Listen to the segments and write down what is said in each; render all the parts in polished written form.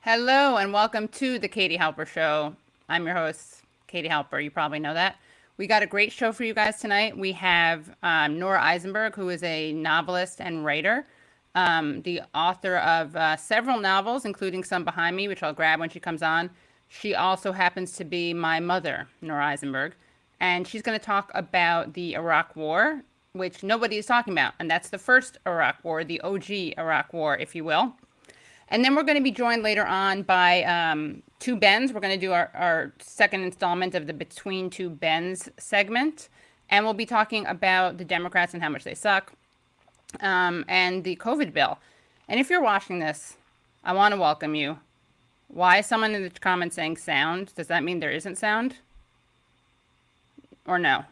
Hello and welcome to the Katie Halper Show. I'm your host, Katie Halper. You probably know that. We got a great show for you guys tonight. We have Nora Eisenberg, who is a novelist and writer, the author of several novels, including some behind me, which I'll grab when she comes on. She also happens to be my mother, Nora Eisenberg, and she's going to talk about the Iraq War, which nobody is talking about, and that's the first Iraq War, the OG Iraq War, if you will. And then we're going to be joined later on by Two Bens. We're going to do our second installment of the Between Two Bens segment. And we'll be talking about the Democrats and how much they suck, and the COVID bill. And if you're watching this, I want to welcome you. Why is someone in the comments saying sound? Does that mean there isn't sound? Or no?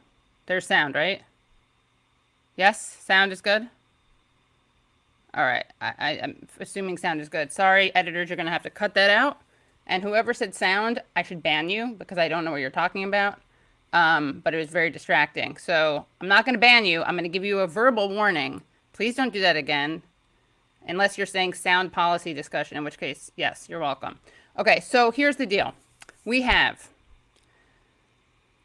There's sound, right? Yes? Sound is good? All right, I'm assuming sound is good. Sorry, editors, you're going to have to cut that out. And whoever said sound, I should ban you because I don't know what you're talking about. But it was very distracting. So I'm not going to ban you. I'm going to give you a verbal warning. Please don't do that again. Unless you're saying sound policy discussion, in which case, yes, you're welcome. Okay, so here's the deal. We have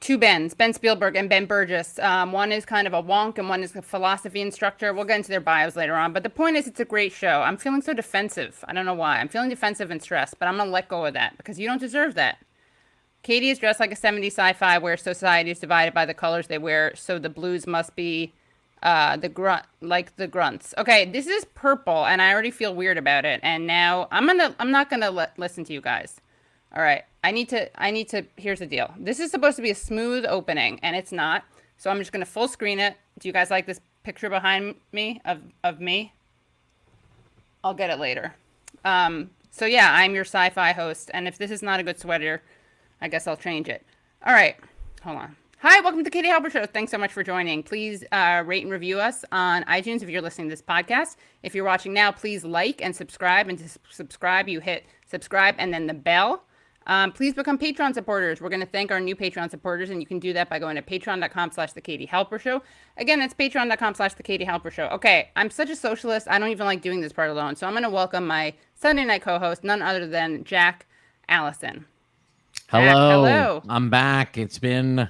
two Bens, Ben Spielberg and Ben Burgis. One is kind of a wonk and one is a philosophy instructor. We'll get into their bios later on. But the point is, it's a great show. I'm feeling so defensive. I don't know why. I'm feeling defensive and stressed, but I'm going to let go of that because you don't deserve that. Katie is dressed like a 70s sci-fi where society is divided by the colors they wear, so the blues must be the grunts. Okay, this is purple, and I already feel weird about it. And now I'm not gonna listen to you guys. All right, I need to, here's the deal. This is supposed to be a smooth opening, and it's not. So I'm just going to full screen it. Do you guys like this picture behind me of me? I'll get it later. So yeah, I'm your sci-fi host, and if this is not a good sweater, I guess I'll change it. All right, hold on. Hi, welcome to the Katie Halper Show. Thanks so much for joining. Please rate and review us on iTunes if you're listening to this podcast. If you're watching now, please like and subscribe. And to subscribe, you hit subscribe and then the bell. Please become Patreon supporters. We're going to thank our new Patreon supporters, and you can do that by going to patreon.com/The Katie Halper Show. Again, that's patreon.com/The Katie Halper Show. Okay, I'm such a socialist. I don't even like doing this part alone. So I'm going to welcome my Sunday night co-host, none other than Jack Allison. Hello. Hello. I'm back. It's been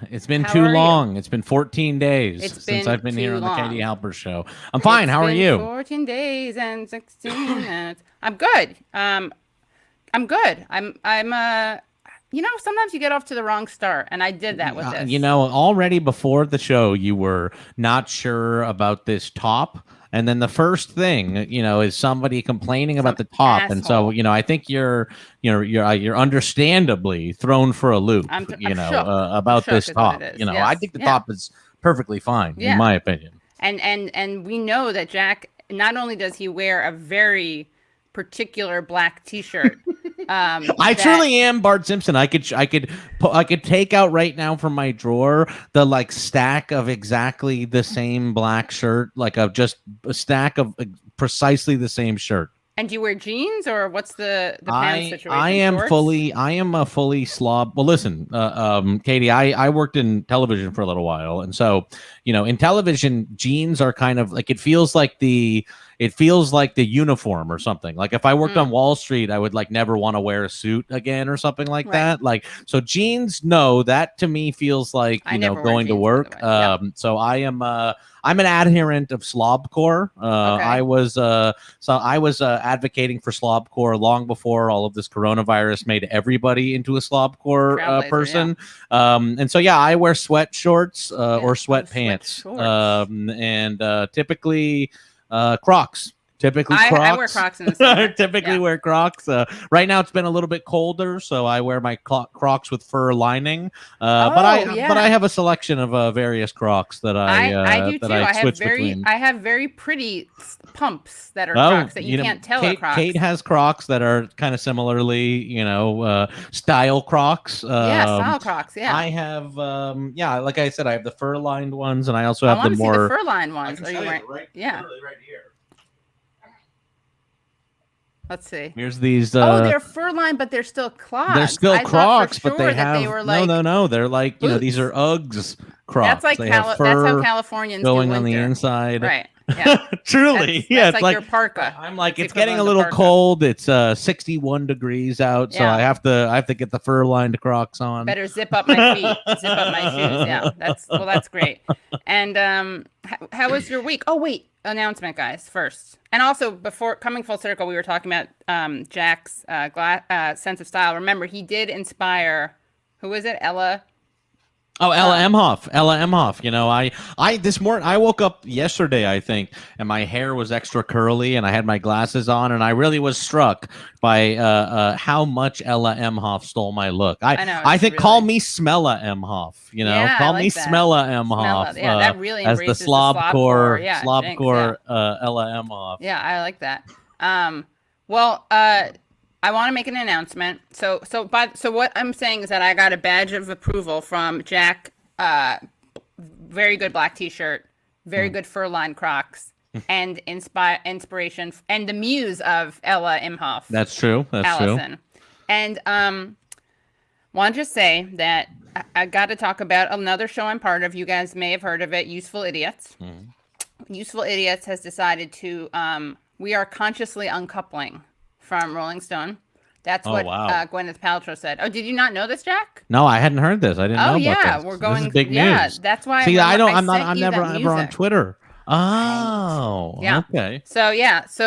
too long. It's been 14 days since I've been here on the Katie Halper Show. I'm fine. How are you? 14 days and 16 minutes. I'm good. I'm good. Sometimes you get off to the wrong start, and I did that with this. Already before the show, you were not sure about this top. And then the first thing, is somebody complaining about the top. Asshole. And so, I think you're understandably thrown for a loop, about this top. Yes. I think the top is perfectly fine, in my opinion. And we know that Jack, not only does he wear a very particular black T-shirt. I truly am Bart Simpson. I could take out right now from my drawer the stack of exactly the same black shirt, just a stack of precisely the same shirt. And do you wear jeans, or what's the pants situation? I am a fully slob. Well, listen, Katie, I worked in television for a little while, and so in television, jeans are kind of it feels like the uniform or something. Like if I worked on Wall Street, I would never want to wear a suit again or something like that. So jeans, no, that to me feels like going to work. So I'm an adherent of slobcore. Okay. I was advocating for slobcore long before all of this coronavirus made everybody into a slobcore person. Yeah. And so I wear sweat shorts or sweatpants, and typically Crocs. Typically, Crocs. I wear Crocs in the summer. Wear Crocs. Right now, it's been a little bit colder, so I wear my Crocs with fur lining. But I have a selection of various Crocs that I do too. I have very pretty pumps that are Crocs that you can't tell are Crocs. Kate has Crocs that are kind of similarly, style Crocs. Style Crocs. Yeah. I have, like I said, I have the fur lined ones, and I also have the more the fur lined ones. Are you wearing? Right here. Let's see. Here's these. They're fur lined, but they're still Crocs. They're still Crocs, but they have no. They're these are Uggs Crocs. That's that's how Californians going do on the inside. Right. Yeah. Truly. That's it's like your parka. I'm like, It's it's getting a equivalent to little parka. cold. It's 61 degrees out, so Yeah. I have to get the fur-lined Crocs on. Better zip up my feet, zip up my shoes. Yeah, that's great. And how was your week? Oh wait, announcement, guys, first. And also, before coming full circle, we were talking about Jack's sense of style. Remember, he did inspire. Who was it? Ella. Oh, Ella Emhoff. Ella Emhoff. You know, I this morning I woke up yesterday, I think, and my hair was extra curly, and I had my glasses on, and I really was struck by how much Ella Emhoff stole my look. I know. I think really... call me Smella Emhoff. You know, yeah, call like me that. Smella Emhoff. Yeah, that really as the embraces slobcore, yeah, slobcore Ella Emhoff. Yeah, I like that. Well, I want to make an announcement. So what I'm saying is that I got a badge of approval from Jack. Very good black T-shirt, very good fur-lined Crocs, and inspiration and the muse of Ella Imhoff. That's true. That's Allison. true. And want to just say that I got to talk about another show I'm part of. You guys may have heard of it, Useful Idiots. Useful Idiots has decided to we are consciously uncoupling from Rolling Stone. That's what Gwyneth Paltrow said. Oh, did you not know this, Jack? No, I hadn't heard this. I didn't know about this. We're going. This is big yeah, news. That's why. See, I'm never ever on Twitter. Oh, yeah. Okay. So it's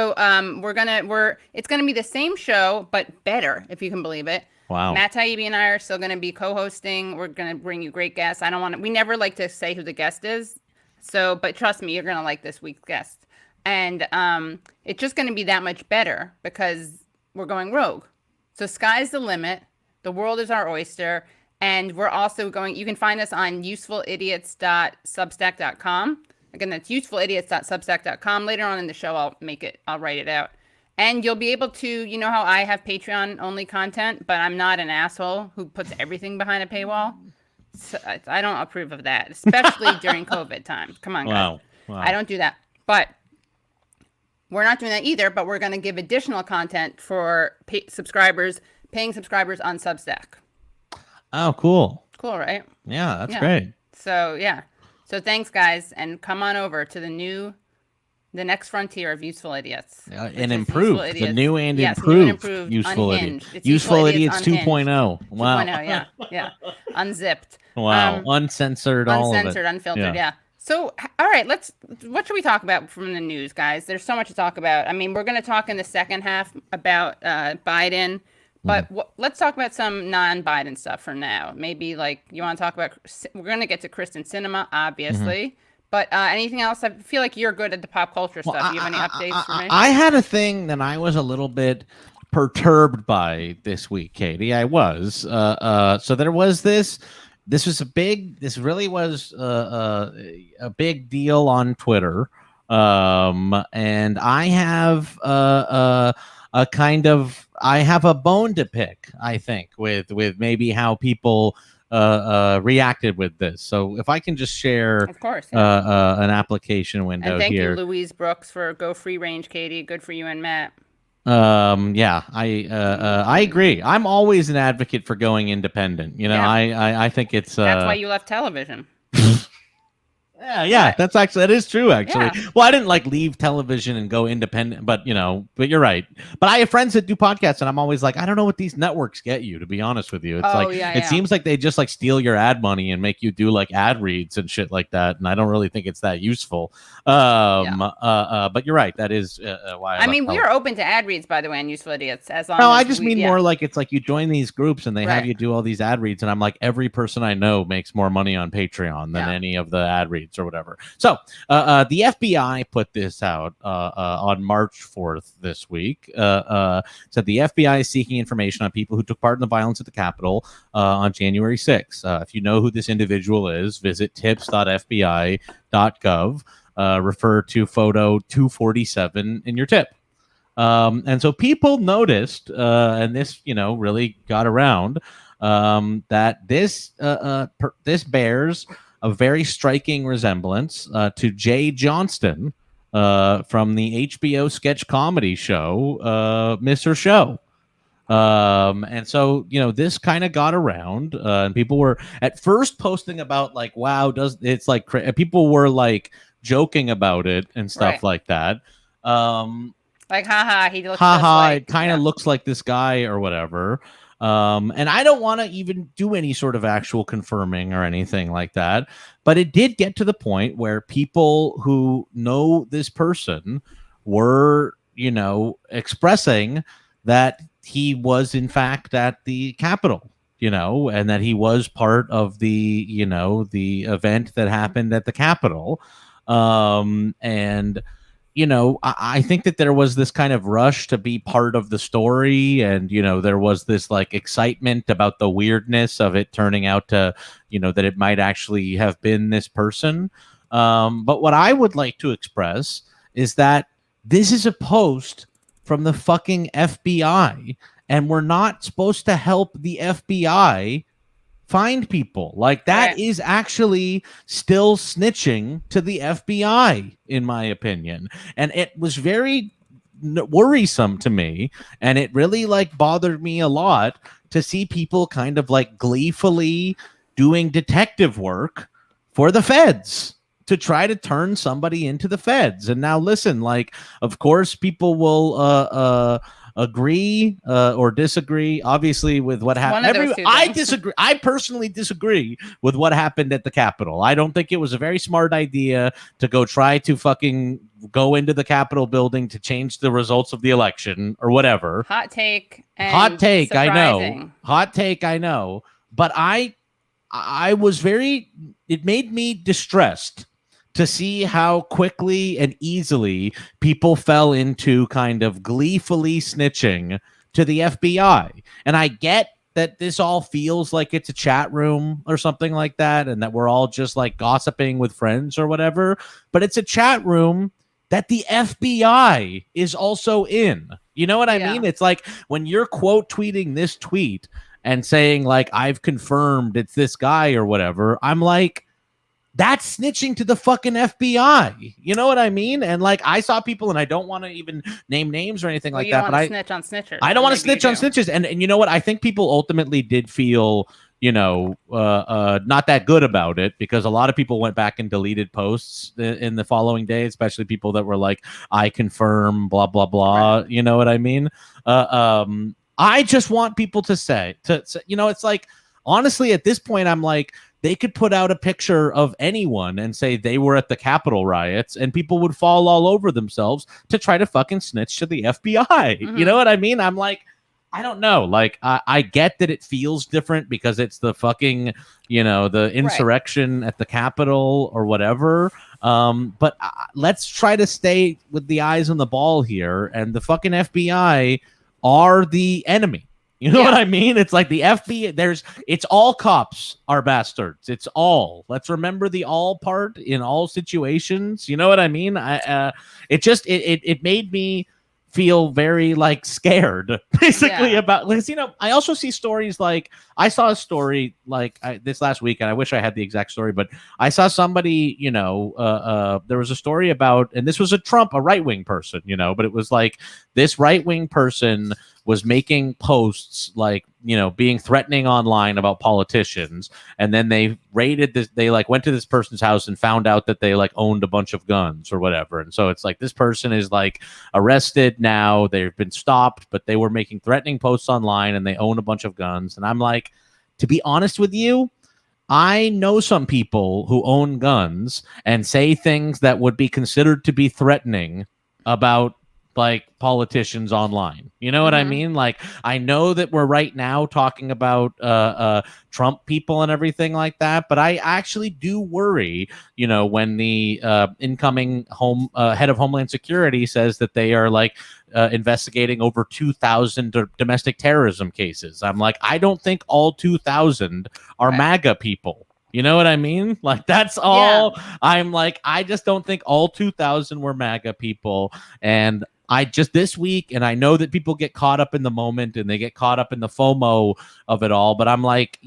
gonna be the same show but better, if you can believe it. Wow. Matt Taibbi and I are still gonna be co-hosting. We're gonna bring you great guests. We never like to say who the guest is. So, but trust me, you're gonna like this week's guest. And it's just gonna be that much better because we're going rogue. So sky's the limit. The world is our oyster. And we're also going, you can find us on usefulidiots.substack.com. Again, that's usefulidiots.substack.com. Later on in the show, I'll write it out. And you'll be able to, you know how I have Patreon only content, but I'm not an asshole who puts everything behind a paywall. So I don't approve of that, especially during COVID time. Come on, guys. Wow. I don't do that. But we're not doing that either, but we're going to give additional content for paying subscribers on Substack. Oh, cool. Cool, right? Yeah, that's great. So, yeah. So thanks, guys, and come on over to the next frontier of Useful Idiots. And improved. The new and improved, new and improved Useful Idiots. It's Useful Idiots 2.0. Wow. 2.0, yeah. Unzipped. Wow. Uncensored, all of it. Uncensored, unfiltered, yeah. So, all right, what should we talk about from the news, guys? There's so much to talk about. I mean, we're going to talk in the second half about Biden, but let's talk about some non-Biden stuff for now. Maybe like you want to talk about, we're going to get to Kristen Sinema, obviously, but anything else? I feel like you're good at the pop culture stuff. Do you have any updates for me? I had a thing that I was a little bit perturbed by this week, Katie. I was. So there was this. This really was a big deal on Twitter. And I have I have a bone to pick, I think, with maybe how people reacted with this. So if I can just share, of course, an application window and thank here. you, Louise Brooks, for Go Free Range, Katie. Good for you and Matt. I agree. I'm always an advocate for going independent. You know, I think it's that's why you left television. Yeah, that is true, actually. Yeah. Well, I didn't leave television and go independent, but you're right. But I have friends that do podcasts, and I'm always like, I don't know what these networks get you, to be honest with you. It's it seems like they just steal your ad money and make you do ad reads and shit like that, and I don't really think it's that useful. But you're right. That is why I mean, we are open to ad reads, by the way, on Useful Idiots. I just mean more it's you join these groups and they have you do all these ad reads, and I'm like, every person I know makes more money on Patreon than any of the ad reads or whatever. So the FBI put this out on March 4th this week. Said the FBI is seeking information on people who took part in the violence at the Capitol on January 6th. If you know who this individual is, visit tips.fbi.gov. Refer to photo 247 in your tip. And so people noticed, and this really got around, that this bears a very striking resemblance to Jay Johnston from the HBO sketch comedy show Mr. Show. And so this kind of got around, and people were at first posting about wow, people were joking about it and stuff Right. like that. Like, haha, he looks just Haha, like, it kind of yeah. looks like this guy or whatever. And I don't want to even do any sort of actual confirming or anything like that. But it did get to the point where people who know this person were, expressing that he was in fact at the Capitol, and that he was part of the, the event that happened at the Capitol. And I think that there was this kind of rush to be part of the story, and there was this like excitement about the weirdness of it turning out to, that it might actually have been this person. But what I would like to express is that this is a post from the fucking FBI, and we're not supposed to help the FBI find people. Like, that Right. is actually still snitching to the FBI, in my opinion. And it was very worrisome to me, and it really like bothered me a lot to see people kind of like gleefully doing detective work for the feds to try to turn somebody into the feds. And now listen, like, of course people will agree or disagree, obviously, with what One of those happened. two I things. disagree. I personally disagree with what happened at the Capitol. I don't think it was a very smart idea to go try to fucking go into the Capitol building to change the results of the election or whatever. Hot take. And Hot take, I know. surprising. Hot take, I know. But I was very, it made me distressed to see how quickly and easily people fell into kind of gleefully snitching to the FBI. And I get that this all feels like it's a chat room or something like that, and that we're all just like gossiping with friends or whatever, but it's a chat room that the FBI is also in. You know what I Yeah. mean? It's like when you're quote tweeting this tweet and saying like, I've confirmed it's this guy or whatever, I'm like, that's snitching to the fucking FBI. You know what I mean? And like, I saw people, and I don't want to even name names or anything like you that, don't but want to snitch on snitchers. I don't want to Maybe you snitch on do. snitches. And you know what? I think people ultimately did feel, not that good about it, because a lot of people went back and deleted posts in the following day, especially people that were like, I confirm, blah, blah, blah. Right. You know what I mean? I just want people to say, it's like, honestly, at this point, I'm like, they could put out a picture of anyone and say they were at the Capitol riots, and people would fall all over themselves to try to fucking snitch to the FBI. Mm-hmm. You know what I mean? I'm like, I don't know. Like, I get that it feels different because it's the fucking, the insurrection at the Capitol or whatever. But let's try to stay with the eyes on the ball here. And the fucking FBI are the enemy. You know what I mean? It's like the FBI, it's all cops are bastards. It's all. Let's remember the all part in all situations. You know what I mean? It made me feel very like scared basically about, because I also see stories like, I saw a story like this last week, and I wish I had the exact story, but I saw somebody, there was a story about, and this was a right-wing person, but it was like this right-wing person was making posts like, being threatening online about politicians, and then they raided this, they like went to this person's house and found out that they like owned a bunch of guns or whatever. And so it's like, this person is like arrested now, they've been stopped, but they were making threatening posts online and they own a bunch of guns. And I'm like, to be honest with you, I know some people who own guns and say things that would be considered to be threatening about like politicians online. You know what I mean? Like, I know that we're right now talking about Trump people and everything like that, but I actually do worry, when the incoming head of Homeland Security says that they are like investigating over 2,000 domestic terrorism cases. I'm like, I don't think all 2,000 are MAGA people. You know what I mean? Like, that's all. Yeah. I'm like, I just don't think all 2,000 were MAGA people. And I just this week, and I know that people get caught up in the moment and they get caught up in the FOMO of it all, but I'm like,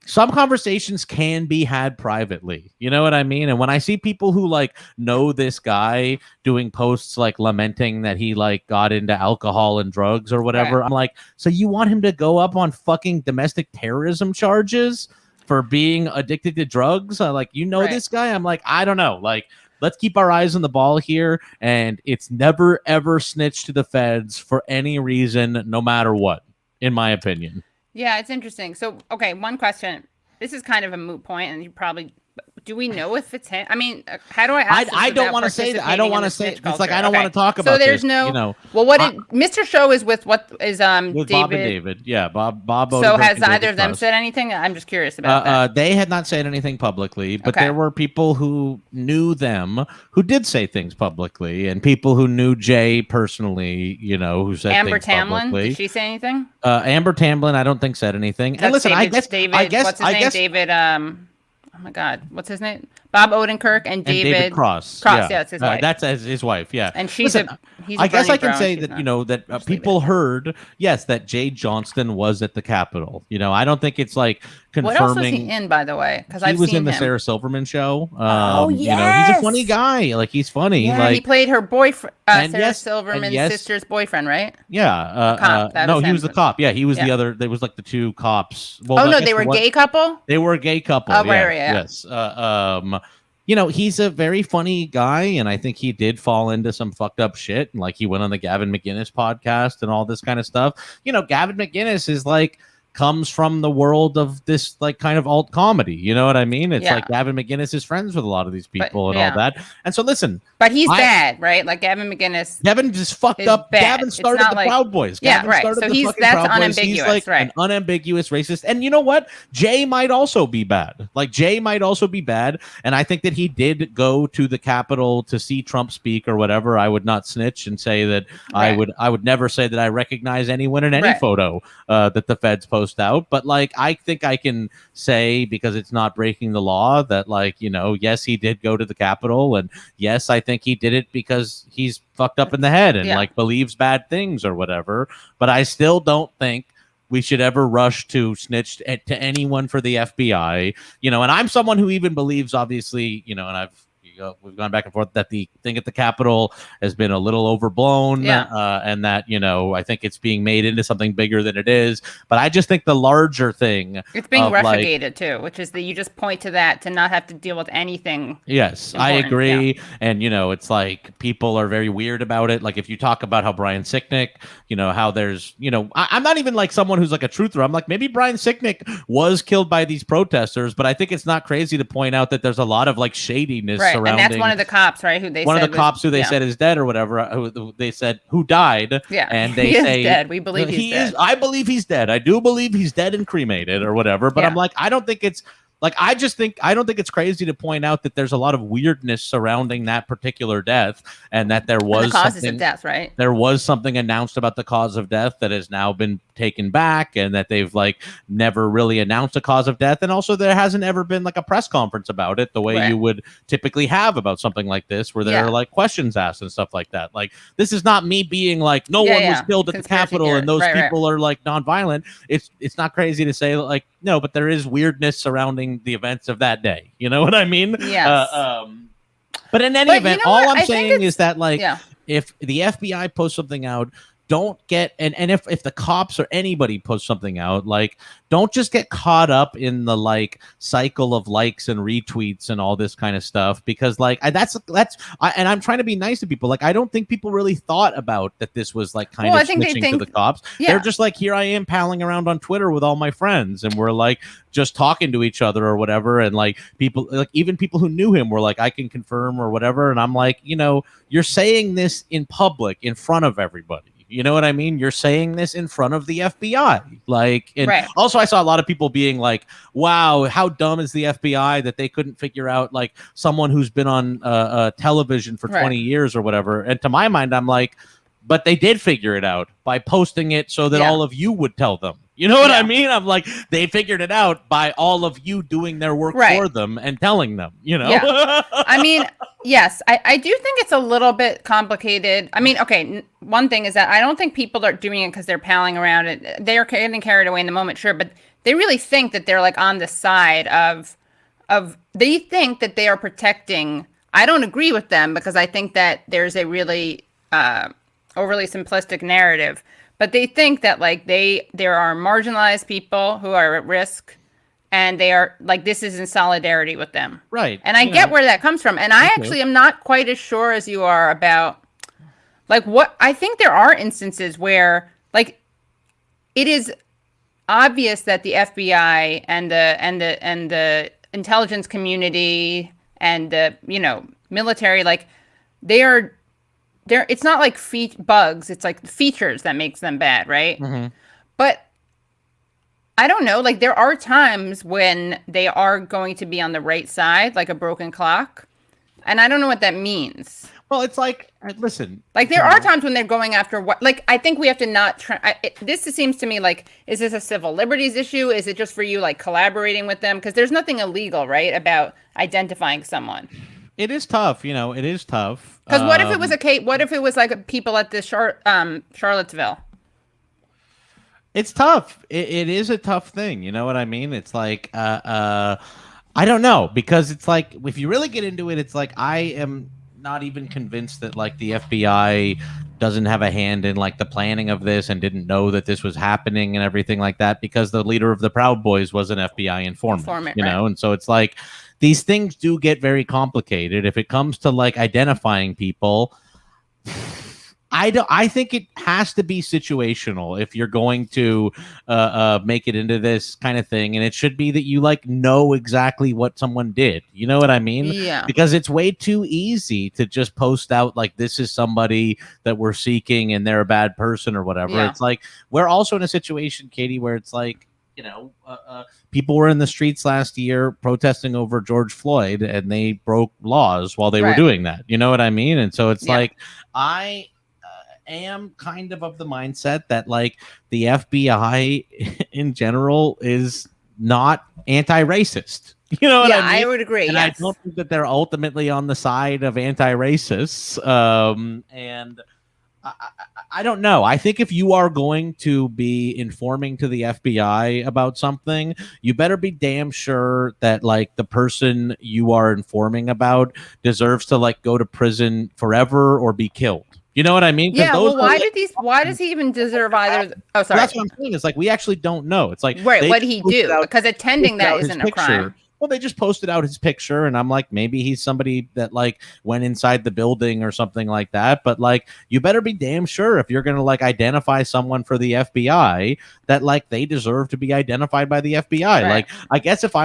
some conversations can be had privately. You know what I mean? And when I see people who like know this guy doing posts like lamenting that he like got into alcohol and drugs or whatever, I'm like, so you want him to go up on fucking domestic terrorism charges for being addicted to drugs? Like, this guy? I'm like, I don't know. Like, let's keep our eyes on the ball here. And it's never, ever snitch to the feds for any reason, no matter what, in my opinion. Yeah, it's interesting. So, okay, one question. This is kind of a moot point, and you probably... Do we know if it's him? I mean, how do I ask I don't want to say that. I don't want to say it's like I don't want to talk about. So there's this, no. You know, well, what did Mr. Show is with what is with David? Bob and David, yeah, Bob. So has either of them said anything? I'm just curious about that. They had not said anything publicly, but Okay. there were people who knew them who did say things publicly, and people who knew Jay personally, you know, who said Amber things Tamlin, publicly. did she say anything? Amber Tamlin, I don't think said anything. And listen, I guess David. I guess What's his name? David. Oh my God, what's his name? Bob Odenkirk and David Cross. Cross, yeah, it's his wife. That's his wife, yeah. And she's he's I guess I can Brown, say that, you know, that people heard, yes, that Jay Johnston was at the Capitol. You know, I don't think it's like confirming. What else was he in, by the way? Because he was in the Sarah Silverman show. Oh, yes. You know, he's a funny guy. Like, he's funny. Yeah, like, he played her boyfriend, Sarah Silverman's yes, sister's boyfriend, right? Yeah. Cop. No, he was the cop. Yeah, he was the other. There was like the two cops. Well, oh, no, they were a gay couple? They were a gay couple. Oh, right, yeah. Yes. You know, he's a very funny guy, and I think he did fall into some fucked up shit. And like, he went on the Gavin McInnes podcast and all this kind of stuff. You know, Gavin McInnes is like, comes from the world of this like kind of alt comedy. You know what I mean? It's like Gavin McInnes is friends with a lot of these people and all that. And so listen. But he's bad, right? Like Gavin McInnes. Gavin just fucked up. Bad. Gavin started the Proud Boys. Yeah, right. So that's unambiguous. He's like right. an unambiguous racist. And you know what? Jay might also be bad. Like Jay might also be bad. And I think that he did go to the Capitol to see Trump speak or whatever. I would not snitch and say that I would never say that I recognize anyone in any photo that the feds post out. But like, I think I can say, because it's not breaking the law, that like, you know, yes, he did go to the Capitol, and yes, I think he did it because he's fucked up in the head and like believes bad things or whatever. But I still don't think we should ever rush to snitch to anyone for the FBI, you know. And I'm someone who even believes, obviously, you know, and we've gone back and forth, that the thing at the Capitol has been a little overblown, and that, you know, I think it's being made into something bigger than it is. But I just think the larger thing, it's being Russiagated too, which is that you just point to that to not have to deal with anything. Yes, I agree. And, you know, it's like people are very weird about it. Like if you talk about how Brian Sicknick, you know, how there's, you know, I'm not even like someone who's like a truther. I'm like, maybe Brian Sicknick was killed by these protesters, but I think it's not crazy to point out that there's a lot of like shadiness surrounding. And that's one of the cops, right? Who they said the cops who they said is dead or whatever. Who they said who died. Yeah, and they he say is dead. We believe he's dead. I believe he's dead. I do believe he's dead and cremated or whatever. But I'm like, I don't think it's. Like, I don't think it's crazy to point out that there's a lot of weirdness surrounding that particular death, and that there was the causes of death, right? There was something announced about the cause of death that has now been taken back, and that they've like never really announced a cause of death. And also there hasn't ever been like a press conference about it the way you would typically have about something like this, where there are like questions asked and stuff like that. Like, this is not me being like, no one was killed at the Capitol and those people are like nonviolent. It's not crazy to say like, no, but there is weirdness surrounding the events of that day. You know what I mean? Yes. But in any event, you know all what? I'm saying is that like, Yeah. if the FBI posts something out, don't get and if the cops or anybody posts something out, like, don't just get caught up in the like cycle of likes and retweets and all this kind of stuff, because like and I'm trying to be nice to people. Like, I don't think people really thought about that this was like kind of snitching to the cops. They're just like, here I am palling around on Twitter with all my friends, and we're like just talking to each other or whatever. And like people, like even people who knew him were like, I can confirm or whatever. And I'm like, you know, you're saying this in public in front of everybody. You know what I mean? You're saying this in front of the FBI. Like, and also I saw a lot of people being like, wow, how dumb is the FBI that they couldn't figure out like someone who's been on television for 20 years or whatever. And to my mind, I'm like, but they did figure it out by posting it so that all of you would tell them. You know what I mean? I'm like, they figured it out by all of you doing their work for them and telling them, you know? Yeah. I mean, yes, I do think it's a little bit complicated. I mean, okay, one thing is that I don't think people are doing it because they're palling around it. They are getting carried away in the moment, sure, but they really think that they're like on the side of they think that they are protecting. I don't agree with them, because I think that there's a really overly simplistic narrative. But they think that like there are marginalized people who are at risk, and they are like, this is in solidarity with them. Right. And I get where that comes from. And I actually am not quite as sure as you are about like what I think there are instances where like it is obvious that the FBI and the intelligence community and the, you know, military, like they're it's not like bugs, it's like features that makes them bad, right? Mm-hmm. But I don't know, like there are times when they are going to be on the right side, like a broken clock. And I don't know what that means. Well, it's like, listen. Like there are times when they're going after what, like I think we have to not try. This seems to me like, is this a civil liberties issue? Is it just for you like collaborating with them? Because there's nothing illegal, right, about identifying someone. It is tough, you know. It is tough. Because what if it was what if it was like people at the Charlottesville? It's tough. It is a tough thing. You know what I mean? It's like, I don't know, because it's like, if you really get into it, it's like, I am not even convinced that like the FBI doesn't have a hand in like the planning of this and didn't know that this was happening and everything like that, because the leader of the Proud Boys was an FBI informant, you know? And so it's like, these things do get very complicated. If it comes to like identifying people, I think it has to be situational if you're going to make it into this kind of thing, and it should be that you like know exactly what someone did. You know what I mean? Yeah. Because it's way too easy to just post out like, this is somebody that we're seeking and they're a bad person or whatever. Yeah. It's like, we're also in a situation, Katie, where it's like, you know, people were in the streets last year protesting over George Floyd, and they broke laws while they were doing that. You know what I mean? And so it's like, I am kind of the mindset that like the FBI in general is not anti-racist. You know what I mean? I would agree. And yes. I don't think that they're ultimately on the side of anti-racists. And I don't know. I think if you are going to be informing to the FBI about something, you better be damn sure that like the person you are informing about deserves to like go to prison forever or be killed. You know what I mean? Yeah. Well, why does he even deserve either? Oh, sorry. That's what I'm saying. It's like, we actually don't know. It's like, right. What did he do? Because attending that isn't a crime. Well, they just posted out his picture, and I'm like, maybe he's somebody that like went inside the building or something like that. But like, you better be damn sure if you're going to like identify someone for the FBI that like they deserve to be identified by the FBI. Right. Like, I guess if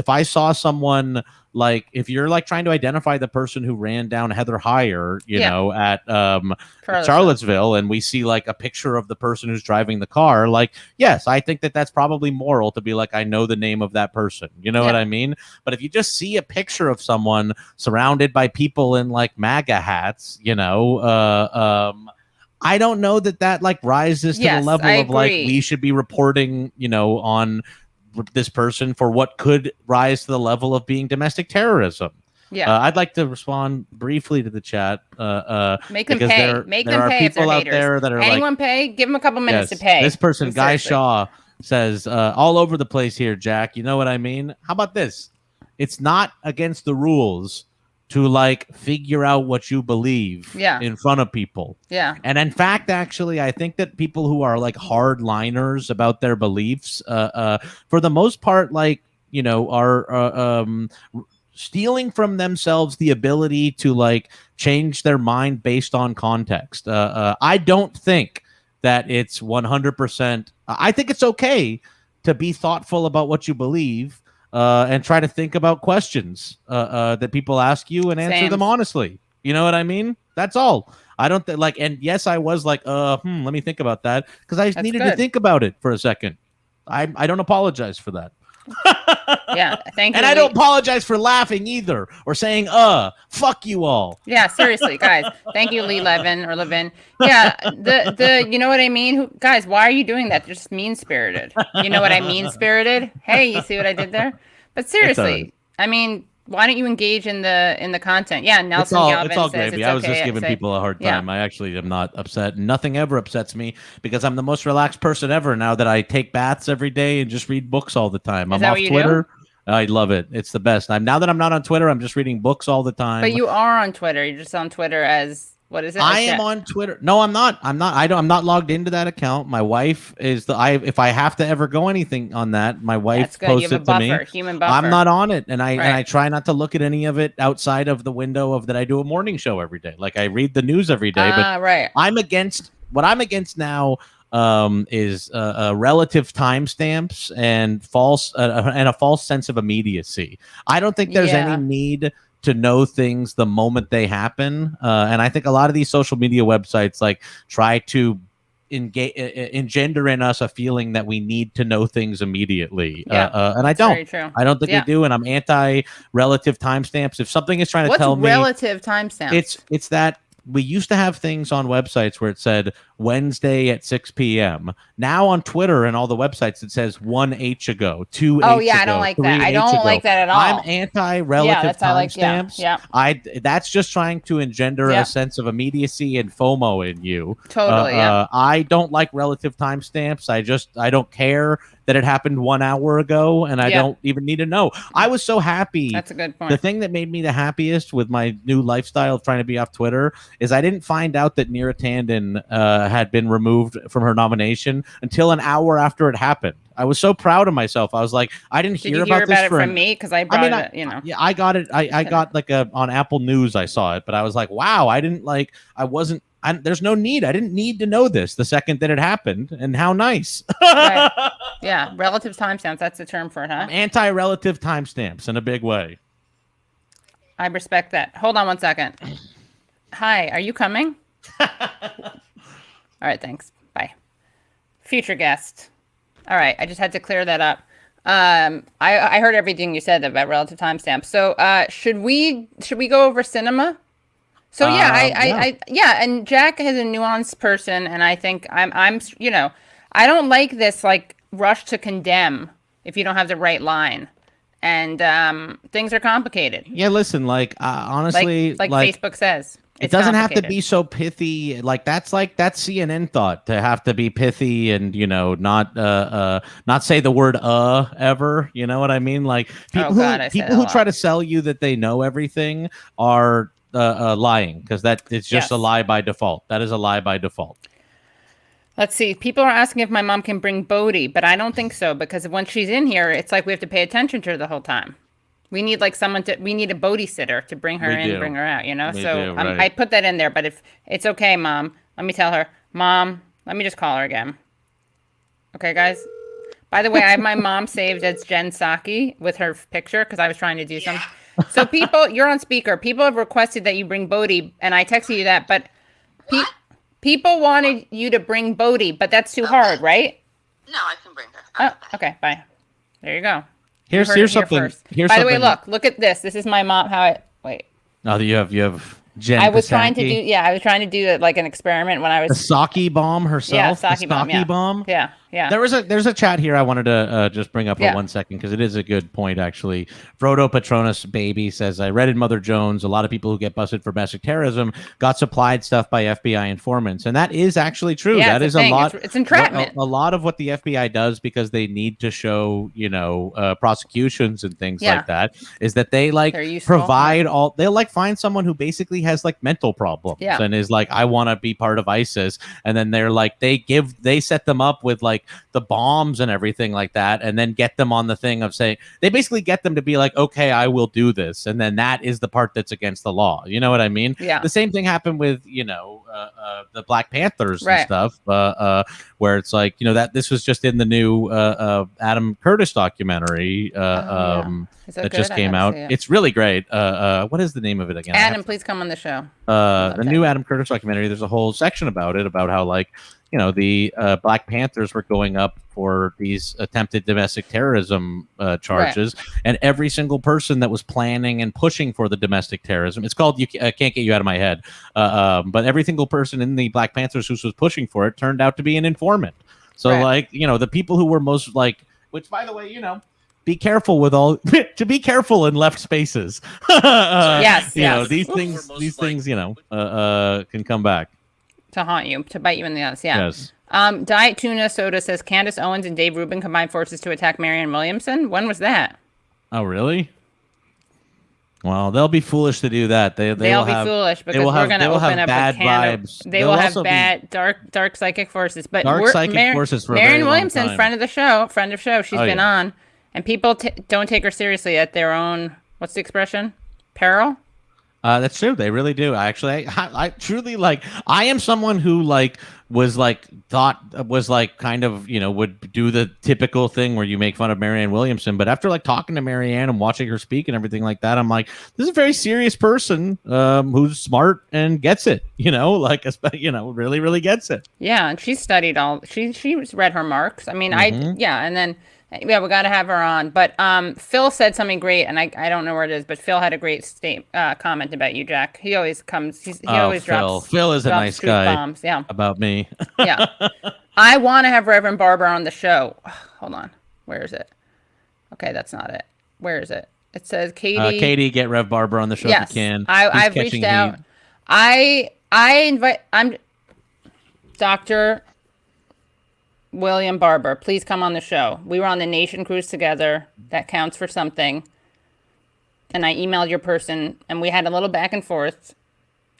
I saw someone, like if you're like trying to identify the person who ran down Heather Heyer, you know, at Charlottesville, and we see like a picture of the person who's driving the car, like, yes, I think that that's probably moral to be like, I know the name of that person. You know what I mean? But if you just see a picture of someone surrounded by people in like MAGA hats, you know, I don't know that like rises to the level of like, we should be reporting, you know, on this person for what could rise to the level of being domestic terrorism. Yeah, I'd like to respond briefly to the chat. Make them pay. Make them pay if they're haters. There that are anyone like, pay? Give them a couple minutes to pay. This person, Guy Shaw, says all over the place here, Jack. You know what I mean? How about this? It's not against the rules to like figure out what you believe in front of people. Yeah. And in fact, actually, I think that people who are like hardliners about their beliefs, for the most part, like, you know, are stealing from themselves the ability to like change their mind based on context. I don't think that it's 100%. I think it's okay to be thoughtful about what you believe. And try to think about questions that people ask you and answer them honestly. You know what I mean? That's all. I don't like, and yes, I was like, let me think about that, because I needed to think about it for a second. I don't apologize for that. Yeah, thank you. And I don't apologize for laughing either, or saying, fuck you all. Yeah, seriously, guys. Thank you, Levin. Yeah, the you know what I mean? Guys, why are you doing that? They're just mean-spirited. You know what I mean-spirited? Hey, you see what I did there? But seriously, I mean, why don't you engage in the content? Yeah, Nelson Galvin it's all says gravy. it's I was just giving people a hard time. I actually am not upset. Nothing ever upsets me, because I'm the most relaxed person ever now that I take baths every day and just read books all the time. I'm off Twitter. I love it. It's the best. Now that I'm not on Twitter, I'm just reading books all the time. But you are on Twitter. You're just on Twitter as What is it? I am on Twitter. No, I'm not. I'm not logged into that account. My wife is if I have to ever go anything on that, my wife posts it to me. Human buffer. I'm not on it, and I try not to look at any of it outside of the window of that I do a morning show every day. Like I read the news every day, but I'm against now. Is relative timestamps and a false sense of immediacy. I don't think there's any need to know things the moment they happen. And I think a lot of these social media websites like try to engender in us a feeling that we need to know things immediately. And I don't think we do. And I'm anti-relative timestamps. If something is trying to tell me relative timestamps, it's that we used to have things on websites where it said Wednesday at 6 p.m. Now on Twitter and all the websites, it says 1H ago, 2H ago. Oh, yeah, I don't like that. I don't like that at all. I'm anti-relative timestamps. That's just trying to engender a sense of immediacy and FOMO in you. Totally, I don't like relative timestamps. I don't care that it happened 1 hour ago, and I don't even need to know. I was so happy. That's a good point. The thing that made me the happiest with my new lifestyle of trying to be off Twitter is I didn't find out that Neera Tanden had been removed from her nomination until an hour after it happened. I was so proud of myself. I was like, I didn't hear about this from me because I brought it. Yeah, I got it. I got like on Apple News. I saw it, but I was like, wow. There's no need. I didn't need to know this the second that it happened, and how nice. Right. Yeah, relative timestamps. That's the term for it, huh? Anti-relative timestamps in a big way. I respect that. Hold on one second. Hi, are you coming? All right, thanks. Bye. Future guest. All right, I just had to clear that up. I heard everything you said about relative timestamps. So should we go over cinema? So and Jack is a nuanced person, and I think I'm I don't like this like rush to condemn if you don't have the right line, and things are complicated. Yeah, listen, honestly, like Facebook says. It doesn't have to be so pithy. That's CNN thought to have to be pithy and not say the word ever. You know what I mean? Like people who try to sell you that they know everything are lying, because it's just a lie by default. That is a lie by default. Let's see. People are asking if my mom can bring Bodhi, but I don't think so, because once she's in here, it's like we have to pay attention to her the whole time. We need we need a Bodhi sitter to bring her in, bring her out, I put that in there, but if it's okay, Mom, let me tell her, Mom, let me just call her again. Okay, guys? By the way, I have my mom saved as Jen Psaki with her picture because I was trying to do something. So people, you're on speaker. People have requested that you bring Bodhi, and I texted you that, but people wanted you to bring Bodhi, but that's too hard, right? No, I can bring her. Okay, bye. There you go. Here's something. By the way, look at this. This is my mom. Wait. Oh, you have Jen. I was trying to do like an experiment when I was the Psaki bomb herself. Yeah, Psaki bomb. Yeah. There's a chat here I wanted to just bring up for 1 second, because it is a good point actually. Frodo Patronus Baby says, I read in Mother Jones, a lot of people who get busted for domestic terrorism got supplied stuff by FBI informants, and that is actually true. Yeah, that is a lot. It's entrapment. A lot of what the FBI does, because they need to show prosecutions and things like that, is that they provide all. They'll find someone who basically has mental problems and is like, I want to be part of ISIS, and then they're like, they set them up with the bombs and everything like that, and then get them on the thing of saying, they basically get them to be like, okay, I will do this, and then that is the part that's against the law. You know what I mean? Yeah. The same thing happened with the Black Panthers and stuff, where it's like, that this was just in the new Adam Curtis documentary that just came out. It's really great. What is the name of it again? Adam, please come on the show. The new Adam Curtis documentary. There's a whole section about it, about how the Black Panthers were going up for these attempted domestic terrorism charges, and every single person that was planning and pushing for the domestic terrorism, it's called, I can't get you out of my head, but every single person in the Black Panthers who was pushing for it turned out to be an informant. So the people who were most which by the way, be careful with all to be careful in left spaces. Yes. These things can come back to haunt you, to bite you in the ass. Yeah. Yes. Diet Tuna Soda says Candace Owens and Dave Rubin combined forces to attack Marianne Williamson. When was that? Oh, really? Well, they'll be foolish to do that. They'll be have, foolish because we're going to open up bad a can vibes. They will have bad, dark psychic forces. But forces for Marianne a very Williamson, long time. friend of the show. She's been on, and people don't take her seriously at their own. What's the expression? Peril. That's true. They really do. Actually, I truly I am someone who was kind of, would do the typical thing where you make fun of Marianne Williamson. But after talking to Marianne and watching her speak and everything like that, I'm like, this is a very serious person who's smart and gets it. Really, really gets it. Yeah, and she studied she's read her Marx. I mean, and then. Yeah, we got to have her on. But Phil said something great, and I don't know where it is, but Phil had a great comment about you, Jack. He always comes. He always drops. Phil is a nice guy. Bombs. Yeah. About me. Yeah. I want to have Reverend Barber on the show. Hold on. Where is it? Okay, that's not it. Where is it? It says Katie. Katie, get Rev Barber on the show if you can. I've reached out. I invite. I'm Dr. William Barber, please come on the show. We were on the Nation cruise together. That counts for something. And I emailed your person, and we had a little back and forth.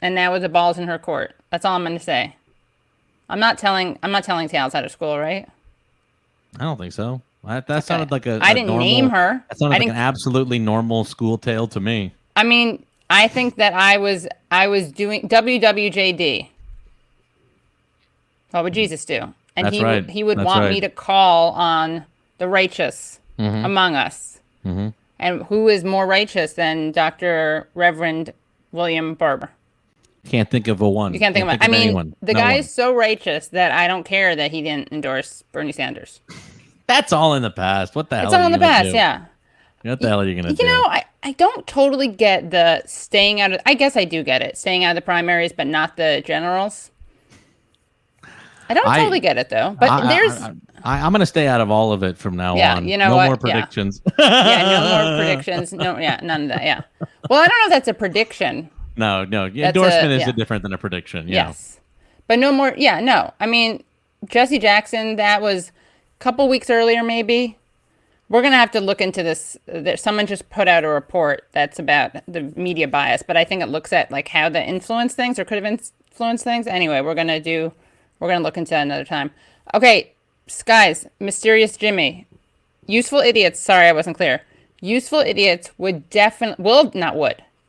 And now the ball's in her court. That's all I'm going to say. I'm not telling tales out of school, right? I don't think so. That sounded like I didn't name her. That sounded like an absolutely normal school tale to me. I mean, I think that I was doing WWJD. What would Jesus do? And he would want me to call on the righteous among us. Mm-hmm. And who is more righteous than Dr. Reverend William Barber? Can't think of one. You can't think of one. I mean, the guy is so righteous that I don't care that he didn't endorse Bernie Sanders. That's all in the past. What the hell? It's all in the past, yeah. What the hell are you going to do? I don't totally get the staying out of... I guess I do get it. Staying out of the primaries, but not the generals. I don't totally get it, though. But I'm going to stay out of all of it from now on. Yeah, you know what? No more predictions. No more predictions. No, none of that, yeah. Well, I don't know if that's a prediction. No. Endorsement is different than a prediction. Yeah. Yes. But no more, no. I mean, Jesse Jackson, that was a couple weeks earlier, maybe. We're going to have to look into this. Someone just put out a report that's about the media bias, but I think it looks at how that influenced things or could have influenced things. Anyway, we're going to look into that another time. Okay, guys, Mysterious Jimmy. Useful Idiots. Sorry, I wasn't clear. Useful Idiots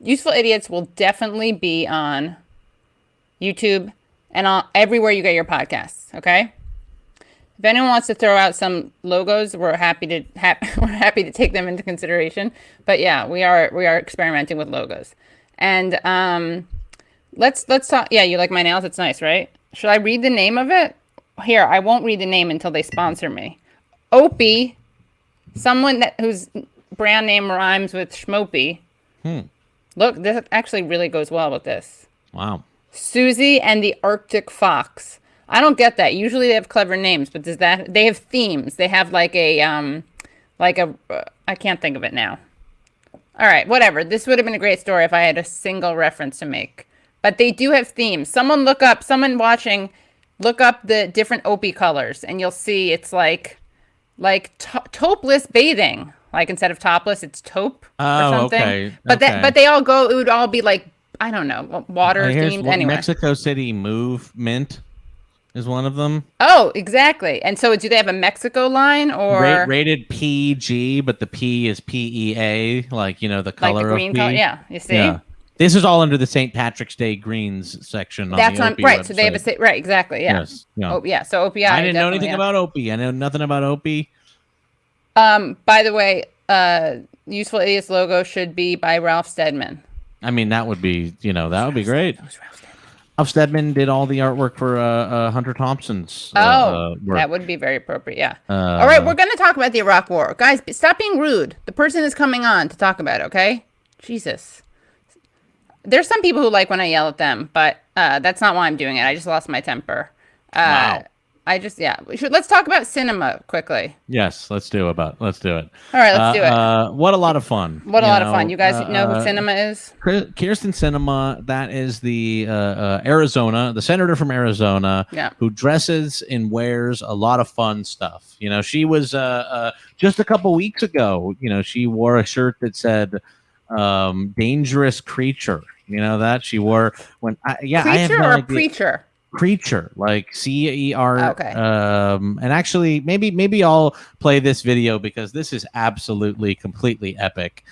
Useful Idiots will definitely be on YouTube and everywhere you get your podcasts, okay? If anyone wants to throw out some logos, we're happy to take them into consideration. But yeah, we are experimenting with logos. And let's talk. Yeah, you like my nails? It's nice, right? Should I read the name of it? Here, I won't read the name until they sponsor me. Opie, someone whose brand name rhymes with Schmopey. Look, this actually really goes well with this. Wow. Susie and the Arctic Fox. I don't get that. Usually they have clever names, but they have themes. They have I can't think of it now. All right, whatever. This would have been a great story if I had a single reference to make. But they do have themes. Someone watching, look up the different Opie colors, and you'll see it's like taupeless bathing. Like instead of topless, it's taupe or something. Okay. But they all go. It would all be I don't know, water themed. Anyway, Mexico City Movement is one of them. Oh, exactly. And so, do they have a Mexico line or rated PG? But the P is PEA, the color the green of P. color. Yeah, you see. Yeah. This is all under the St. Patrick's Day greens section. That's on the right. website. So they have right, exactly. Yeah. Yes. Yeah. Oh, yeah. So OPI. I didn't know anything about Opie. I know nothing about Opie. By the way, Useful Idiots logo should be by Ralph Steadman. I mean, that would be, that would be great. Ralph Steadman did all the artwork for Hunter Thompson's work. That would be very appropriate, yeah. All right, we're going to talk about the Iraq War. Guys, stop being rude. The person is coming on to talk about it, okay? Jesus. There's some people who like when I yell at them, but that's not why I'm doing it. I just lost my temper. Wow. Let's talk about cinema quickly. Yes, let's do it. All right, let's do it. What a lot of fun. You guys know who Cinema is? Kirsten Sinema, that is the the senator from Arizona, who dresses and wears a lot of fun stuff. She was just a couple weeks ago, she wore a shirt that said, Dangerous Creature. You know that she wore when I have Creature no or idea. preacher? Creature, like CER. Okay. And actually, maybe I'll play this video because this is absolutely completely epic.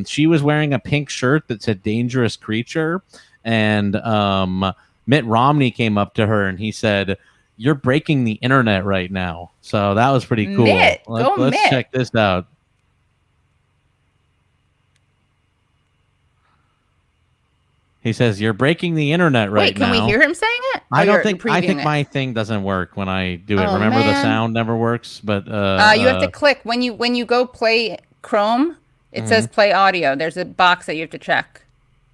She was wearing a pink shirt that said "Dangerous Creature," and Mitt Romney came up to her and he said, "You're breaking the internet right now." So that was pretty cool. Mitt, Let's Mitt. check this out. He says, "You're breaking the internet right now." Wait, can we hear him saying it? I Or don't think. I think previewing it? my thing doesn't work when I do it. Oh, Remember, the man. sound never works. But you have to click when you go play Chrome. It says play audio. There's a box that you have to check.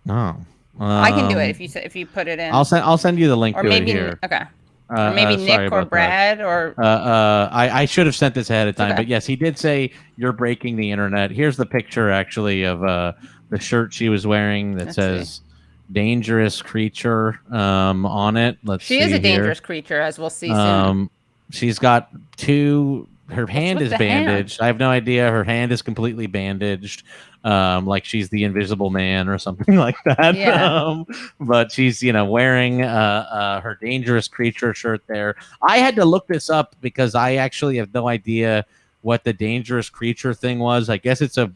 Oh, I can do it if you put it in. I'll send you the link or to maybe it here. okay. Or maybe sorry Nick or about Brad that. or I should have sent this ahead of time, okay. but yes, he did say you're breaking the internet. Here's the picture actually of the shirt she was wearing that says "Dangerous Creature" on it. She is a dangerous creature, as we'll see soon. She's got two. Her hand is with the bandaged. I have no idea. Her hand is completely bandaged, like she's the Invisible Man or something like that. Yeah. But she's wearing her Dangerous Creature shirt there. I had to look this up because I actually have no idea what the Dangerous Creature thing was. I guess it's a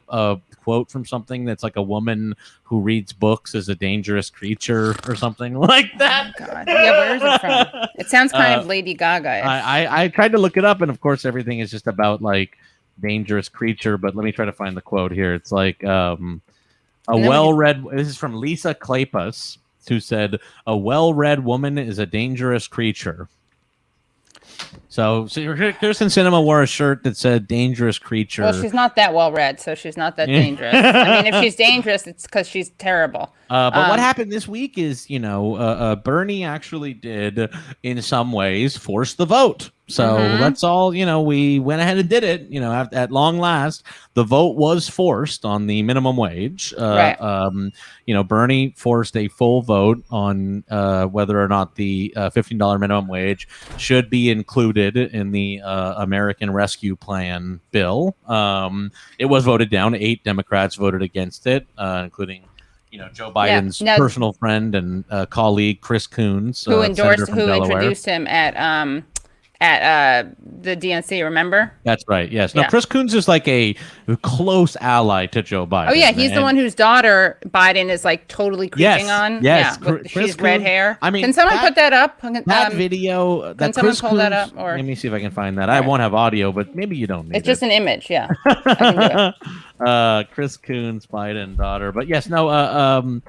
quote from something that's like a woman who reads books as a dangerous creature or something like that. Oh, God. Yeah, where is it from? It sounds kind of Lady Gaga. I tried to look it up, and of course everything is just about like dangerous creature, but let me try to find the quote here. It's like this is from Lisa Kleypas, who said, "A well-read woman is a dangerous creature." So Kirsten Cinema wore a shirt that said "Dangerous Creature." Well, she's not that well read, so she's not that dangerous. I mean, if she's dangerous, it's because she's terrible. But what happened this week is, Bernie actually did, in some ways, force the vote. So that's all, we went ahead and did it, at long last. The vote was forced on the minimum wage. Right. Bernie forced a full vote on whether or not the $15 minimum wage should be included in the American Rescue Plan bill. It was voted down. 8 Democrats voted against it, including Joe Biden's personal friend and colleague Chris Coons, who introduced him at the DNC. Remember? That's right. Yes. No, Chris Coons is like a close ally to Joe Biden. Oh yeah, he's the one whose daughter Biden is like totally creeping on. Yes. Yeah, she's red hair. I mean, can someone put that up? That video. Can someone pull that up? Or let me see if I can find that. I won't have audio, but maybe you don't need it. It's just an image. Yeah. I can do it. Chris Coons, Biden daughter. But yes, no.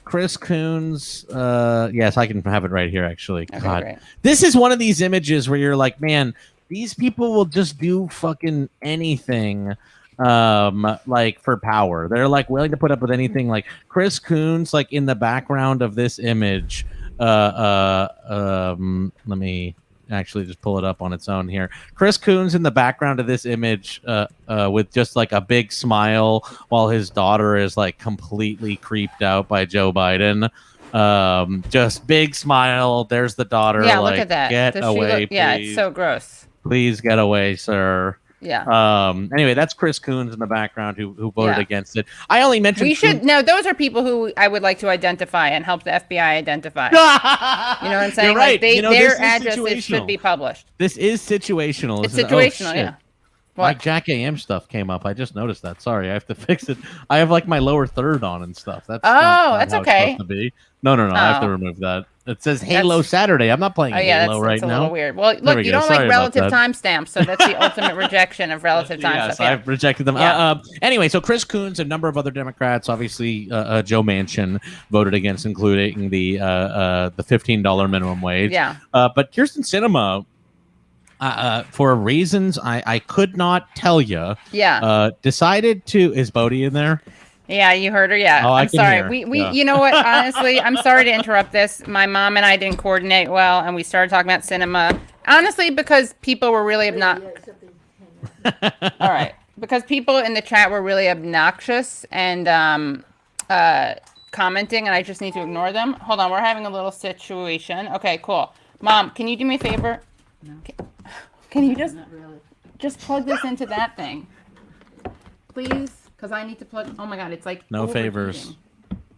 Chris Coons, yes, I can have it right here, actually. Okay, God, great. This is one of these images where you're like, man, these people will just do fucking anything, like for power. They're like willing to put up with anything. Like Chris Coons, like in the background of this image. Let me actually just pull it up on its own here. Chris Coons in the background of this image with just like a big smile while his daughter is like completely creeped out by Joe Biden. Just big smile. There's the daughter. Yeah, like, look at that. Get away, please. Yeah, it's so gross. Please get away, sir. Yeah. Anyway, that's Chris Coons in the background who voted against it. I only mentioned those are people who I would like to identify and help the FBI identify. You know what I'm saying? You're right. Like their addresses should be published. This is situational. It's situational, yeah. What? My Jack AM stuff came up. I just noticed that. Sorry, I have to fix it. I have like my lower third on and stuff. That's that's how okay. It's supposed to be. No. I have to remove that. It says Halo Saturday. I'm not playing Halo right now. That's a little weird. Well, look, you don't like relative timestamps, so that's the ultimate rejection of relative timestamps. Yes, I've rejected them. Yeah. Anyway, so Chris Coons, a number of other Democrats, obviously Joe Manchin voted against including the $15 minimum wage. Yeah. But Kirsten Sinema, for reasons I could not tell you, decided to. Is Bodhi in there? Yeah, you heard her. Yeah, oh, I'm sorry. Hear. We you know what? Honestly, I'm sorry to interrupt this. My mom and I didn't coordinate well, and we started talking about cinema. Honestly, because people were really obnoxious. All right, because people in the chat were really obnoxious and commenting, and I just need to ignore them. Hold on, we're having a little situation. Okay, cool. Mom, can you do me a favor? No. Can you just plug this into that thing, please? Because I need to plug. Oh my God, it's like No overheating. favors.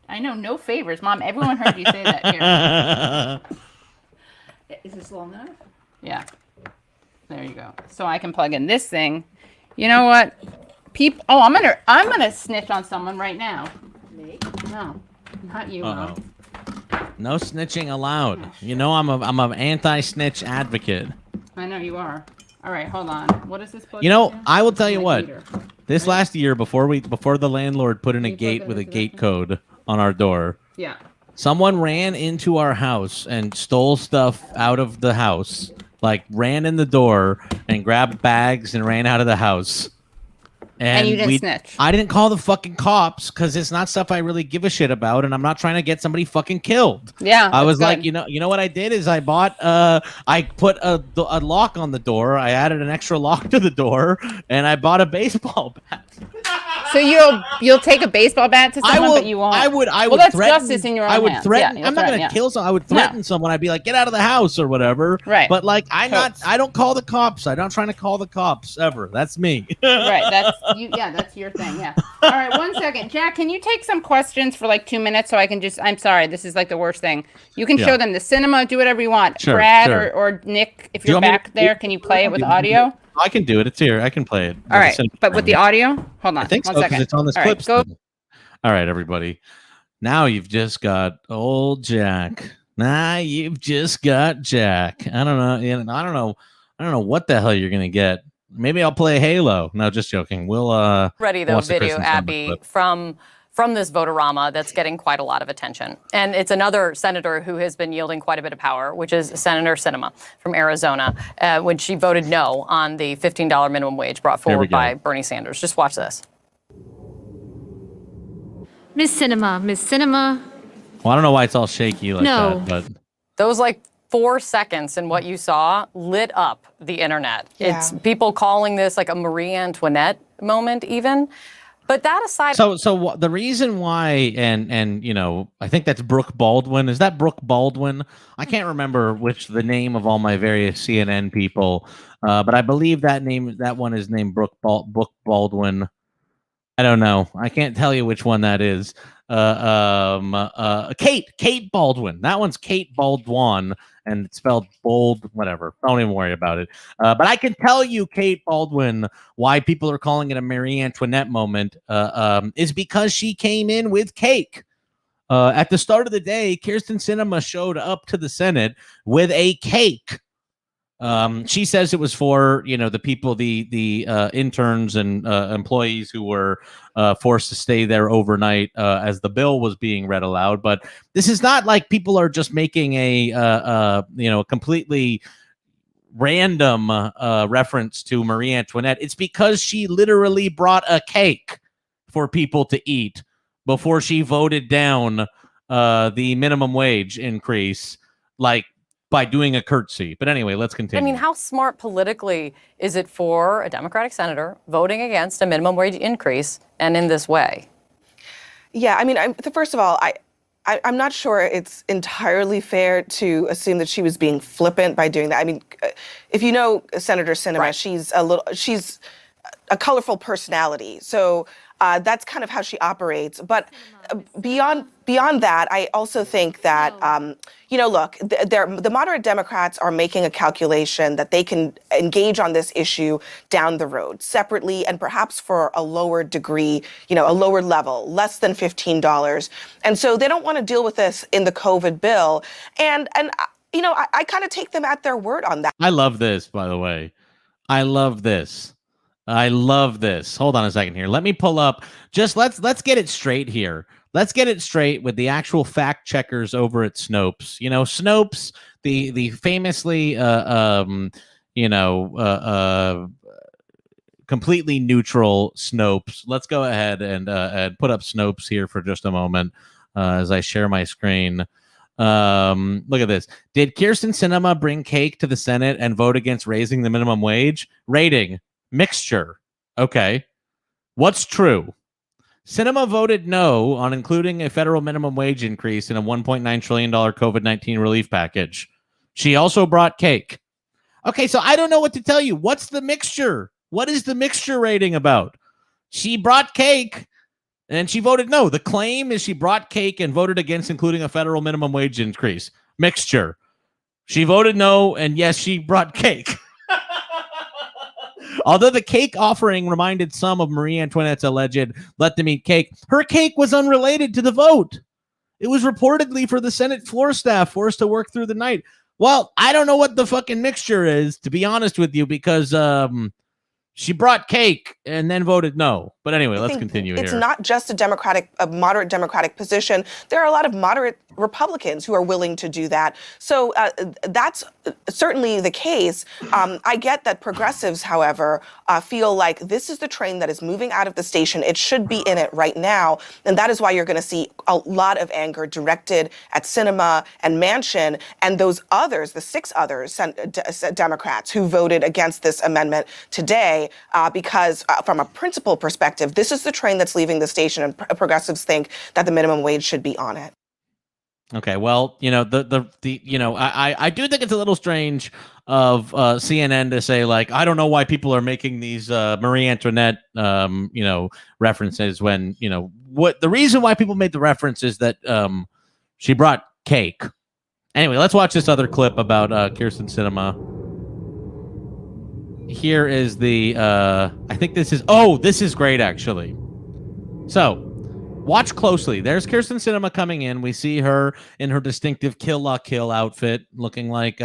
I know, no favors, Mom. Everyone heard you say that. Here. Is this long enough? Yeah. There you go. So I can plug in this thing. You know what? Oh, I'm gonna snitch on someone right now. Me? No, not you, Mom. No snitching allowed. You know I'm an anti-snitch advocate. I know you are. All right, hold on. What is this plug? You know, into? I will tell you what. Heater. This last year, before the landlord put in a gate with a gate code on our door, yeah, someone ran into our house and stole stuff out of the house. Like ran in the door and grabbed bags and ran out of the house. And you didn't snitch. I didn't call the fucking cops because it's not stuff I really give a shit about, and I'm not trying to get somebody fucking killed. Yeah, I was good. like, you know what I did is I bought I put a lock on the door. I added an extra lock to the door, and I bought a baseball bat. So you'll take a baseball bat to someone, but you won't. I would. Well, that's threaten, justice in your own I would hands. threaten. Yeah, I'm not going to kill someone. I would threaten someone. I'd be like, get out of the house or whatever. Right. But like, I don't call the cops. I'm not trying to call the cops ever. That's me. Right. That's you. Yeah, that's your thing. Yeah. All right. 1 second, Jack. Can you take some questions for like 2 minutes so I can just? I'm sorry. This is like the worst thing. You can show them the cinema. Do whatever you want. Sure, Brad sure. Or Nick, if you're back there, can you play it with audio? I can do it. It's here. I can play it. All right, but with the audio, hold on. I think so, 1 second. because it's on this All clip. right, go. All right, everybody. Now you've just got old Jack. Now you've just got Jack. I don't know. I don't know what the hell you're gonna get. Maybe I'll play Halo. No, just joking. We'll ready though video, Abby, from this Votorama that's getting quite a lot of attention. And it's another senator who has been yielding quite a bit of power, which is Senator Sinema from Arizona, when she voted no on the $15 minimum wage brought forward by Bernie Sanders. Just watch this. Miss Sinema. Well, I don't know why it's all shaky like that, but those like 4 seconds and what you saw lit up the internet. Yeah. It's people calling this like a Marie Antoinette moment even. But that aside, so the reason why, and you know, I think that's Brooke Baldwin. Is that Brooke Baldwin? I can't remember the name of all my various CNN people, but I believe that one is named Brooke Baldwin. I don't know. I can't tell you which one that is. Kate Baldwin. That one's Kate Baldwin, and it's spelled bold, whatever. Don't even worry about it. But I can tell you, Kate Baldwin, why people are calling it a Marie Antoinette moment is because she came in with cake. At the start of the day, Kyrsten Sinema showed up to the Senate with a cake. She says it was for, you know, the people, the interns and employees who were forced to stay there overnight as the bill was being read aloud. But this is not like people are just making a completely random reference to Marie Antoinette. It's because she literally brought a cake for people to eat before she voted down the minimum wage increase, like, by doing a curtsy. But anyway, let's continue. I mean, how smart politically is it for a Democratic senator voting against a minimum wage increase and in this way? Yeah, I mean, first of all, I'm not sure it's entirely fair to assume that she was being flippant by doing that. I mean, if you know Senator Sinema, right, she's a colorful personality. So that's kind of how she operates. But beyond that, I also think that, look, the moderate Democrats are making a calculation that they can engage on this issue down the road separately and perhaps for a lower degree, a lower level, less than $15. And so they don't want to deal with this in the COVID bill. And I kind of take them at their word on that. I love this, by the way. I love this. Hold on a second here. Let me pull up. Just let's get it straight here. Let's get it straight with the actual fact checkers over at Snopes. You know, Snopes, the famously completely neutral Snopes. Let's go ahead and put up Snopes here for just a moment as I share my screen. Look at this. Did Kyrsten Sinema bring cake to the Senate and vote against raising the minimum wage? Rating. Mixture. Okay. What's true? Sinema voted no on including a federal minimum wage increase in a $1.9 trillion COVID-19 relief package. She also brought cake. Okay, so I don't know what to tell you. What's the mixture? What is the mixture rating about? she brought cake and she voted no. The claim is she brought cake and voted against including a federal minimum wage increase. Mixture. She voted no, and yes, she brought cake. Although the cake offering reminded some of Marie Antoinette's alleged let them eat cake, her cake was unrelated to the vote. It was reportedly for the Senate floor staff forced to work through the night. Well, I don't know what the fucking mixture is, to be honest with you, because she brought cake and then voted no. But anyway, let's continue here. It's not just a moderate Democratic position. There are a lot of moderate Republicans who are willing to do that. So that's certainly the case. I get that progressives, however, feel like this is the train that is moving out of the station. It should be in it right now. And that is why you're going to see a lot of anger directed at Sinema and Manchin and those others, the 6 others, Democrats who voted against this amendment today, because from a principle perspective, this is the train that's leaving the station, and progressives think that the minimum wage should be on it. Okay, well, you know, I do think it's a little strange of CNN to say, like, I don't know why people are making these Marie Antoinette references when, what the reason why people made the reference is that she brought cake. Anyway, let's watch this other clip about Kyrsten Sinema. Here is the I think this is great, actually. So watch closely. There's Kyrsten Sinema coming in. We see her in her distinctive Kill La Kill outfit, looking like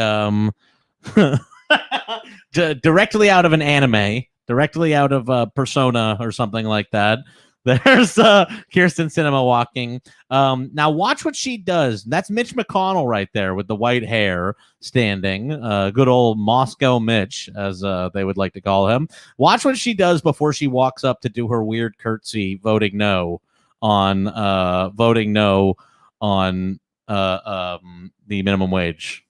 directly out of an anime, directly out of Persona or something like that. There's Kyrsten Sinema walking. Now watch what she does. That's Mitch McConnell right there with the white hair standing. Good old Moscow Mitch, as they would like to call him. Watch what she does before she walks up to do her weird curtsy, voting no on the minimum wage.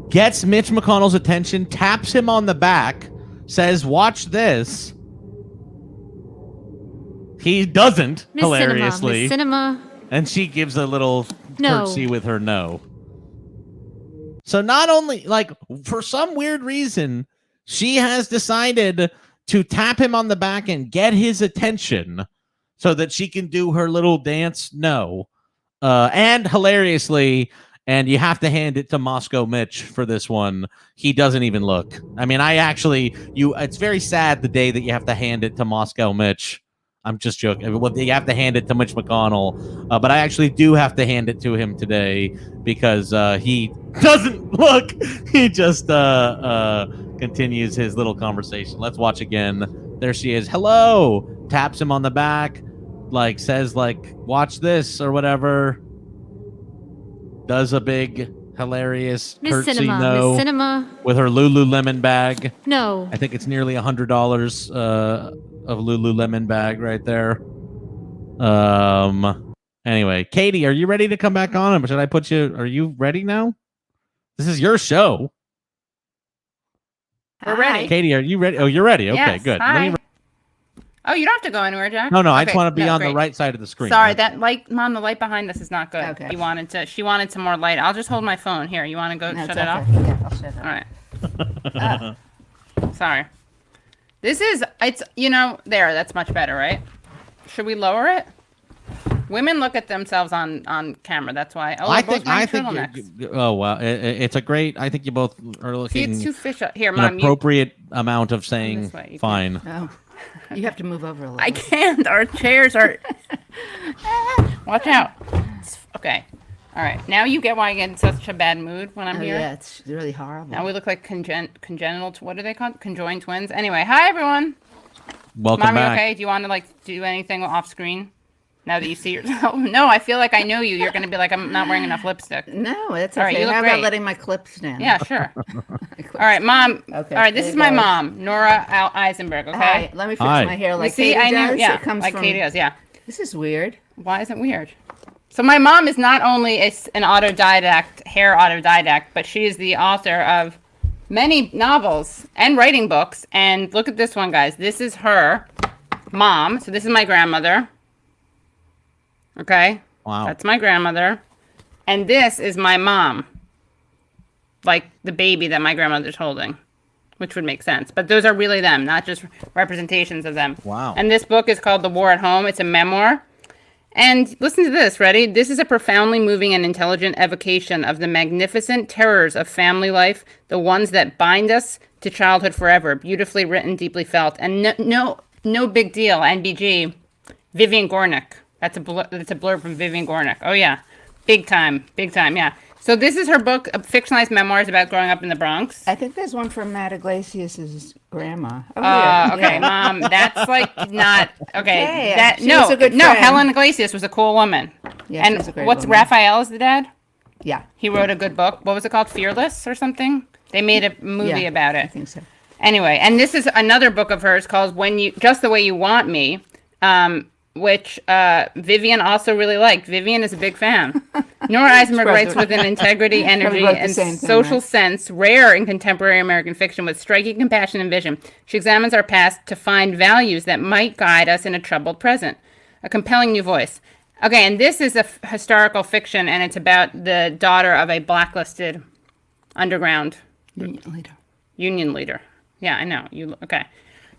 Gets Mitch McConnell's attention, taps him on the back, says, "Watch this." He doesn't, Miss hilariously. Miss Sinema. And she gives a little No. curtsy with her no. So not only, like, for some weird reason, she has decided to tap him on the back and get his attention so that she can do her little dance no. And hilariously, and you have to hand it to Moscow Mitch for this one, he doesn't even look. I mean, it's very sad the day that you have to hand it to Moscow Mitch. I'm just joking. Well, you have to hand it to Mitch McConnell, but I actually do have to hand it to him today because he doesn't look. He just continues his little conversation. Let's watch again. There she is. Hello. Taps him on the back, like says, like, watch this or whatever. Does a big hilarious Miss curtsy Sinema. no Miss Sinema. with her Lululemon bag. No. I think it's nearly $100 of Lululemon bag right there. Anyway, Katie, are you ready to come back on? Or should I put you? Are you ready now? This is your show. We're ready. Katie, are you ready? Oh, you're ready. Okay, Yes, good. hi. Oh, you don't have to go anywhere, Jack. No, I Okay, just want to be on the great. right side of the screen. Sorry, Right? that light, Mom, the light behind us is not good. Okay. She wanted some more light. I'll just hold my phone. Here, you want to go No, shut it's it off? okay. Yeah, I'll shut it off. All right. Sorry. It's there, that's much better, right? Should we lower it? Women look at themselves on camera. That's why. Oh, I we're both think. wearing turtlenecks. Oh wow, it's a great. I think you both are See, looking it's too fish. Here, an Mom. appropriate amount of saying this way, you can- fine. Oh, you have to move over a little. I can't. Our chairs are. Watch out. Okay. All right. Now you get why I get in such a bad mood when I'm Oh, here. yeah, it's really horrible. Now we look like congenital. What are they called? Conjoined twins. Anyway, hi everyone. Welcome Mommy, back. okay? Do you want to do anything off screen? Now that you see yourself. No, I feel like I know you. You're gonna be like, I'm not wearing enough lipstick. No, that's All right, okay. you look How about great. letting my clips down? Yeah, sure. All right, Mom. Okay, All right, this there is you my go. mom, Nora Eisenberg. Okay. Hi, let me fix Hi. my hair like You see, Katie I does. knew. Yeah, It comes like from, Katie does. Yeah. This is weird. Why is it weird? So my mom is not only an autodidact, hair autodidact, but she is the author of many novels and writing books. And look at this one, guys. This is her mom. So this is my grandmother. Okay. Wow. That's my grandmother. And this is my mom. Like the baby that my grandmother's holding. which would make sense. But those are really them, not just representations of them. Wow. And this book is called The War at Home. It's a memoir. And listen to this, ready? This is a profoundly moving and intelligent evocation of the magnificent terrors of family life, the ones that bind us to childhood forever. Beautifully written, deeply felt. And no big deal, NBG. Vivian Gornick. That's a blurb from Vivian Gornick. Oh, yeah. Big time, yeah. So this is her book, fictionalized memoirs about growing up in the Bronx. I think there's one from Matt Iglesias' grandma. Oh, Okay, Mom, that's like not okay. Yeah, she was a good no. friend. Helen Iglesias was a cool woman. Yeah, she and was a great what's woman. Raphael is the dad? Yeah. He wrote a good book. What was it called? Fearless or something? They made a movie Yeah, about it. I think so. Anyway, and this is another book of hers called Just the Way You Want Me, which Vivian also really liked. Vivian is a big fan. Nora Eisenberg writes with an integrity, energy, wrote the and same thing, social right? sense rare in contemporary American fiction with striking compassion and vision. She examines our past to find values that might guide us in a troubled present. A compelling new voice. Okay, and this is a historical fiction, and it's about the daughter of a blacklisted underground union leader. Yeah, I know. Okay.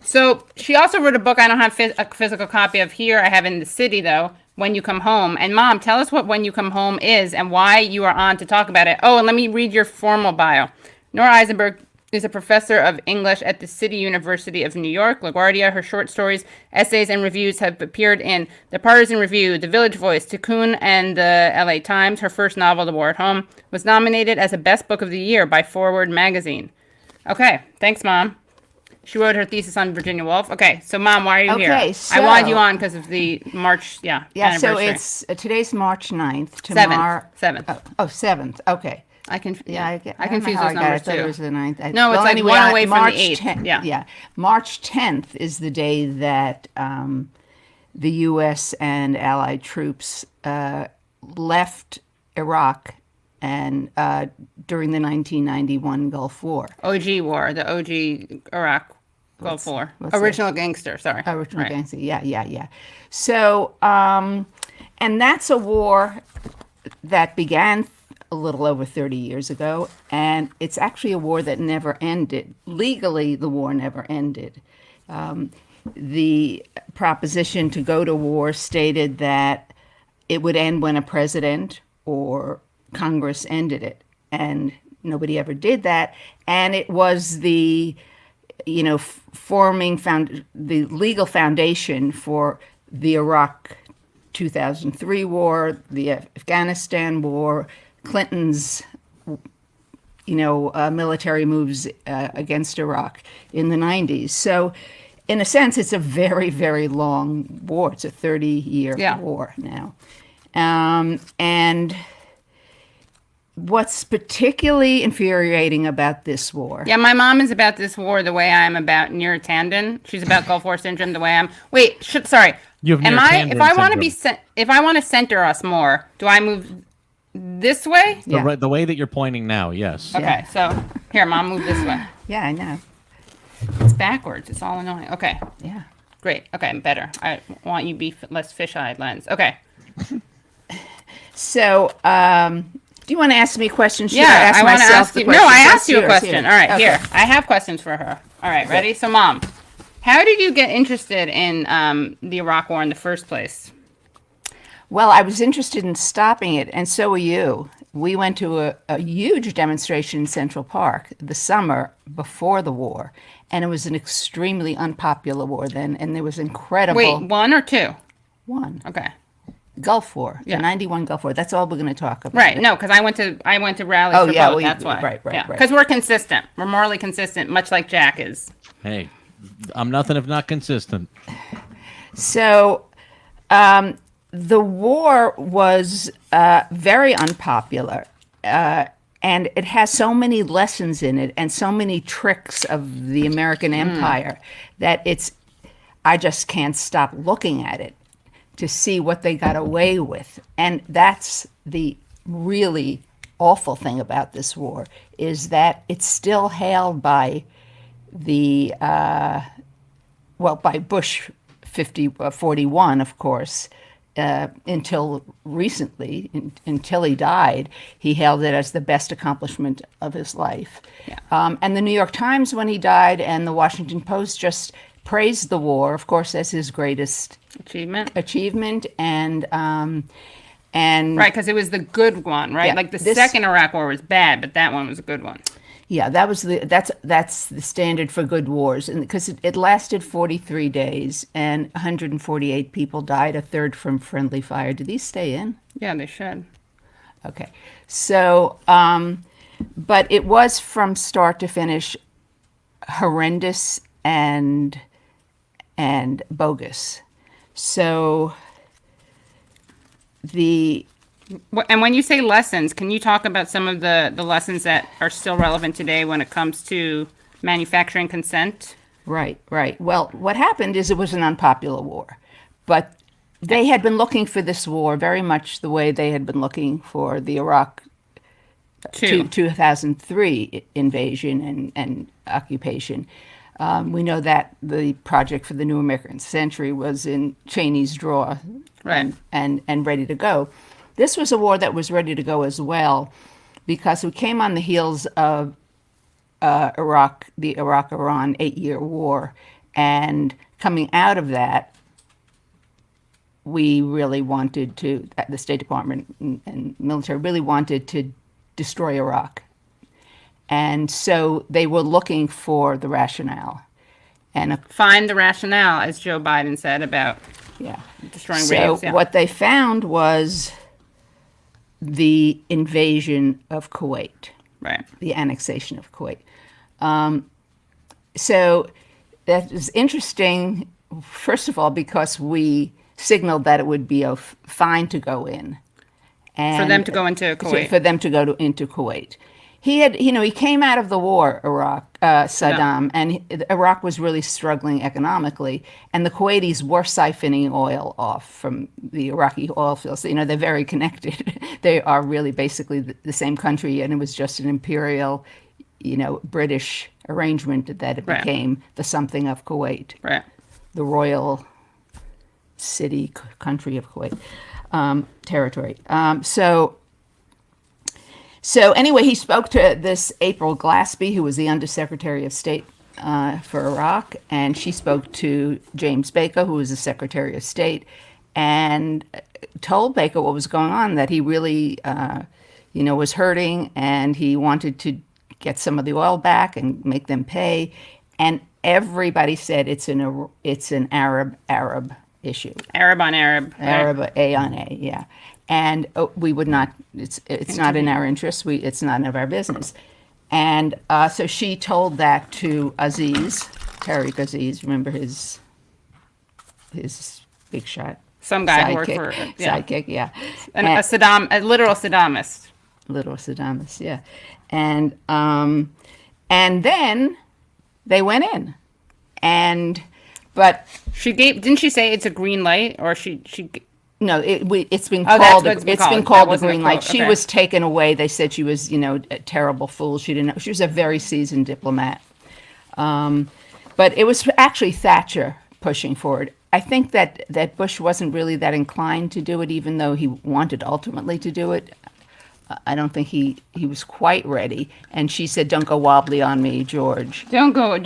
So she also wrote a book I don't have a physical copy of here. I have in the city, though, When You Come Home. And, Mom, tell us what When You Come Home is and why you are on to talk about it. Oh, and let me read your formal bio. Nora Eisenberg is a professor of English at the City University of New York, LaGuardia. Her short stories, essays, and reviews have appeared in The Partisan Review, The Village Voice, Tikkun, and the LA Times. Her first novel, The War at Home, was nominated as a Best Book of the Year by Forward magazine. Okay, thanks, Mom. She wrote her thesis on Virginia Woolf. Okay, so Mom, why are you here? So, I wanted you on because of the March, Yeah, so anniversary. it's today's March 9th. Tomorrow, 7th. Oh, 7th. Okay. I confuse don't know those how I got it. numbers I thought too. it was the 9th. No, it's like anyway, one away from the March 8th. 10th, Yeah. March 10th is the day that the U.S. and Allied troops left Iraq and during the 1991 Gulf War. OG War, the OG Iraq Gulf War. what's Original Gangster, sorry. Original Right. gangster, yeah. So, and that's a war that began a little over 30 years ago, and it's actually a war that never ended. Legally, the war never ended. The proposition to go to war stated that it would end when a president or Congress ended it, and nobody ever did that. And it was the the legal foundation for the Iraq 2003 war, the Afghanistan war, Clinton's, military moves against Iraq in the 90s. So, in a sense, it's a very, very long war. It's a 30-year war now. And what's particularly infuriating about this war? Yeah, my mom is about this war the way I am about Neera Tanden. She's about Gulf War syndrome the way I'm. Wait, sorry. You have am Neera I? Tanden If I want to syndrome. if I want to center us more, do I move this way? Yeah. The way that you're pointing now, yes. Okay, so here, Mom, move this way. Yeah, I know. It's backwards. It's all annoying. Okay, Yeah. great. Okay, I'm better. I want you to be less fish-eyed lens. Okay. So, do you want to ask me questions? Should Yeah, I I want to myself ask the you. No, questions? I Let's asked you a hear it, question. All right, Okay. here. I have questions for her. All right, ready? So, Mom, how did you get interested in the Iraq War in the first place? Well, I was interested in stopping it, and so were you. We went to a huge demonstration in Central Park the summer before the war, and it was an extremely unpopular war then, and there was incredible... Wait, 1 or 2? One. Okay. Gulf War, Yeah. the 91 Gulf War. That's all we're going to talk about. Right. No, because I went to rallies Oh, for yeah, both. we- That's why. right. Because we're consistent. We're morally consistent, much like Jack is. Hey, I'm nothing if not consistent. So the war was very unpopular, and it has so many lessons in it and so many tricks of the American Empire that I just can't stop looking at it to see what they got away with. And that's the really awful thing about this war, is that it's still hailed by the by Bush 41, of course, until recently, until he died, he held it as the best accomplishment of his life. Yeah. And the New York Times, when he died, and the Washington Post just praised the war, of course, as his greatest achievement, and right, because it was the good one, right? Yeah, like the second Iraq War was bad, but that one was a good one. Yeah, that's the standard for good wars, and because it lasted 43 days, and 148 people died, a third from friendly fire. Do these stay in? Yeah, they should. Okay, so but it was from start to finish horrendous and bogus. So and when you say lessons, can you talk about some of the lessons that are still relevant today when it comes to manufacturing consent? Right. Well, what happened is it was an unpopular war, but they had been looking for this war very much the way they had been looking for the Iraq 2003 invasion and occupation. We know that the project for the New American Century was in Cheney's drawer, right, and ready to go. This was a war that was ready to go as well, because we came on the heels of the Iraq-Iran 8-year war, and coming out of that, we really wanted to, the State Department and military really wanted to destroy Iraq. And so they were looking for the rationale. And find the rationale, as Joe Biden said, about destroying raves. So what they found was the invasion of Kuwait, right? The annexation of Kuwait. So that is interesting, first of all, because we signaled that it would be fine to go in. And for them to go into Kuwait. For them to go into Kuwait. He came out of the war, Saddam, and Iraq was really struggling economically, and the Kuwaitis were siphoning oil off from the Iraqi oil fields. They're very connected. They are really basically the same country, and it was just an imperial, British arrangement that it became the something of Kuwait, right? The royal city, country of Kuwait, territory. So anyway, he spoke to this April Glaspie, who was the Undersecretary of State for Iraq, and she spoke to James Baker, who was the Secretary of State, and told Baker what was going on, that he really, was hurting, and he wanted to get some of the oil back and make them pay. And everybody said it's an Arab issue. Arab on Arab. Right? Arab, A on A, yeah. And we would not. It's not in our interest. It's none of our business. And so she told that to Aziz, Tariq Aziz. Remember his big shot. Some guy who worked for sidekick, yeah. And a literal Saddamist. Literal Saddamist, yeah. And then they went in, but didn't she say it's a green light, or she? No, it's been called. It's been called the green light. She was taken away. They said she was, a terrible fool. She didn't know. She was a very seasoned diplomat. But it was actually Thatcher pushing for it. I think that Bush wasn't really that inclined to do it, even though he wanted ultimately to do it. I don't think he was quite ready. And she said, "Don't go wobbly on me, George." Don't go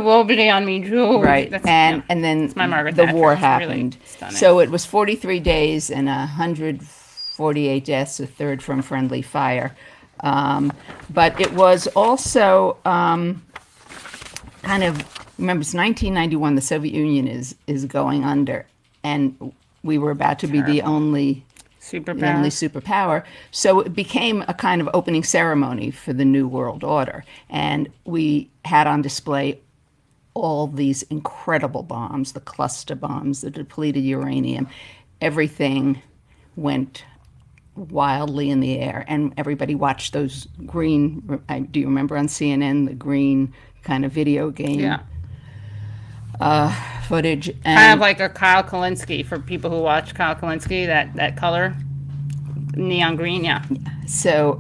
wobbly on me, George. Right. And then the war happened. Really so it was 43 days and 148 deaths, a third from friendly fire. But it was also kind of, remember, it's 1991, the Soviet Union is going under, and we were about to be the only superpower. So it became a kind of opening ceremony for the New World Order. And we had on display all these incredible bombs, the cluster bombs, the depleted uranium. Everything went wildly in the air. And everybody watched those green, do you remember on CNN, the green kind of video game footage? And kind of like a Kyle Kalinske, for people who watch Kyle Kalinske, that color, neon green, yeah. So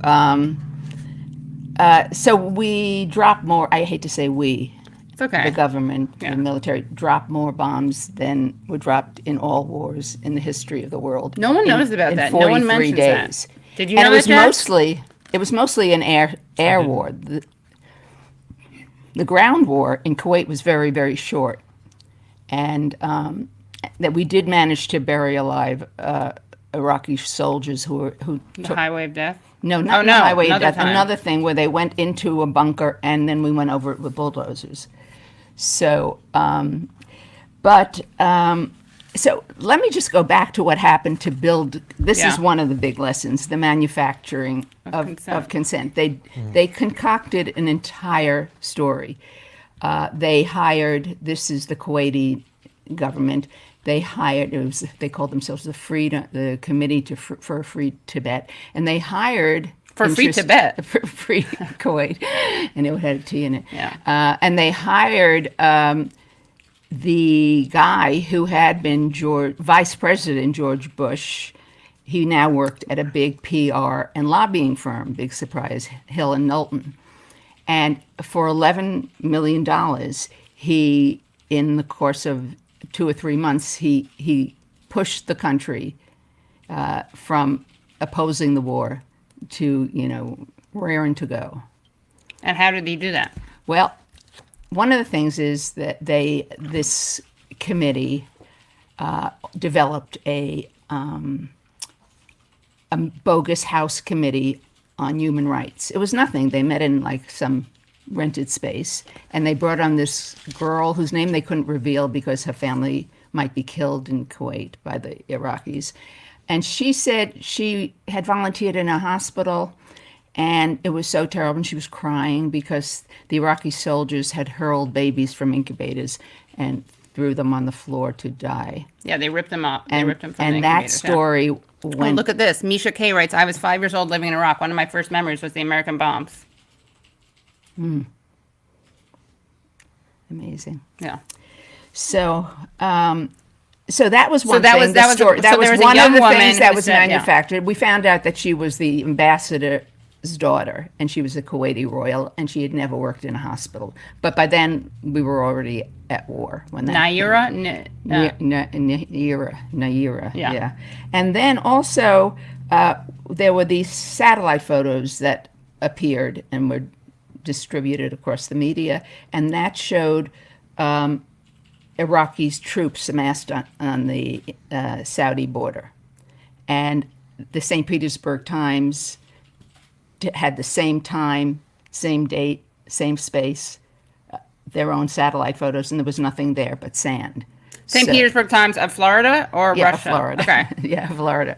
so we dropped more. I hate to say we, It's okay. the government, Yeah. the military, dropped more bombs than were dropped in all wars in the history of the world. No one knows about in that. No one 43 mentions days. that. Did you And know it was that, Jack? mostly an air war. The ground war in Kuwait was very, very short, and that we did manage to bury alive Iraqi soldiers who The Highway of Death? no, not Oh, the no, highway. another time. Another thing where they went into a bunker and then we went over it with bulldozers. So, so let me just go back to what happened to build. This is Yeah. one of the big lessons: the manufacturing of consent. They concocted an entire story. They hired. This is the Kuwaiti government. They hired. They called themselves the Committee for Free Tibet, and they hired For Free Tibet? for Free Kuwait, and it had a T in it. Yeah. And they hired the guy who had been Vice President George Bush. He now worked at a big PR and lobbying firm, big surprise, Hill and Knowlton. And for $11 million, he, in the course of 2 or 3 months, he pushed the country from opposing the war to, raring to go. And how did he do that? Well, one of the things is that this committee developed a bogus House Committee on Human Rights. It was nothing. They met in like some rented space, and they brought on this girl whose name they couldn't reveal because her family might be killed in Kuwait by the Iraqis. And she said she had volunteered in a hospital, and it was so terrible, and she was crying because the Iraqi soldiers had hurled babies from incubators and threw them on the floor to die. Yeah, they ripped them up. They And, ripped them from and the that incubators, yeah. story Oh, went. look at this. Misha K writes, I was 5 years old living in Iraq. One of my first memories was the American bombs. Amazing. Yeah. So, so that was one that thing. was- the that was a- story. so That there was was a one young of the woman things who that was said- yeah. manufactured. We found out that she was the ambassador's daughter, and she was a Kuwaiti royal, and she had never worked in a hospital. But by then, we were already at war when that. Naira? Naira. Yeah. Yeah. And then also, there were these satellite photos that appeared and were distributed across the media, and that showed Iraqi troops amassed on the Saudi border. And the St. Petersburg Times had the same time, same date, same space, their own satellite photos, and there was nothing there but sand. St. So- Petersburg Times of Florida or Yeah, Russia? Florida. Okay. Yeah, Florida.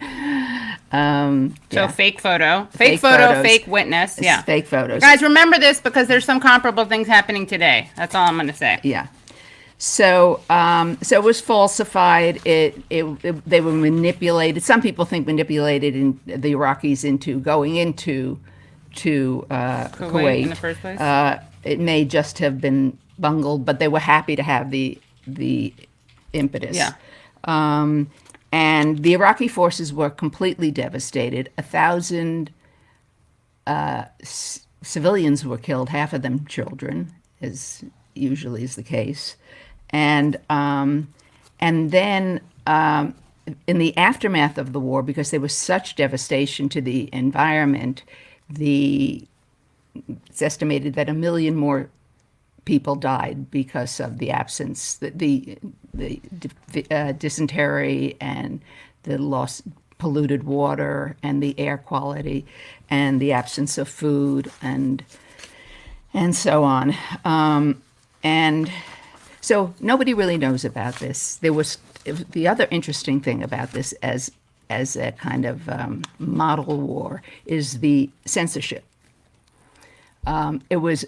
So Yeah. fake photo. Fake Fake photo, photos. fake witness. Yeah. Fake photos. Guys, remember this because there's some comparable things happening today. That's all I'm going to say. Yeah. So, so it was falsified. They were manipulated. Some people think manipulated in the Iraqis into going into Kuwait in the first place? It may just have been bungled, but they were happy to have the impetus. Yeah. And the Iraqi forces were completely devastated. 1,000 civilians were killed, half of them children, as usually is the case. And then in the aftermath of the war, because there was such devastation to the environment, it's estimated that 1 million more people died because of the absence, the dysentery and the lost polluted water and the air quality and the absence of food and so on. And so nobody really knows about this. The other interesting thing about this as a kind of model war is the censorship. It was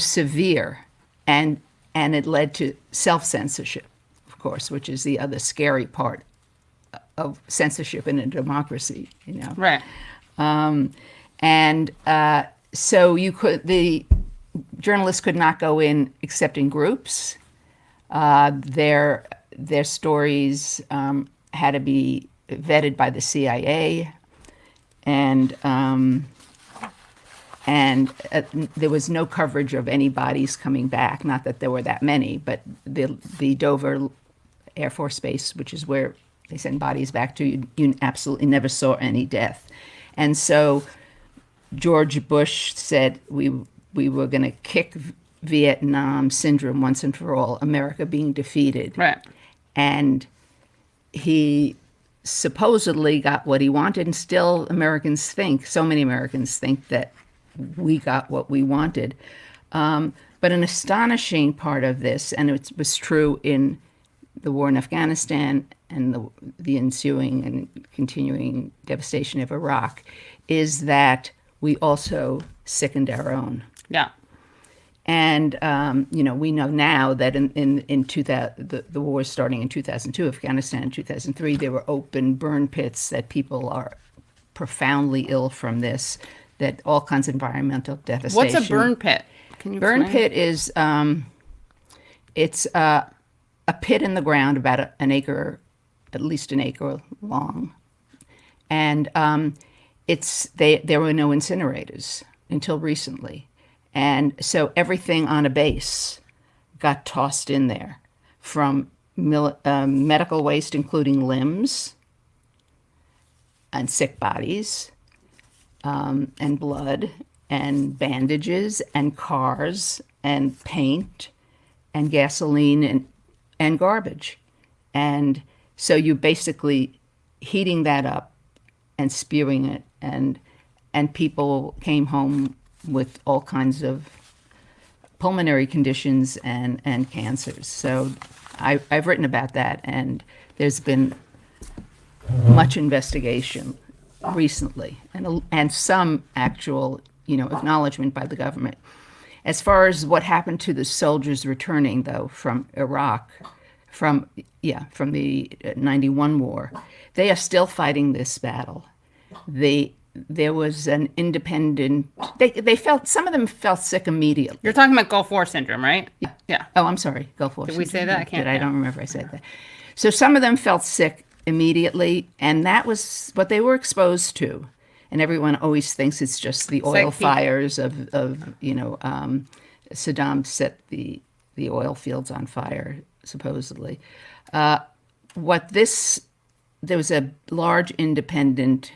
severe, and it led to self-censorship, of course, which is the other scary part of censorship in a democracy. Right. So the journalists could not go in except in groups. Their stories had to be vetted by the CIA, and and there was no coverage of any bodies coming back. Not that there were that many, but the Dover Air Force Base, which is where they send bodies back to, you absolutely never saw any death. And so George Bush said we were going to kick Vietnam syndrome once and for all, America being defeated. Right. And he supposedly got what he wanted, and still so many Americans think that we got what we wanted. But an astonishing part of this, and it was true in the war in Afghanistan and the ensuing and continuing devastation of Iraq, is that we also sickened our own. Yeah. And we know now that in 2000, the war starting in 2002, Afghanistan in 2003, there were open burn pits, that people are profoundly ill from this, that all kinds of environmental devastation. What's a burn pit? Can you Burn explain? pit is it's a pit in the ground about an acre, at least an acre long, and there were no incinerators until recently. And so everything on a base got tossed in there, from medical waste, including limbs and sick bodies, and blood and bandages and cars and paint and gasoline and garbage. And so you basically heating that up and spewing it, and people came home with all kinds of pulmonary conditions and cancers. So I've written about that, and there's been much investigation recently, and some actual acknowledgement by the government. As far as what happened to the soldiers returning, though, from Iraq, from the 91 war, they are still fighting this battle. There was an independent. Some of them felt sick immediately. You're talking about Gulf War syndrome, right? Yeah. Oh, I'm sorry, Gulf War. Did we say that? I don't remember if I said that. So some of them felt sick immediately, and that was what they were exposed to. And everyone always thinks it's just the oil fires of Saddam set the oil fields on fire, supposedly. There was a large independent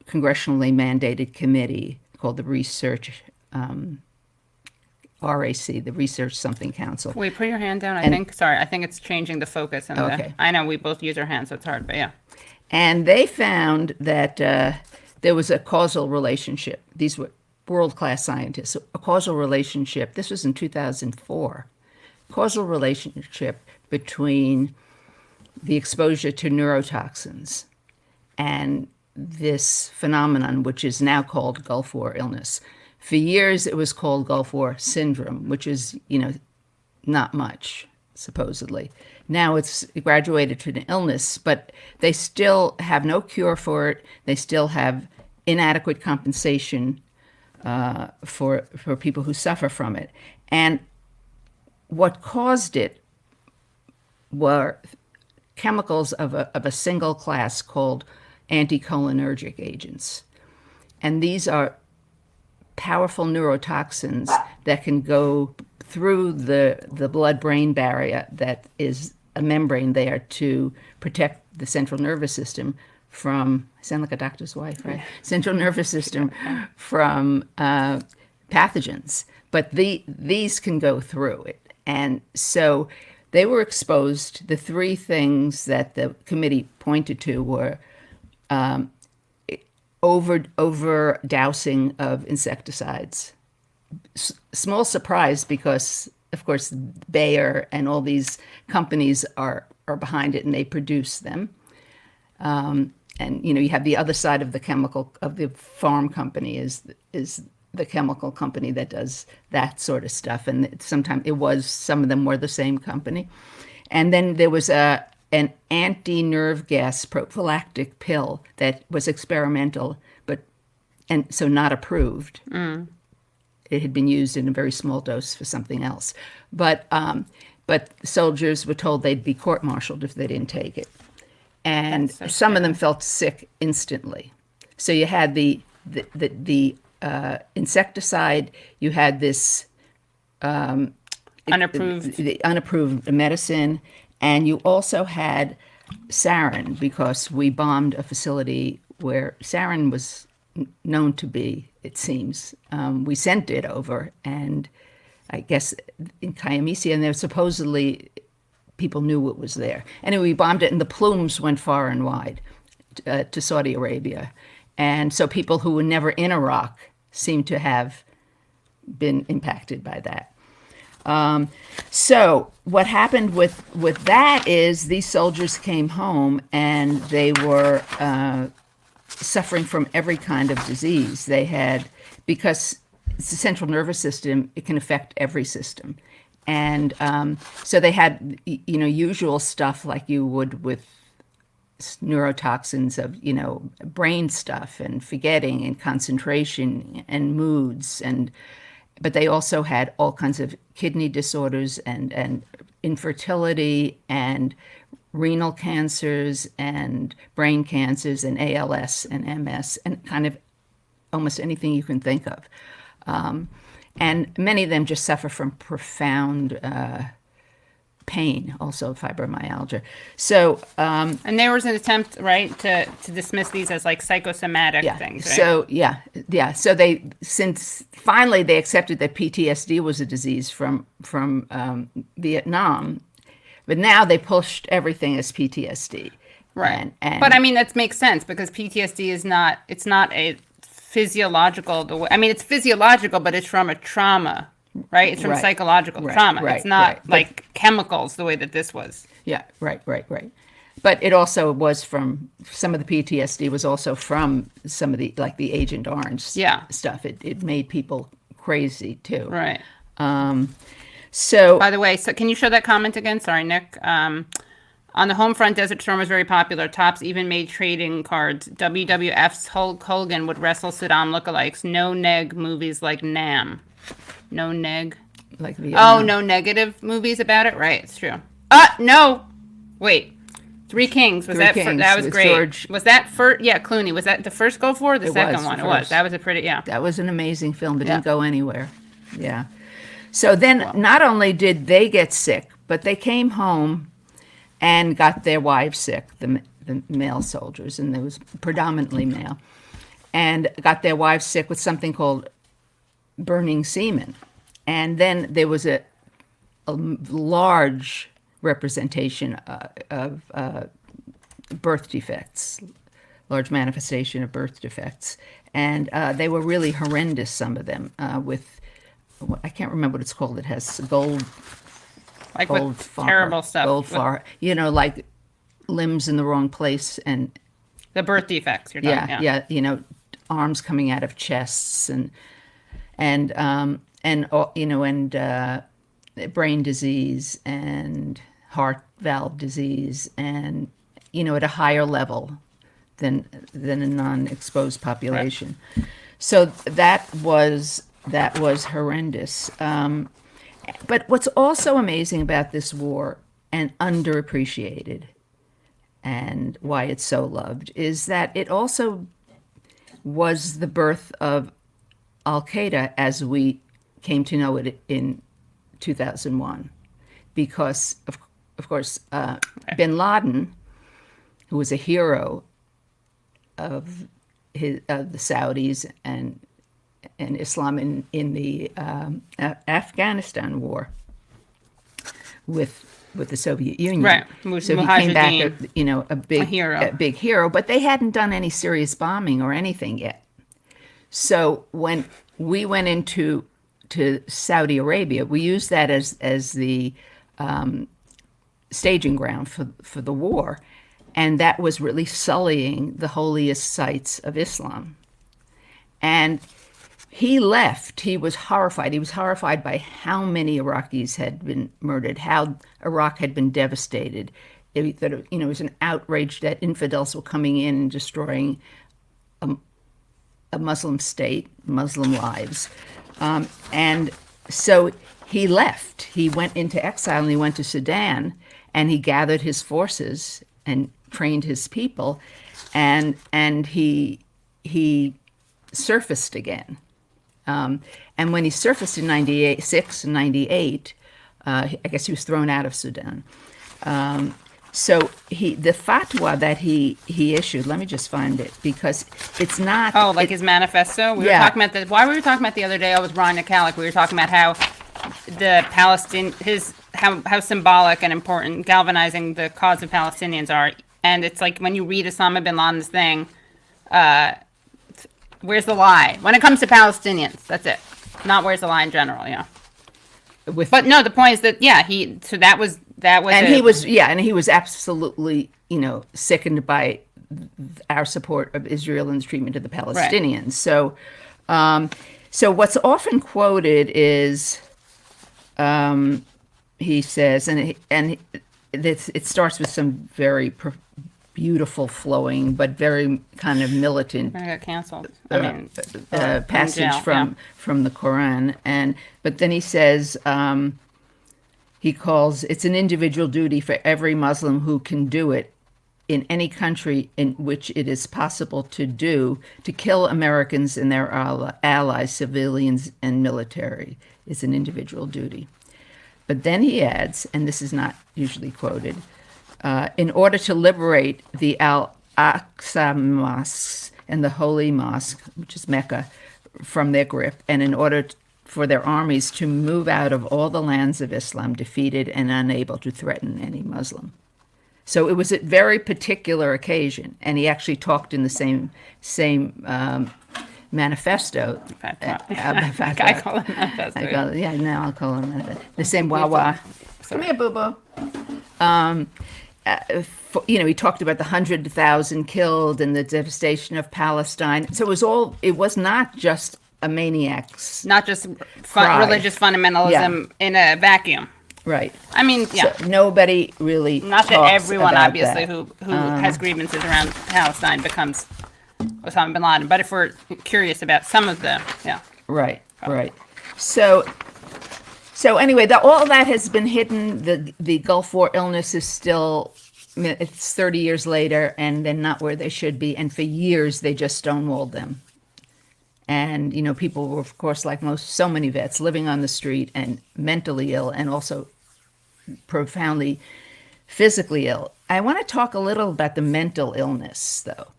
congressionally mandated committee called the Research RAC, the Research Something Council. Wait, put your hand down. I think it's changing the focus. Okay. I know we both use our hands, so it's hard, but yeah. And they found that there was a causal relationship. These were world-class scientists. A causal relationship, this was in 2004, causal relationship between the exposure to neurotoxins and this phenomenon, which is now called Gulf War illness. For years, it was called Gulf War syndrome, which is, not much, supposedly. Now it's graduated to an illness, but they still have no cure for it. They still have inadequate compensation for people who suffer from it. And what caused it were chemicals of a single class called anticholinergic agents. And these are powerful neurotoxins that can go through the blood-brain barrier that is a membrane there to protect the central nervous system from, I sound like a doctor's wife, right? Central nervous system from pathogens. But these can go through it. And so they were exposed. The three things that the committee pointed to were over dousing of insecticides. Small surprise, because of course Bayer and all these companies are behind it and they produce them. And you have the other side of the chemical of the farm company is the chemical company that does that sort of stuff. And sometimes some of them were the same company. And then there was an anti-nerve gas prophylactic pill that was experimental, and so not approved. It had been used in a very small dose for something else. But soldiers were told they'd be court-martialed if they didn't take it. And some of them felt sick instantly. So you had the the insecticide, you had this Unapproved. the unapproved medicine, and you also had sarin, because we bombed a facility where sarin was known to be, it seems. We sent it over, and I guess in Kayamisi, and there supposedly people knew it was there. Anyway, we bombed it, and the plumes went far and wide to Saudi Arabia. And so people who were never in Iraq seem to have been impacted by that. So what happened with that is these soldiers came home, and they were suffering from every kind of disease. They had, because it's the central nervous system, it can affect every system. And so they had, usual stuff like you would with neurotoxins of, brain stuff and forgetting and concentration and moods. But they also had all kinds of kidney disorders and infertility and renal cancers and brain cancers and ALS and MS and kind of almost anything you can think of. And many of them just suffer from profound pain, also fibromyalgia. So, and there was an attempt, right, to dismiss these as like psychosomatic things, right? So, yeah. So since finally they accepted that PTSD was a disease from Vietnam, but now they pushed everything as PTSD. Right. And but I mean, that makes sense, because PTSD is not a physiological, it's physiological, but it's from a trauma, right? It's from Right. psychological Right, trauma. right, It's not right. like chemicals the way that this was. Yeah, right. But it also was from, some of the PTSD was also from some of the, like the Agent Orange stuff. It made people crazy too. Right. So, By the way, so can you show that comment again? Sorry, Nick. On the home front, Desert Storm was very popular. Topps even made trading cards. WWF's Hulk Hogan would wrestle Saddam lookalikes. No neg movies like Nam. No neg. like the No negative movies about it? Right, it's true. No. Wait. Three Kings. Was Three that Kings that was with great. George- Was that first? Yeah, Clooney. Was that the first go for or the It second was one? the It was. first. That was a pretty, yeah. That was an amazing film. It Yeah. didn't go anywhere. Yeah. So then not only did they get sick, but they came home and got their wives sick, the male soldiers, and it was predominantly male, and got their wives sick with something called burning semen. And then there was a large representation of birth defects, large manifestation of birth defects. And they were really horrendous, some of them, with, I can't remember what it's called. It has gold Like gold with far, terrible stuff. gold with far, like limbs in the wrong place, and the birth defects you're talking yeah, arms coming out of chests, and brain disease and heart valve disease, and at a higher level than a non-exposed population. So that was horrendous. But what's also amazing about this war, and underappreciated, and why it's so loved, is that it also was the birth of Al-Qaeda as we came to know it in 2001. Because, of course, bin Laden, who was a hero of the Saudis and Islam in the Afghanistan war with the Soviet Union. Right. So he came back, Mujahideen. a big hero, but they hadn't done any serious bombing or anything yet. So when we went into Saudi Arabia, we used that as the staging ground for the war, and that was really sullying the holiest sites of Islam. And he left. He was horrified. He was horrified by how many Iraqis had been murdered, how Iraq had been devastated. It was an outrage that infidels were coming in and destroying a Muslim state, Muslim lives. And so he left. He went into exile, and he went to Sudan, and he gathered his forces and trained his people, and he surfaced again. And when he surfaced in 96 and 98, I guess he was thrown out of Sudan. So the fatwa that he issued, let me just find it, because it's not. Oh, like his manifesto? We were talking about why we were talking about the other day, with Ron Nikalik, we were talking about how the how symbolic and important galvanizing the cause of Palestinians are. And it's like when you read Osama bin Laden's thing, where's the lie? When it comes to Palestinians, that's it. Not where's the lie in general, yeah. But no, the point is that, that was and he was absolutely, sickened by our support of Israel and its treatment of the Palestinians. Right. So what's often quoted is, he says, and it starts with some very beautiful, flowing, but very kind of militant. I got canceled. Passage from the Quran, but then he says. He calls it's an individual duty for every Muslim who can do it in any country in which it is possible to kill Americans and their allies, civilians and military. It's an individual duty. But then he adds, and this is not usually quoted, in order to liberate the Al-Aqsa mosques and the Holy Mosque, which is Mecca, from their grip, and in order for their armies to move out of all the lands of Islam, defeated and unable to threaten any Muslim. So it was a very particular occasion, and he actually talked in the same manifesto. I call it manifesto. I'll call it manifesto. The same Wawa. Come here, boo-boo. He talked about the 100,000 killed and the devastation of Palestine. So it was not just a maniac's not just religious fundamentalism in a vacuum. Right. I mean, So nobody really not that everyone obviously that. who has grievances around Palestine becomes Osama bin Laden, but if we're curious about some of the Right. So anyway, all that has been hidden. The Gulf War illness is still, it's 30 years later, and they're not where they should be, and for years they just stonewalled them. And, people were, of course, like so many vets, living on the street and mentally ill and also profoundly physically ill. I want to talk a little about the mental illness, though,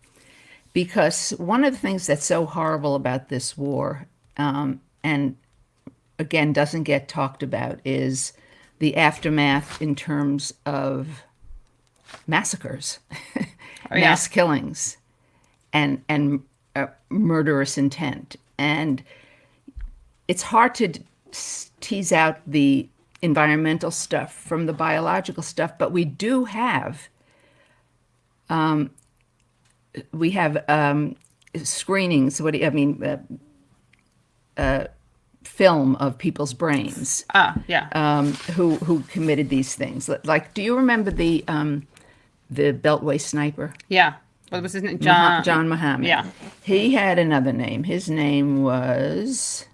because one of the things that's so horrible about this war, and again, doesn't get talked about, is the aftermath in terms of massacres, mass killings, and murderous intent. And it's hard to tease out the environmental stuff from the biological stuff, but we do have screenings, film of people's brains who committed these things. Like, do you remember the Beltway sniper? Yeah. What was his name? John Muhammad. Yeah. He had another name. His name was,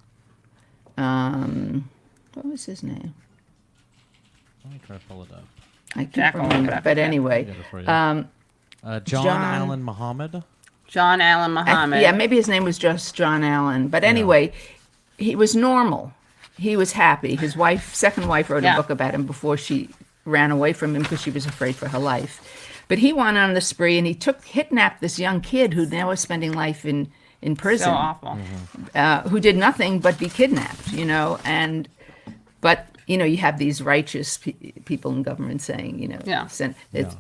what was his name? Let me try to pull it up. I can't remember. But anyway, John Allen Muhammad. John Allen Muhammad. Maybe his name was just John Allen. But anyway, he was normal. He was happy. His second wife wrote a book about him before she ran away from him because she was afraid for her life. But he went on the spree, and he kidnapped this young kid who now is spending life in prison. So awful. Who did nothing but be kidnapped, But you have these righteous people in government saying,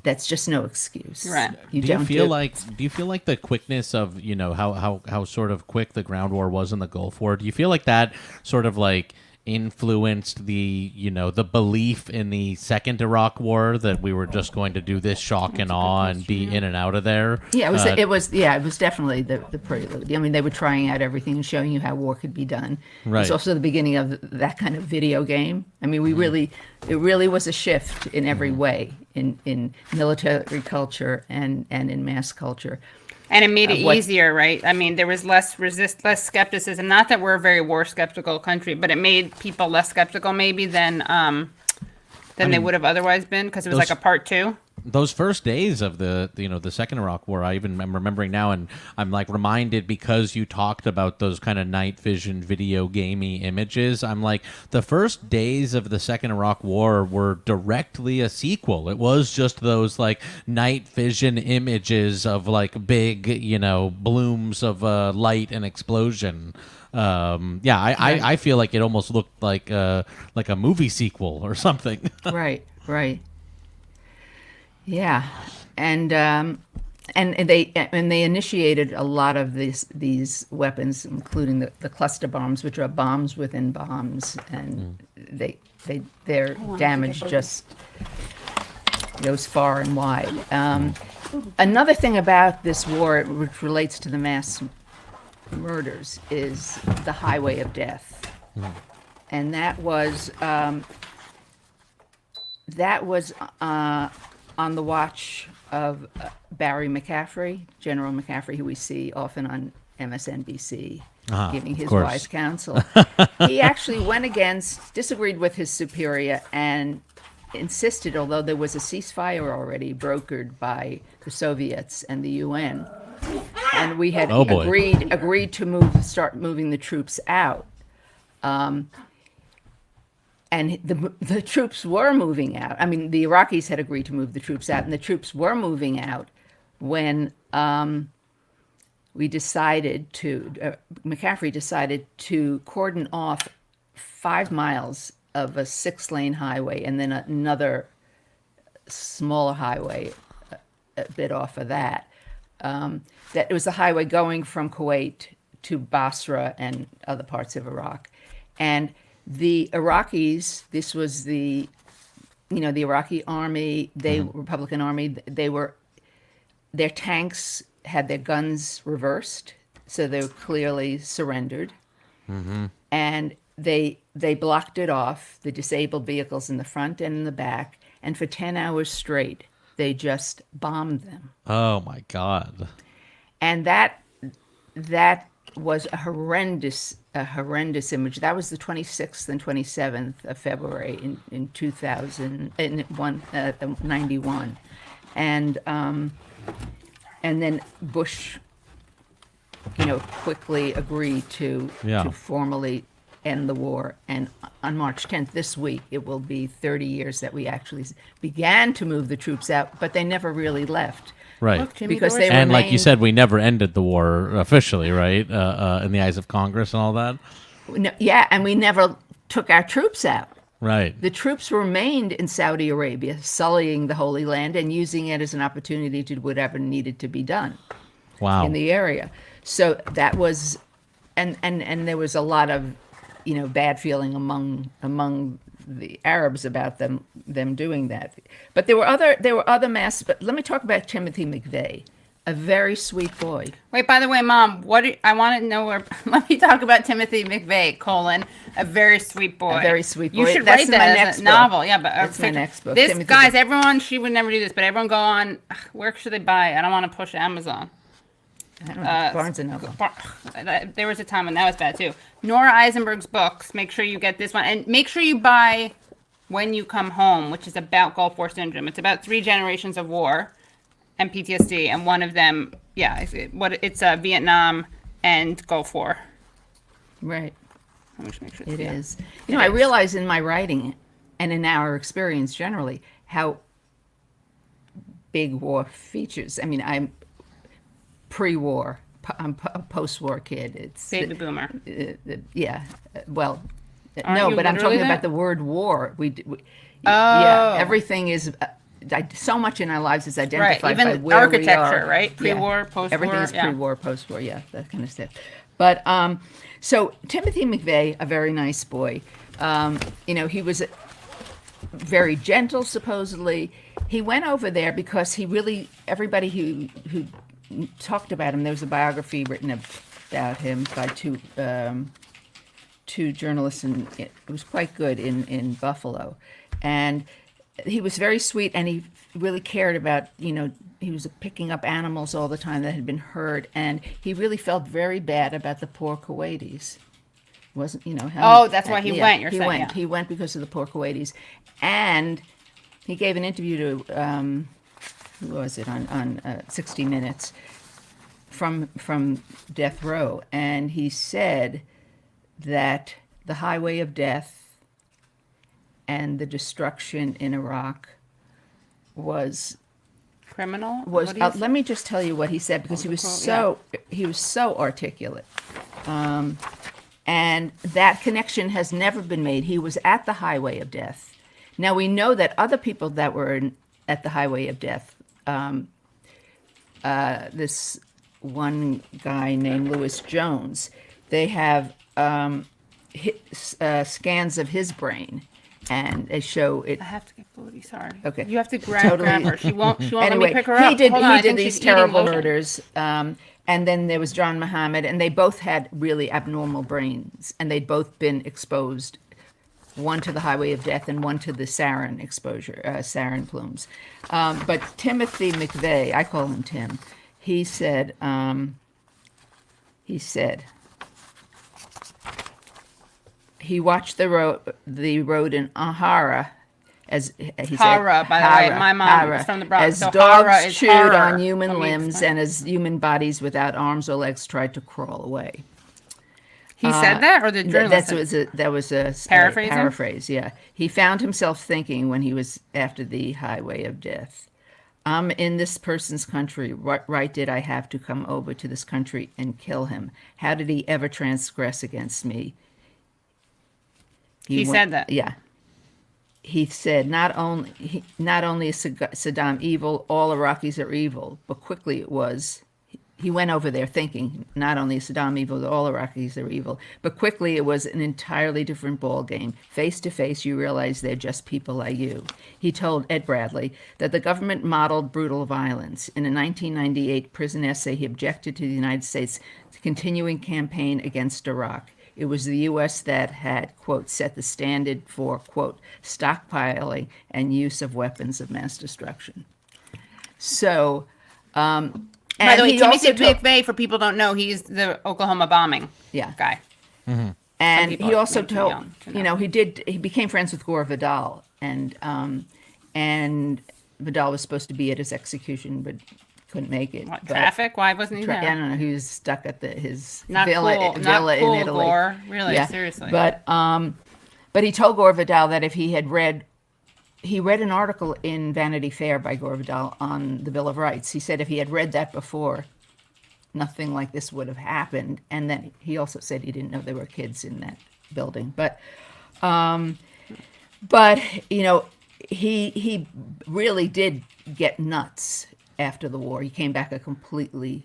that's just no excuse. Right. Do you feel like the quickness of how sort of quick the ground war was in the Gulf War? Do you feel like that sort of like influenced the the belief in the second Iraq War that we were just going to do this shock and awe and be in and out of there? Yeah, it was definitely the prelude. I mean, they were trying out everything and showing you how war could be done. Right. It's also the beginning of that kind of video game. I mean, it really was a shift in every way in military culture and in mass culture. And it made it easier, right? I mean, there was less skepticism. Not that we're a very war skeptical country, but it made people less skeptical maybe than they would have otherwise been because it was like a part two. those first days of the second Iraq War, I even am remembering now, and I'm like reminded because you talked about those kind of night vision video gamey images. I'm like, the first days of the second Iraq War were directly a sequel. It was just those like night vision images of like big, blooms of light and explosion. I feel like it almost looked like a movie sequel or something. Right. Yeah, and they initiated a lot of these weapons, including the cluster bombs, which are bombs within bombs, and their damage just goes far and wide. Another thing about this war, which relates to the mass murders, is the highway of death, and that was on the watch of Barry McCaffrey, General McCaffrey, who we see often on MSNBC, giving his wise counsel. He actually disagreed with his superior and insisted, although there was a ceasefire already brokered by the Soviets and the UN, and we had agreed to start moving the troops out. And the troops were moving out. I mean, the Iraqis had agreed to move the troops out, and the troops were moving out when McCaffrey decided to cordon off 5 miles of a 6-lane highway and then another smaller highway a bit off of that. That it was a highway going from Kuwait to Basra and other parts of Iraq. And the Iraqis, this was the Iraqi army, Republican army, their tanks had their guns reversed, so they were clearly surrendered. And they blocked it off, the disabled vehicles in the front and in the back, and for 10 hours straight, they just bombed them. Oh my God. And that was a horrendous image. That was the 26th and 27th of February in 91, and then Bush, quickly agreed to formally end the war. And on March 10th, this week, it will be 30 years that we actually began to move the troops out, but they never really left. Right. Because they and like you said, we never ended the war officially, right? In the eyes of Congress and all that. No, yeah, and we never took our troops out. Right. The troops remained in Saudi Arabia, sullying the Holy Land and using it as an opportunity to do whatever needed to be done. Wow. In the area. So that was, and there was a lot of, bad feeling among the Arabs about them doing that. But there were other mass. But let me talk about Timothy McVeigh, a very sweet boy. Wait, by the way, Mom, I want to know let me talk about Timothy McVeigh, a very sweet boy. A very sweet boy. You should That's write my that next as a book. novel. Yeah, but That's my next book. This, Timothy guys, McVeigh. everyone, she would never do this, but everyone go on, where should they buy it? I don't want to push Amazon. I don't know, Barnes and Noble. There was a time when that was bad too. Nora Eisenberg's books. Make sure you get this one, and make sure you buy When You Come Home, which is about Gulf War syndrome. It's about 3 generations of war and PTSD, and one of them, it's Vietnam and Gulf War. Right. Let me just make sure It is. I realize in my writing and in our experience generally how big war features. I mean, I'm pre-war. I'm a post-war kid. It's baby boomer. Yeah. Well, Aren't no, you but I'm literally talking that? about the word war. Yeah, everything is. So much in our lives is identified Right, even by where architecture, we are. right? Pre-war, post-war. Everything is yeah. pre-war, post-war. Yeah, that kind of stuff. But so Timothy McVeigh, a very nice boy. He was very gentle, supposedly. He went over there because everybody who talked about him, there was a biography written about him by two journalists, and it was quite good in Buffalo. And he was very sweet, and he really cared about, he was picking up animals all the time that had been hurt, and he really felt very bad about the poor Kuwaitis. Wasn't, that's why he went, you're saying. He went because of the poor Kuwaitis. And he gave an interview to who was it on 60 Minutes from death row, and he said that the highway of death and the destruction in Iraq was Criminal? was. What do you Let me just tell you what he said, because he was so articulate, and that connection has never been made. He was at the highway of death. Now we know that other people that were at the highway of death. This one guy named Lewis Jones. They have scans of his brain, and they show it. I have to get Bodhi. Sorry. Okay. You have to grab her. She won't. She won't Anyway, let me pick her up. he did. Hold on, I He did think these she's eating terrible lotion. murders. And then there was John Muhammad, and they both had really abnormal brains, and they'd both been exposed, one to the highway of death and one to the sarin exposure, sarin plumes. But Timothy McVeigh, I call him Tim, he said he watched the road in Ahara, as he said, Hara, by the way, Hara, my mom Hara, is from the Bronx, as so dogs Hara is chewed horror. on human Let me limbs explain. and as human bodies without arms or legs tried to crawl away. He said that, or the journalist? That was a Paraphrasing? paraphrase. Yeah, he found himself thinking when he was after the highway of death. I'm in this person's country. What right did I have to come over to this country and kill him? How did he ever transgress against me? He said that. Yeah. He said not only is Saddam evil, all Iraqis are evil, but quickly it was. He went over there thinking not only is Saddam evil, all Iraqis are evil, but quickly it was an entirely different ball game. Face to face, you realize they're just people like you. He told Ed Bradley that the government modeled brutal violence. In a 1998 prison essay, he objected to the United States' continuing campaign against Iraq. It was the U.S. that had, quote, set the standard for, quote, stockpiling and use of weapons of mass destruction. So, By the way, he Timothy also told- McVeigh, for people who don't know, he's the Oklahoma bombing guy. And people he also are too told, young to know. he became friends with Gore Vidal, and Vidal was supposed to be at his execution, but couldn't make it. What, But- traffic? Why wasn't he there? I don't know. He was stuck at his Not villa, cool. villa Not cool, in Italy. Gore. Really, seriously. But he told Gore Vidal that if he had read an article in Vanity Fair by Gore Vidal on the Bill of Rights. He said if he had read that before, nothing like this would have happened. And then he also said he didn't know there were kids in that building. But he really did get nuts after the war. He came back a completely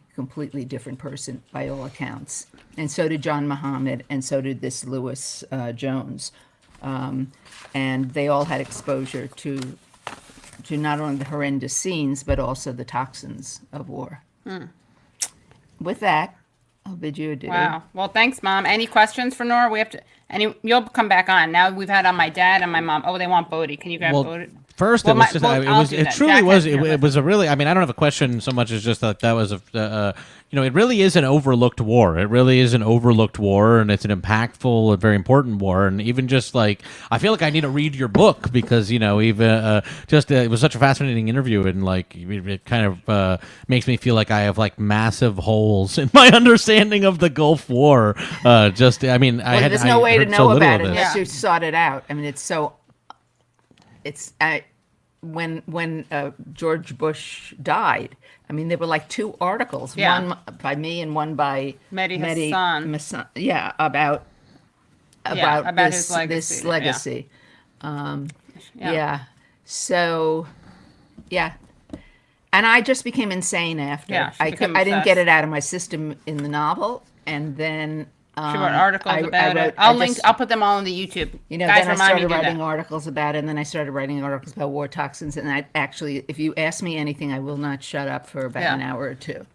different person by all accounts. And so did John Muhammad, and so did this Lewis Jones. And they all had exposure to not only the horrendous scenes, but also the toxins of war. With that, I'll bid you adieu. Wow. Well, thanks, Mom. Any questions for Nora? We have to. You'll come back on. Now we've had on my dad and my mom. Oh, they want Bodhi. Can you grab Bodhi? First, Well, it was my- just, well, it I'll was, do it that. truly Jack was, has to it was a really, I mean, I don't have a question so much as just that was it really is an overlooked war. It really is an overlooked war, and it's an impactful and very important war. And even just like, I feel like I need to read your book because, even it was such a fascinating interview, and like, it kind of makes me feel like I have like massive holes in my understanding of the Gulf War. There's no way to heard so know little about of it this. unless you sought it out. I mean, when George Bush died, I mean, there were like two articles, one by me and one by Mehdi Hassan. about his this legacy. legacy. So, and I just became insane after. Yeah, she I became didn't obsessed. get it out of my system in the novel, and then She wrote articles I about wrote- it. I'll I just- I'll put them all on the YouTube. Guys, then I remind me started to do writing that. articles about it, and then I started writing articles about war toxins. And I actually, if you ask me anything, I will not shut up for about an hour or two.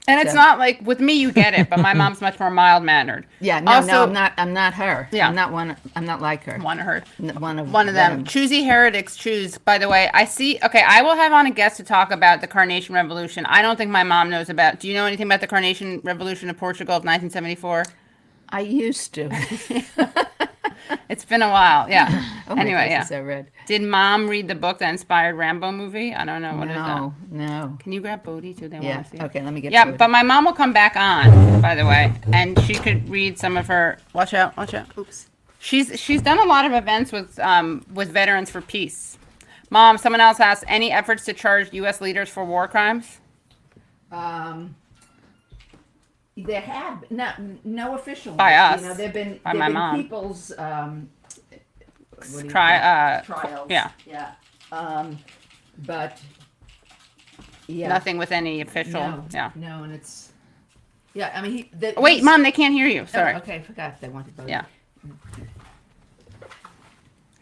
And it's not like with me, you get it, but my mom's much more mild mannered. Yeah, no, I'm not her. Yeah. I'm not like her. One of her. One of them. Choosy heretics choose. By the way, I see. Okay, I will have on a guest to talk about the Carnation Revolution. I don't think my mom knows about. Do you know anything about the Carnation Revolution of Portugal of 1974? I used to. It's been a while. Yeah. Oh my Anyway, goodness, yeah. I read. Did Mom read the book that inspired Rambo movie? I don't know. What is that? No, no. Can you grab Bodhi too? They Yeah. want to see it. Okay, let me get. Yeah, to it. but my mom will come back on, by the way, and she could read some of her. Watch out! Watch out! Oops. She's done a lot of events with Veterans for Peace. Mom, someone else asked, any efforts to charge U.S. leaders for war crimes? There have no official By ones. us. You know, there've By been my mom. people's what do you Trials. Yeah. But yeah. Nothing with any official. No. Yeah. No, and it's I mean Wait, Mom, they can't hear you. Sorry. Oh, okay, I forgot they wanted both. Yeah.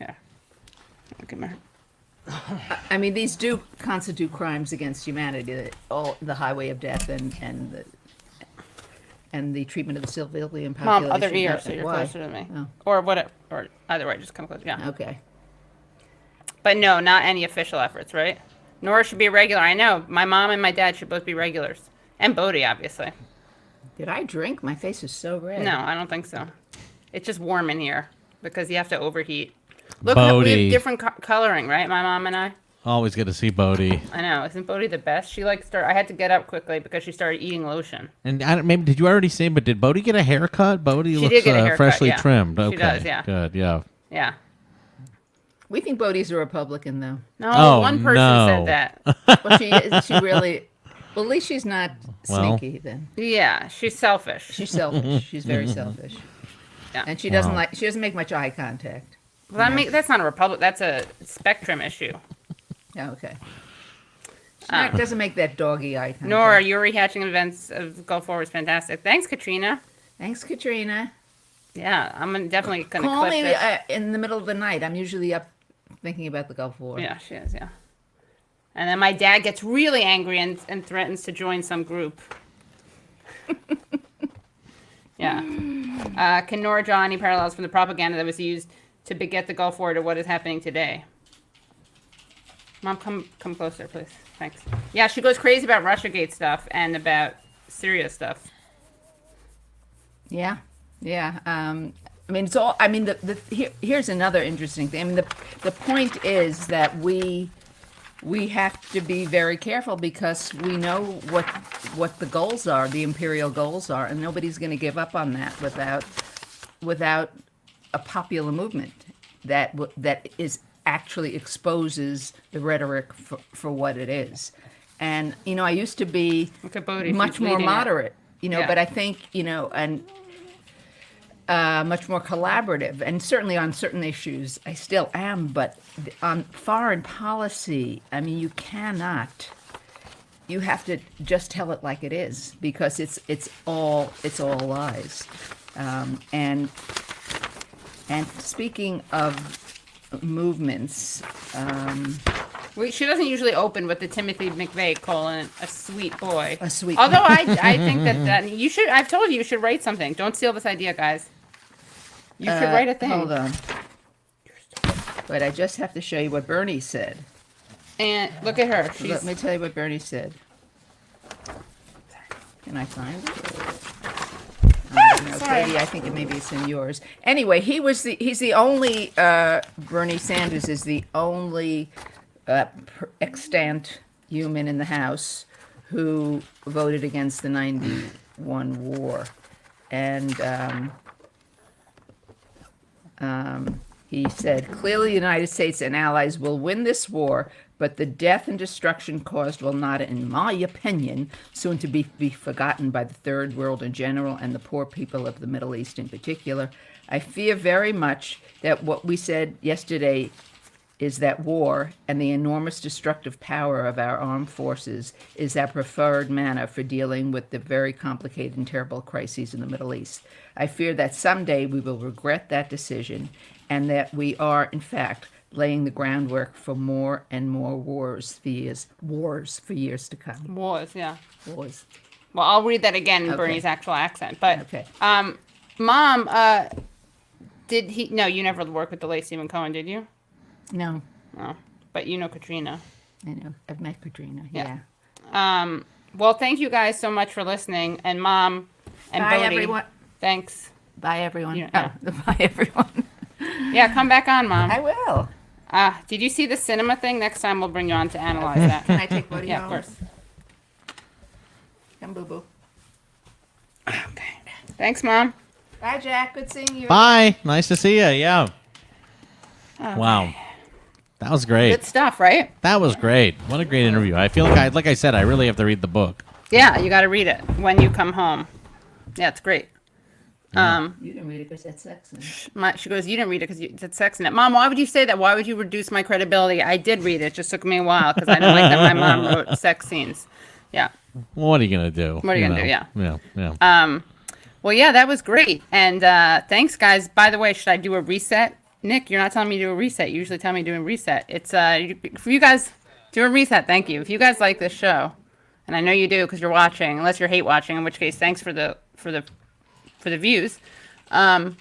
Yeah. Look at my. I mean, these do constitute crimes against humanity. All the highway of death and the treatment of the civilian population. Mom, other ear, so you're Why? closer to me. Oh. Or whatever. Or either way, just come closer. Yeah. Okay. But no, not any official efforts, right? Nora should be a regular. I know. My mom and my dad should both be regulars. And Bodhi, obviously. Did I drink? My face is so red. No, I don't think so. It's just warm in here because you have to overheat. Look, Bodhi. we have different coloring, right? My mom and I. Always good to see Bodhi. I know. Isn't Bodhi the best? She I had to get up quickly because she started eating lotion. And maybe did you already say? But did Bodhi get a haircut? Bodhi She looks did get a haircut, freshly yeah. trimmed. She Okay, does, yeah. Good, yeah. Yeah. We think Bodhi's a Republican, though. No, Oh, one person no. said that. Well, she is. She really. Well, at least she's not Well. sneaky. Then Yeah, she's selfish. she's selfish. She's very selfish. Yeah. And she doesn't Wow. She doesn't make much eye contact. Well, that's not a republic. That's a spectrum issue. Yeah. Okay. She doesn't make that doggy eye contact. Nora, your rehatching events of Go Forward is fantastic. Thanks, Katrina. Thanks, Katrina. Yeah, I'm definitely going to Call clip me this. in the middle of the night. I'm usually up thinking about the Gulf War. Yeah, she is, yeah. And then my dad gets really angry and threatens to join some group. Yeah. Can Nora draw any parallels from the propaganda that was used to beget the Gulf War to what is happening today? Mom, come closer, please. Thanks. Yeah, she goes crazy about Russiagate stuff and about Syria stuff. Yeah, yeah. I mean, it's all. I mean, here's another interesting thing. I mean, the point is that we have to be very careful because we know what the goals are, the imperial goals are, and nobody's going to give up on that without a popular movement that is actually exposes the rhetoric for what it is. And I used to be Bodhi, much she's more leading it. moderate, Yeah. but I think and much more collaborative, and certainly on certain issues I still am. But on foreign policy, I mean, you have to just tell it like it is because it's all lies. And speaking of movements, Well, she doesn't usually open with the Timothy McVeigh calling a sweet boy. A sweet Although I think that you should. I've told you should write something. Don't steal this idea, guys. You should write a thing. Hold on. But I just have to show you what Bernie said. And look at her. She's Let me tell you what Bernie said. Can I find it? No, sorry. Katie, I think maybe it's in yours. Anyway, he's the only, Bernie Sanders is the only extant human in the House who voted against the 91 war. And he said, clearly the United States and allies will win this war, but the death and destruction caused will not, in my opinion, soon to be forgotten by the Third World in general and the poor people of the Middle East in particular. I fear very much that what we said yesterday is that war and the enormous destructive power of our armed forces is our preferred manner for dealing with the very complicated and terrible crises in the Middle East. I fear that someday we will regret that decision and that we are, in fact, laying the groundwork for more and more wars for years to come. wars. Yeah. Wars. Well, I'll read that again in Okay. Bernie's actual accent. But Okay. Mom, did he? No, you never worked with the late Stephen Cohen, did you? No, No. But you know Katrina. I know. I've met Katrina. Yeah. Yeah. Well, thank you guys so much for listening, and Mom and Bye, Bodhi. everyone. Thanks. Bye, everyone. Yeah. Oh, bye, everyone. Yeah, come back on, Mom. I will. Did you see the cinema thing? Next time we'll bring you on to analyze that. Can I take Bodhi Yeah, of home? course. Come, boo-boo. Okay. Thanks, Mom. Bye, Jack. Good seeing you. Bye. Nice to see you. Yeah. Wow. That was great. Good stuff, right? That was great. What a great interview. I feel like I said, I really have to read the book. Yeah, you got to read it when you come home. Yeah, it's great. You didn't read it because that's sex in it. She goes, you didn't read it because it's sex in it. Mom, why would you say that? Why would you reduce my credibility? I did read it. It just took me a while because I didn't like that my mom wrote sex scenes. Yeah. Well, what are you going to do? What are you going to do? Yeah. Yeah. Well, yeah, that was great. And thanks, guys. By the way, should I do a reset? Nick, you're not telling me to do a reset. You usually tell me to do a reset. It's for you guys, do a reset. Thank you. If you guys like this show, and I know you do because you're watching, unless you're hate watching, in which case, thanks for the views. Then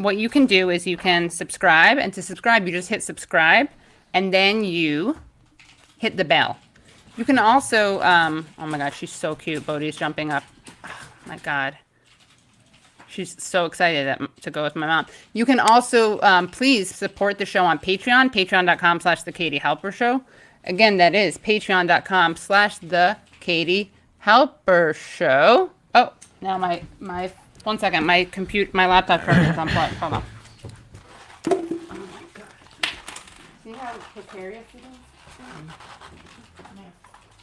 what you can do is you can subscribe, and to subscribe, you just hit subscribe, and then you hit the bell. You can also, oh my God, she's so cute. Bodhi's jumping up. Oh my God. She's so excited to go with my mom. You can also, please support the show on Patreon, patreon.com/ The Katie Halper Show. Again, that is patreon.com/ The Katie Halper Show. Oh, now my 1 second, my laptop charger is unplugged. Hold on. Oh my God. See how precarious it is?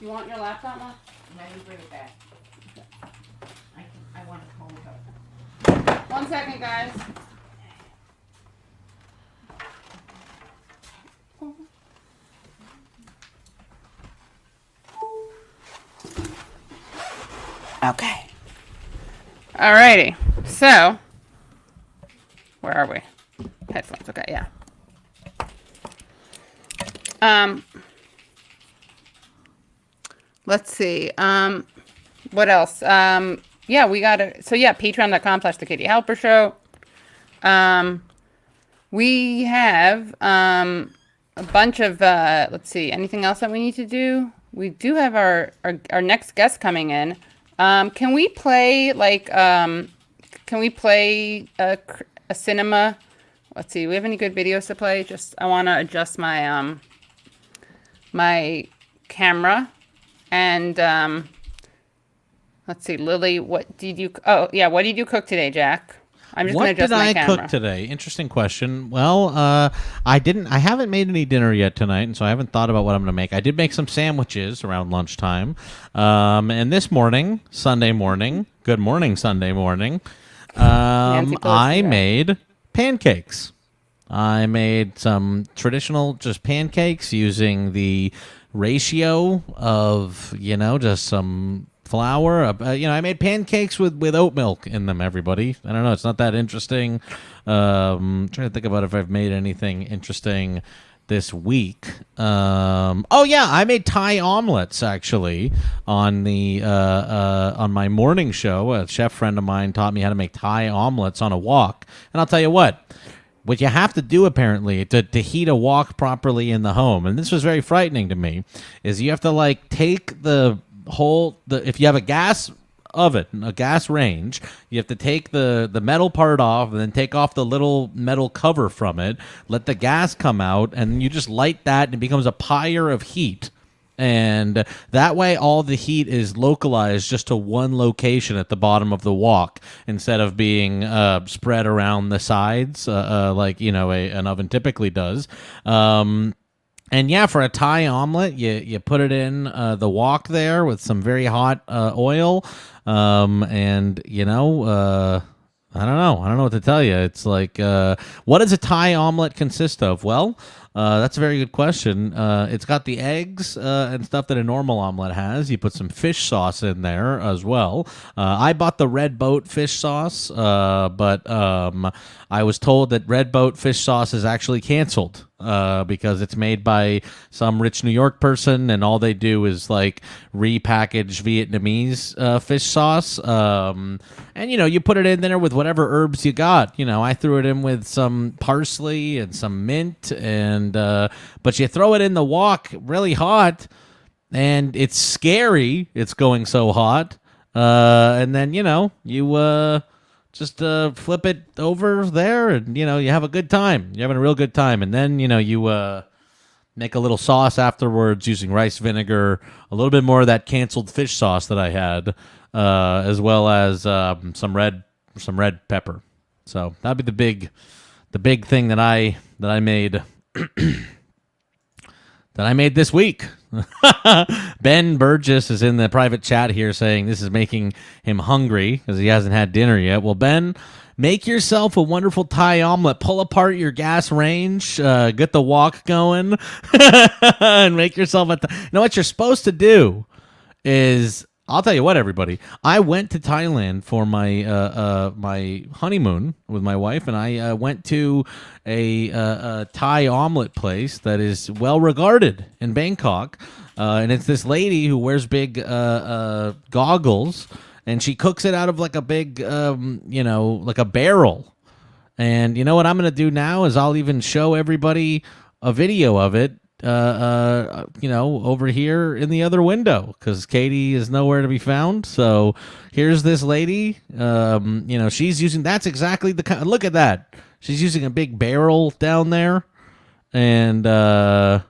You want your laptop, Mom? Now you bring it back. I want to hold it. 1 second, guys. Okay. Alrighty. So, where are we? Headphones. Okay, yeah. Let's see. What else? Yeah, we gotta. So yeah, patreon.com/ The Katie Halper Show. We have a bunch of. Let's see. Anything else that we need to do? We do have our next guest coming in. Can we play like? Can we play a cinema? Let's see. Do we have any good videos to play? Just I want to adjust my my camera and let's see, Lily. What did you? Oh yeah, what did you cook today, Jack? I'm just going to adjust my camera. What did I cook today? Interesting question. Well, I haven't made any dinner yet tonight, and so I haven't thought about what I'm going to make. I did make some sandwiches around lunchtime. And this morning, Sunday morning, good morning, Sunday morning, I made pancakes. I made some traditional just pancakes using the ratio of, just some flour. I made pancakes with oat milk in them, everybody. I don't know. It's not that interesting. I'm trying to think about if I've made anything interesting this week. Oh, yeah. I made Thai omelets, actually, on the on my morning show. A chef friend of mine taught me how to make Thai omelets on a wok. And I'll tell you what you have to do, apparently, to heat a wok properly in the home, and this was very frightening to me, is you have to, take if you have a gas oven, a gas range, you have to take the metal part off and then take off the little metal cover from it, let the gas come out, and you just light that, and it becomes a pyre of heat. And that way all the heat is localized just to one location at the bottom of the wok instead of being spread around the sides like an oven typically does. And yeah, for a Thai omelet, you put it in the wok there with some very hot oil. And I don't know what to tell you. It's like, what does a Thai omelet consist of? Well, that's a very good question. It's got the eggs and stuff that a normal omelet has. You put some fish sauce in there as well. I bought the Red Boat fish sauce, but I was told that Red Boat fish sauce is actually canceled because it's made by some rich New York person, and all they do is repackage Vietnamese fish sauce. And you put it in there with whatever herbs you got. I threw it in with some parsley and some mint, and but you throw it in the wok really hot, and it's scary. It's going so hot, and then you Just flip it over there, and you have a good time. You're having a real good time, and then you make a little sauce afterwards using rice vinegar, a little bit more of that canceled fish sauce that I had, as well as some red pepper. So that'd be the big thing that I made that I made this week. Ben Burgess is in the private chat here saying this is making him hungry because he hasn't had dinner yet. Well, Ben, make yourself a wonderful Thai omelet. Pull apart your gas range, get the wok going, and make yourself a... You know what you're supposed to do is... I'll tell you what, everybody. I went to Thailand for my my honeymoon with my wife, and I went to a Thai omelet place that is well regarded in Bangkok, and it's this lady who wears big goggles, and she cooks it out of like a big, like a barrel. And you know what I'm gonna do now is I'll even show everybody a video of it. Over here in the other window because Katie is nowhere to be found. So here's this lady. She's using. That's exactly the kind. Look at that. She's using a big barrel down there, and there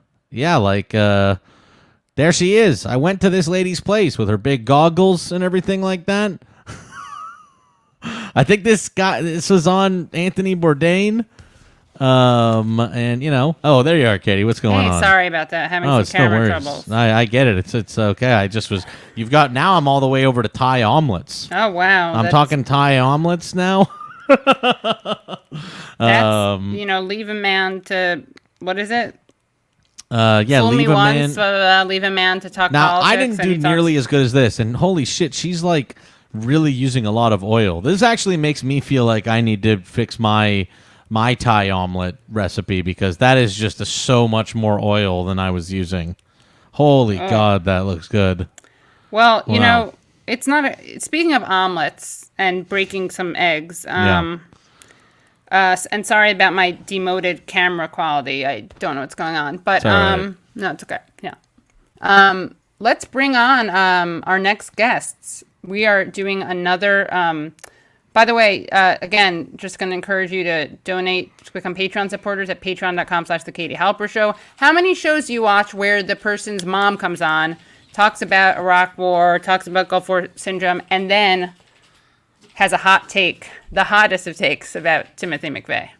she is. I went to this lady's place with her big goggles and everything like that. I think this was on Anthony Bourdain. Oh, there you are, Katie. What's going on? Sorry about that. Having some camera troubles. I get it. It's okay. Now I'm all the way over to Thai omelets. Oh, wow. I'm talking Thai omelets now. That's, leave a man to, what is it? Fool me once, man. Leave a man to talk now, politics. I didn't do nearly as good as this, and holy shit, she's like really using a lot of oil. This actually makes me feel like I need to fix my Thai omelet recipe because that is just so much more oil than I was using. Holy God, that looks good. Well, wow. It's not speaking of omelets and breaking some eggs. And sorry about my demoted camera quality. I don't know what's going on, but right. No, it's okay. Yeah. Let's bring on our next guests. We are doing another. By the way, again, just going to encourage you to donate to become Patreon supporters at patreon.com/The Katie Halper Show. How many shows do you watch where the person's mom comes on, talks about Iraq War, talks about Gulf War Syndrome, and then has a hot take, the hottest of takes about Timothy McVeigh?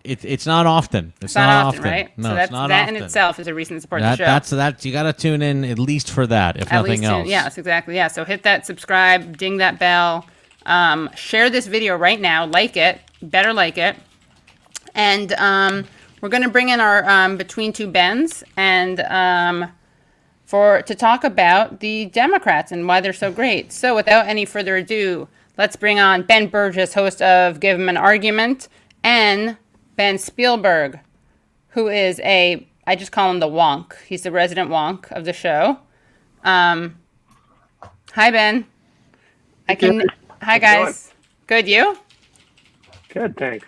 It's not often. It's not often, right? No, so that's, it's not that often. in itself is a reason to support the show. That's you got to tune in at least for that, if nothing else. Yes, exactly. Yeah. So hit that subscribe, ding that bell, share this video right now, like it, better like it, and we're going to bring in our Between Two Bens and to talk about the Democrats and why they're so great. So without any further ado, let's bring on Ben Burgess, host of Give Him an Argument, and Ben Spielberg, who is I just call him the wonk. He's the resident wonk of the show. Hi, Ben. Hi, guys. Good, you? Good, thanks.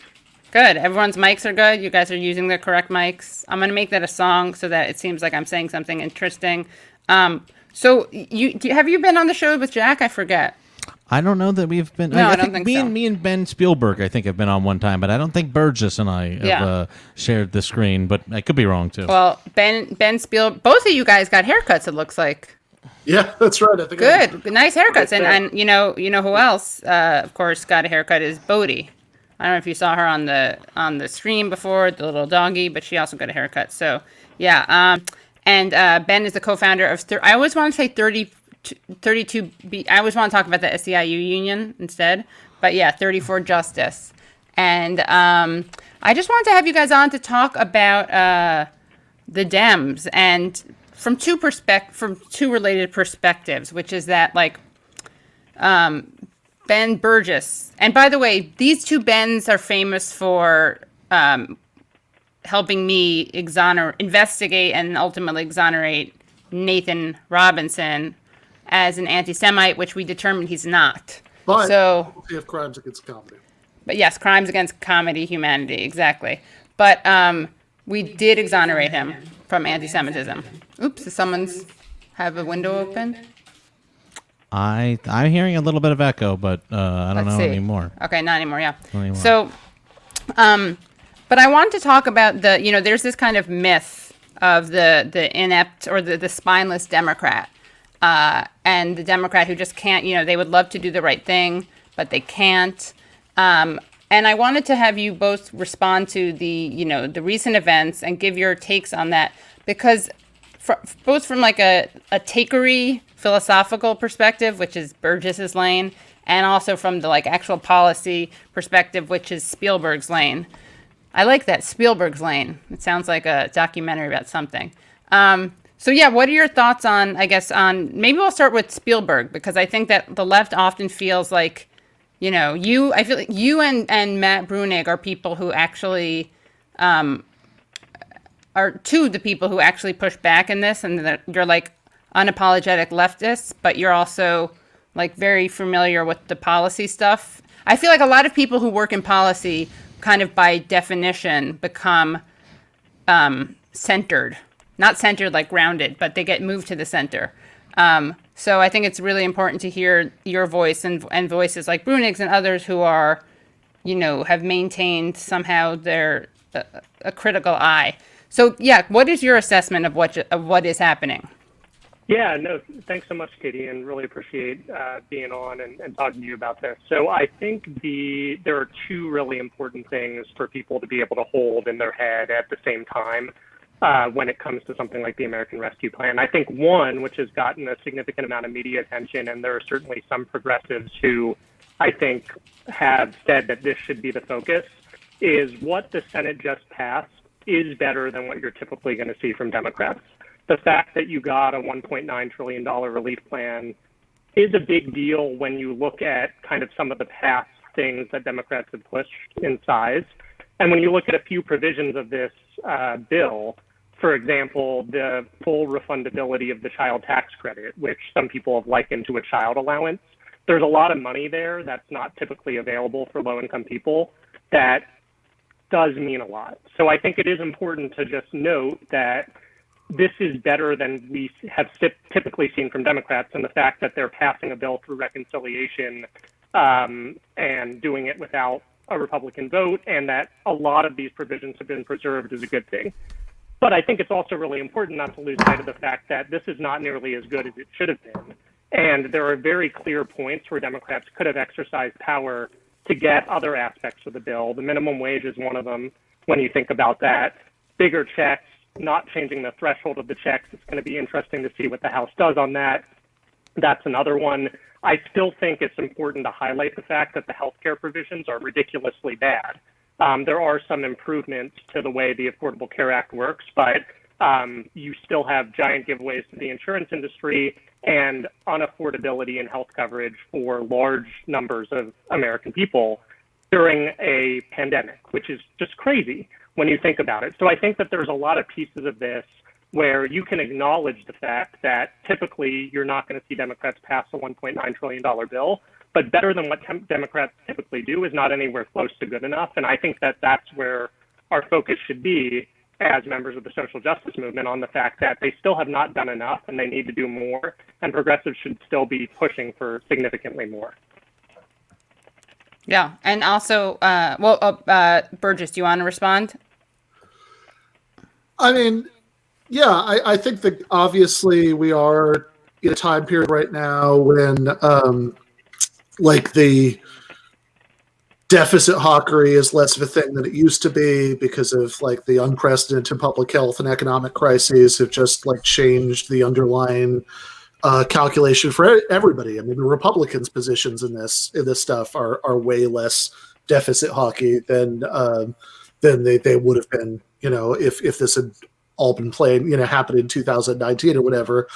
Good. Everyone's mics are good. You guys are using the correct mics. I'm going to make that a song so that it seems like I'm saying something interesting. So have you been on the show with Jack? I forget. I don't know that we've been. No, I don't think so. Me and Ben Spielberg, I think, have been on one time, but I don't think Burgess and I have shared the screen. But I could be wrong too. Well, Ben Spielberg, both of you guys got haircuts. It looks like. Yeah, that's right. I think good, nice haircuts, and you know who else, of course, got a haircut is Bodhi. I don't know if you saw her on the stream before, the little doggy, but she also got a haircut. So yeah, and Ben is the co-founder of. I always want to say 32B. I always want to talk about the SEIU union instead, but yeah, 34 Justice. And I just wanted to have you guys on to talk about the Dems and from two related perspectives, which is that like Ben Burgess. And by the way, these two Bens are famous for helping me investigate and ultimately exonerate Nathan Robinson as an anti-Semite, which we determined he's not. But so we have crimes against comedy. But yes, crimes against comedy, humanity, exactly. But we did exonerate him from anti-Semitism. Oops, does someone's have a window open? I'm hearing a little bit of echo, but I don't Let's know see. anymore. Okay, not anymore. Yeah. Not anymore. So, but I want to talk about there's this kind of myth of the inept or the spineless Democrat, and the Democrat who just can't. They would love to do the right thing, but they can't. And I wanted to have you both respond to the recent events and give your takes on that, because both from like a takery philosophical perspective, which is Burgess's lane, and also from the like actual policy perspective, which is Spielberg's lane. I like that, Spielberg's lane. It sounds like a documentary about something. So yeah, what are your thoughts on, maybe we'll start with Spielberg, because I think that the left often feels like, I feel like you and Matt Bruenig are people who actually, are two of the people who actually push back in this, and that you're like unapologetic leftists, but you're also like very familiar with the policy stuff. I feel like a lot of people who work in policy kind of by definition become centered, not centered like grounded, but they get moved to the center. So I think it's really important to hear your voice and voices like Bruenig's and others who are, have maintained somehow their a critical eye. So yeah, what is your assessment of what is happening? Yeah, no, thanks so much, Katie, and really appreciate being on and talking to you about this. So I think there are two really important things for people to be able to hold in their head at the same time when it comes to something like the American Rescue Plan. I think one, which has gotten a significant amount of media attention, and there are certainly some progressives who I think have said that this should be the focus, is what the Senate just passed is better than what you're typically going to see from Democrats. The fact that you got a $1.9 trillion relief plan is a big deal when you look at kind of some of the past things that Democrats have pushed in size. And when you look at a few provisions of this bill, for example, the full refundability of the child tax credit, which some people have likened to a child allowance, there's a lot of money there that's not typically available for low-income people that does mean a lot. So I think it is important to just note that this is better than we have typically seen from Democrats, and the fact that they're passing a bill through reconciliation and doing it without a Republican vote, and that a lot of these provisions have been preserved is a good thing. But I think it's also really important not to lose sight of the fact that this is not nearly as good as it should have been. And there are very clear points where Democrats could have exercised power to get other aspects of the bill. The minimum wage is one of them when you think about that. Bigger checks, not changing the threshold of the checks. It's going to be interesting to see what the House does on that. That's another one. I still think it's important to highlight the fact that the healthcare provisions are ridiculously bad. There are some improvements to the way the Affordable Care Act works, but you still have giant giveaways to the insurance industry and unaffordability in health coverage for large numbers of American people during a pandemic, which is just crazy when you think about it. So I think that there's a lot of pieces of this where you can acknowledge the fact that typically you're not going to see Democrats pass a $1.9 trillion bill, but better than what Democrats typically do is not anywhere close to good enough. And I think that that's where our focus should be as members of the social justice movement, on the fact that they still have not done enough and they need to do more, and progressives should still be pushing for significantly more. Yeah, and also, Burgess, do you want to respond? I mean, yeah, I think that obviously we are in a time period right now when like the deficit hawkery is less of a thing than it used to be because of like the unprecedented public health and economic crises have just like changed the underlying calculation for everybody. I mean, the Republicans' positions in this stuff are way less deficit hawky than they would have been, if this had all been playing, happened in 2019 or whatever.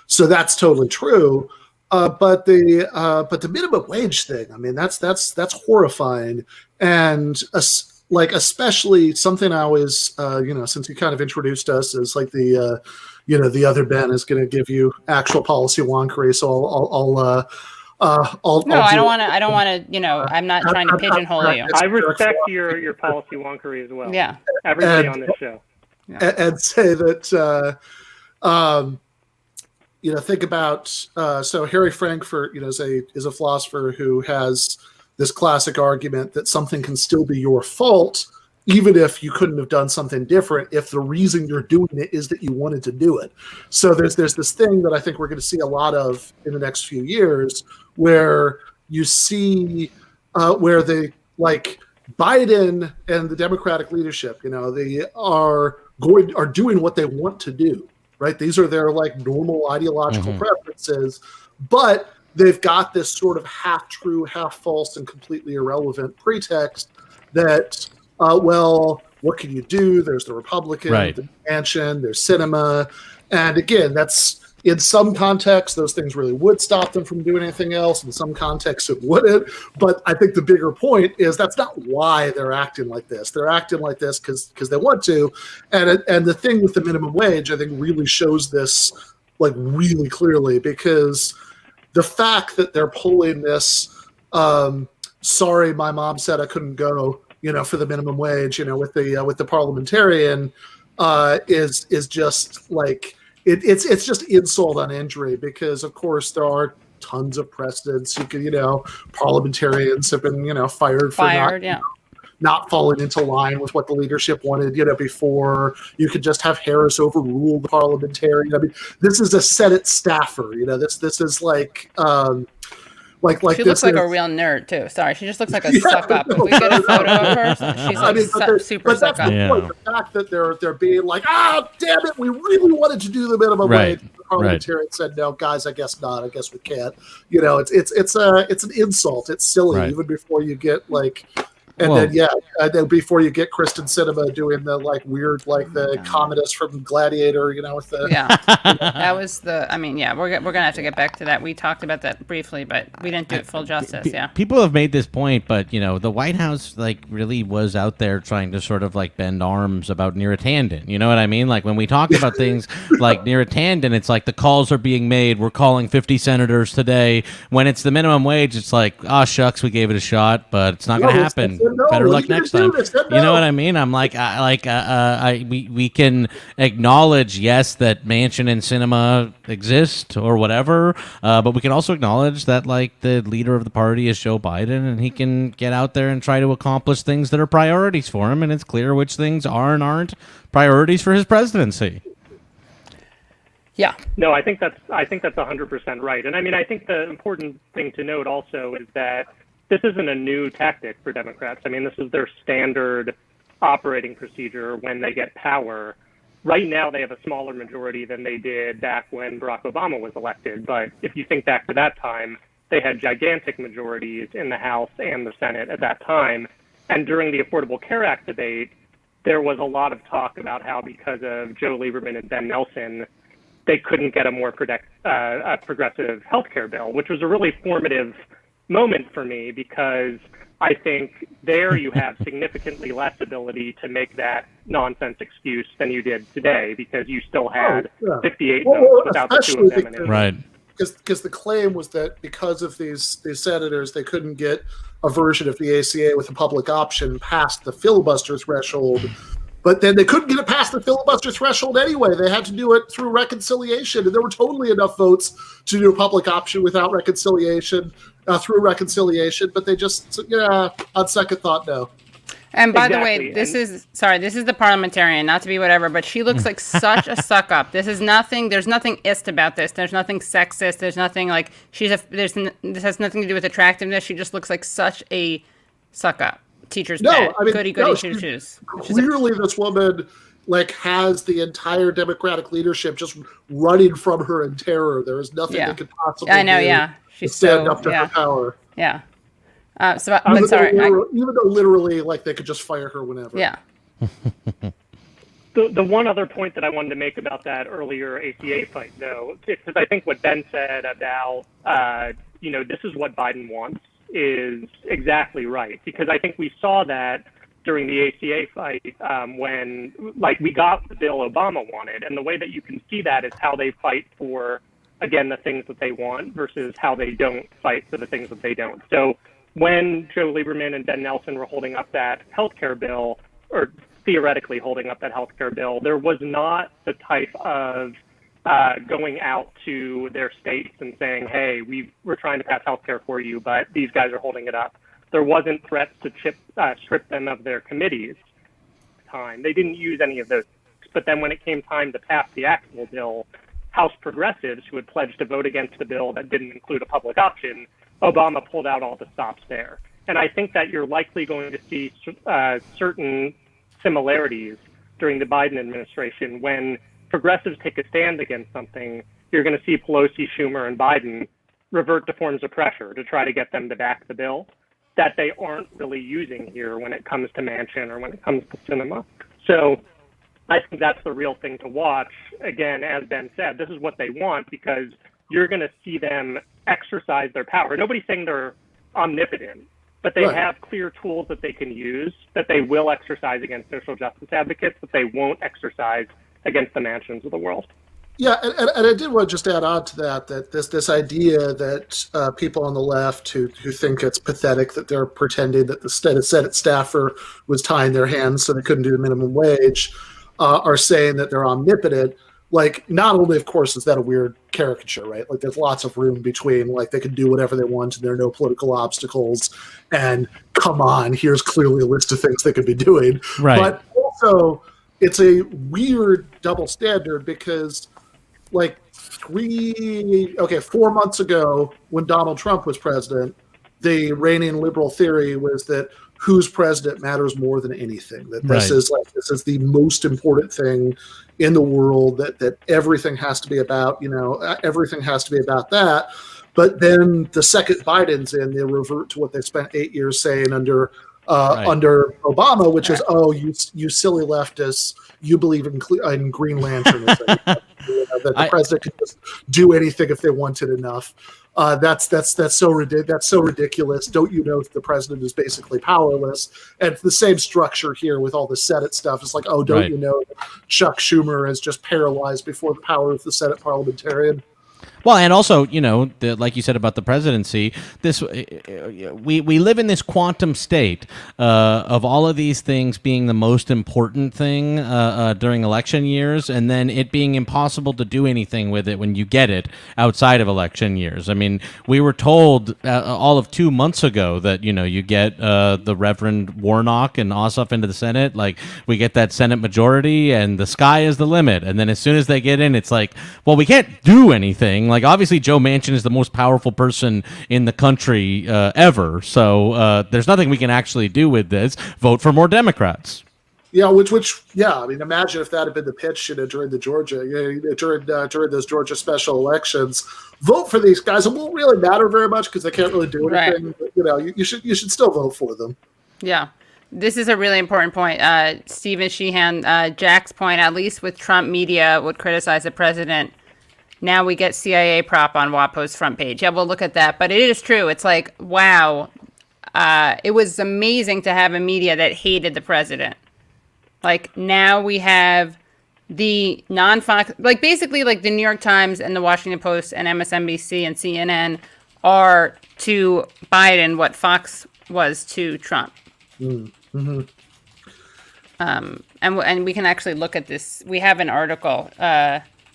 So that's totally true. But the minimum wage thing, I mean, that's horrifying, and especially something I always, since you kind of introduced us as like the other Ben is going to give you actual policy wonkery, so I don't want to. I'm not trying to pigeonhole you. I respect your policy wonkery as well. Yeah, everybody on this show. And say that. think about so Harry Frankfurt, is a philosopher who has this classic argument that something can still be your fault even if you couldn't have done something different, if the reason you're doing it is that you wanted to do it. So there's this thing that I think we're going to see a lot of in the next few years, where you see where they like Biden and the Democratic leadership, they are doing what they want to do, right? These are their like normal ideological preferences, but they've got this sort of half true, half false, and completely irrelevant pretext that, well, what can you do? There's the Republican, the Mansion, there's cinema. And again, that's in some contexts, those things really would stop them from doing anything else. In some contexts, it wouldn't. But I think the bigger point is that's not why they're acting like this. They're acting like this because they want to. And the thing with the minimum wage, I think, really shows this like really clearly, because the fact that they're pulling this, sorry, my mom said I couldn't go, for the minimum wage, with the parliamentarian, is just like it's just insult on injury, because of course there are tons of precedents. You could, parliamentarians have been, fired for not falling into line with what the leadership wanted, before. You could just have Harris overrule the parliamentarian. I mean, this is a Senate staffer. This is like she looks like a real nerd too. Sorry, she just looks like a suck up. If we get a photo of her, she's super suck up. The fact that they're being like, damn it, we really wanted to do the minimum wage. The parliamentarian said, no, guys, I guess not. I guess we can't. It's an insult. It's silly, even before you get like. And then before you get Kristen Sinema doing the like weird, like the communist from Gladiator, with the that was the. I mean, we're gonna have to get back to that. We talked about that briefly, but we didn't do it full justice. People have made this point, but the White House like really was out there trying to sort of like bend arms about Neera Tanden. You know what I mean? Like when we talk about things like Neera Tanden, it's like the calls are being made. We're calling 50 senators today. When it's the minimum wage, it's like, shucks, we gave it a shot, but it's not gonna happen. Better luck next time. You know what I mean? I'm like, we can acknowledge, yes, that Mansion and cinema exist or whatever, but we can also acknowledge that like the leader of the party is Joe Biden, and he can get out there and try to accomplish things that are priorities for him, and it's clear which things are and aren't priorities for his presidency. Yeah. No, I think that's 100% right. And I mean, I think the important thing to note also is that this isn't a new tactic for Democrats. I mean, this is their standard operating procedure when they get power. Right now, they have a smaller majority than they did back when Barack Obama was elected. But if you think back to that time, they had gigantic majorities in the House and the Senate at that time. And during the Affordable Care Act debate, there was a lot of talk about how because of Joe Lieberman and Ben Nelson, they couldn't get a more progressive health care bill, which was a really formative moment for me, because I think there you have significantly less ability to make that nonsense excuse than you did today, because you still had 58 votes without the two of them in it. Right. Because the claim was that because of these senators, they couldn't get a version of the ACA with a public option past the filibuster threshold. But then they couldn't get it past the filibuster threshold anyway. They had to do it through reconciliation, and there were totally enough votes to do a public option without reconciliation, through reconciliation. But they just, on second thought, no. And by the way, this is the parliamentarian, not to be whatever, but she looks like such a suck up. This is nothing. There's nothing ist about this. There's nothing sexist. There's nothing like this has nothing to do with attractiveness. She just looks like such a suck up. Teacher's pet. I mean, goody shoes. Clearly, this woman like has the entire Democratic leadership just running from her in terror. There is nothing that could possibly. I know. She's stand up to her power. Yeah. Even though literally, like they could just fire her whenever. Yeah. The one other point that I wanted to make about that earlier ACA fight, though, because I think what Ben said about this is what Biden wants, is exactly right, because I think we saw that during the ACA fight when we got the bill Obama wanted, and the way that you can see that is how they fight for, again, the things that they want versus how they don't fight for the things that they don't. So when Joe Lieberman and Ben Nelson were holding up that healthcare bill, or theoretically holding up that healthcare bill, there was not the type of going out to their states and saying, hey, we're trying to pass health care for you, but these guys are holding it up. There wasn't threats to strip them of their committees. They didn't use any of those. But then when it came time to pass the actual bill, House progressives who had pledged to vote against the bill that didn't include a public option, Obama pulled out all the stops there. And I think that you're likely going to see certain similarities during the Biden administration. When progressives take a stand against something, you're going to see Pelosi, Schumer, and Biden revert to forms of pressure to try to get them to back the bill that they aren't really using here when it comes to Manchin or when it comes to Sinema. So I think that's the real thing to watch. Again, as Ben said, this is what they want because you're going to see them exercise their power. Nobody's saying they're omnipotent, but they have clear tools that they can use that they will exercise against social justice advocates, that they won't exercise against the Manchins of the world. Yeah, and I did want to just add on to that this idea that people on the left who think it's pathetic that they're pretending that the Senate staffer was tying their hands so they couldn't do the minimum wage are saying that they're omnipotent. Like, not only, of course, is that a weird caricature, right? Like, there's lots of room between, like, they can do whatever they want and there are no political obstacles. And come on, here's clearly a list of things they could be doing. Right. But also, it's a weird double standard because, like, 4 months ago when Donald Trump was president, the reigning liberal theory was that who's president matters more than anything. That this is the most important thing in the world. That everything has to be about. Everything has to be about that. But then the second Biden's in, they revert to what they spent 8 years saying under Obama, which is, you silly leftists, you believe in Green Lanternism. That the president could just do anything if they wanted enough. That's so ridiculous. Don't you know that the president is basically powerless? And it's the same structure here with all the Senate stuff. It's like, don't you know that Chuck Schumer is just paralyzed before the power of the Senate parliamentarian? Well, and also, like you said about the presidency, we live in this quantum state of all of these things being the most important thing during election years, and then it being impossible to do anything with it when you get it outside of election years. I mean, we were told all of 2 months ago that, you get the Reverend Warnock and Ossoff into the Senate, like we get that Senate majority and the sky is the limit. And then as soon as they get in, it's like, well, we can't do anything. Like, obviously, Joe Manchin is the most powerful person in the country ever. So there's nothing we can actually do with this. Vote for more Democrats. Yeah, I mean, imagine if that had been the pitch during those Georgia special elections. Vote for these guys. It won't really matter very much because they can't really do anything. Right. But, you should still vote for them. Yeah. This is a really important point. Stephen Sheehan, Jack's point, at least with Trump media would criticize the president. Now we get CIA prop on WAPO's front page. Yeah, we'll look at that. But it is true. It's like, wow, it was amazing to have a media that hated the president. Like, now we have the non-Fox, like, basically, like, the New York Times and the Washington Post and MSNBC and CNN are to Biden what Fox was to Trump. Mm-hmm. And we can actually look at this. We have an article.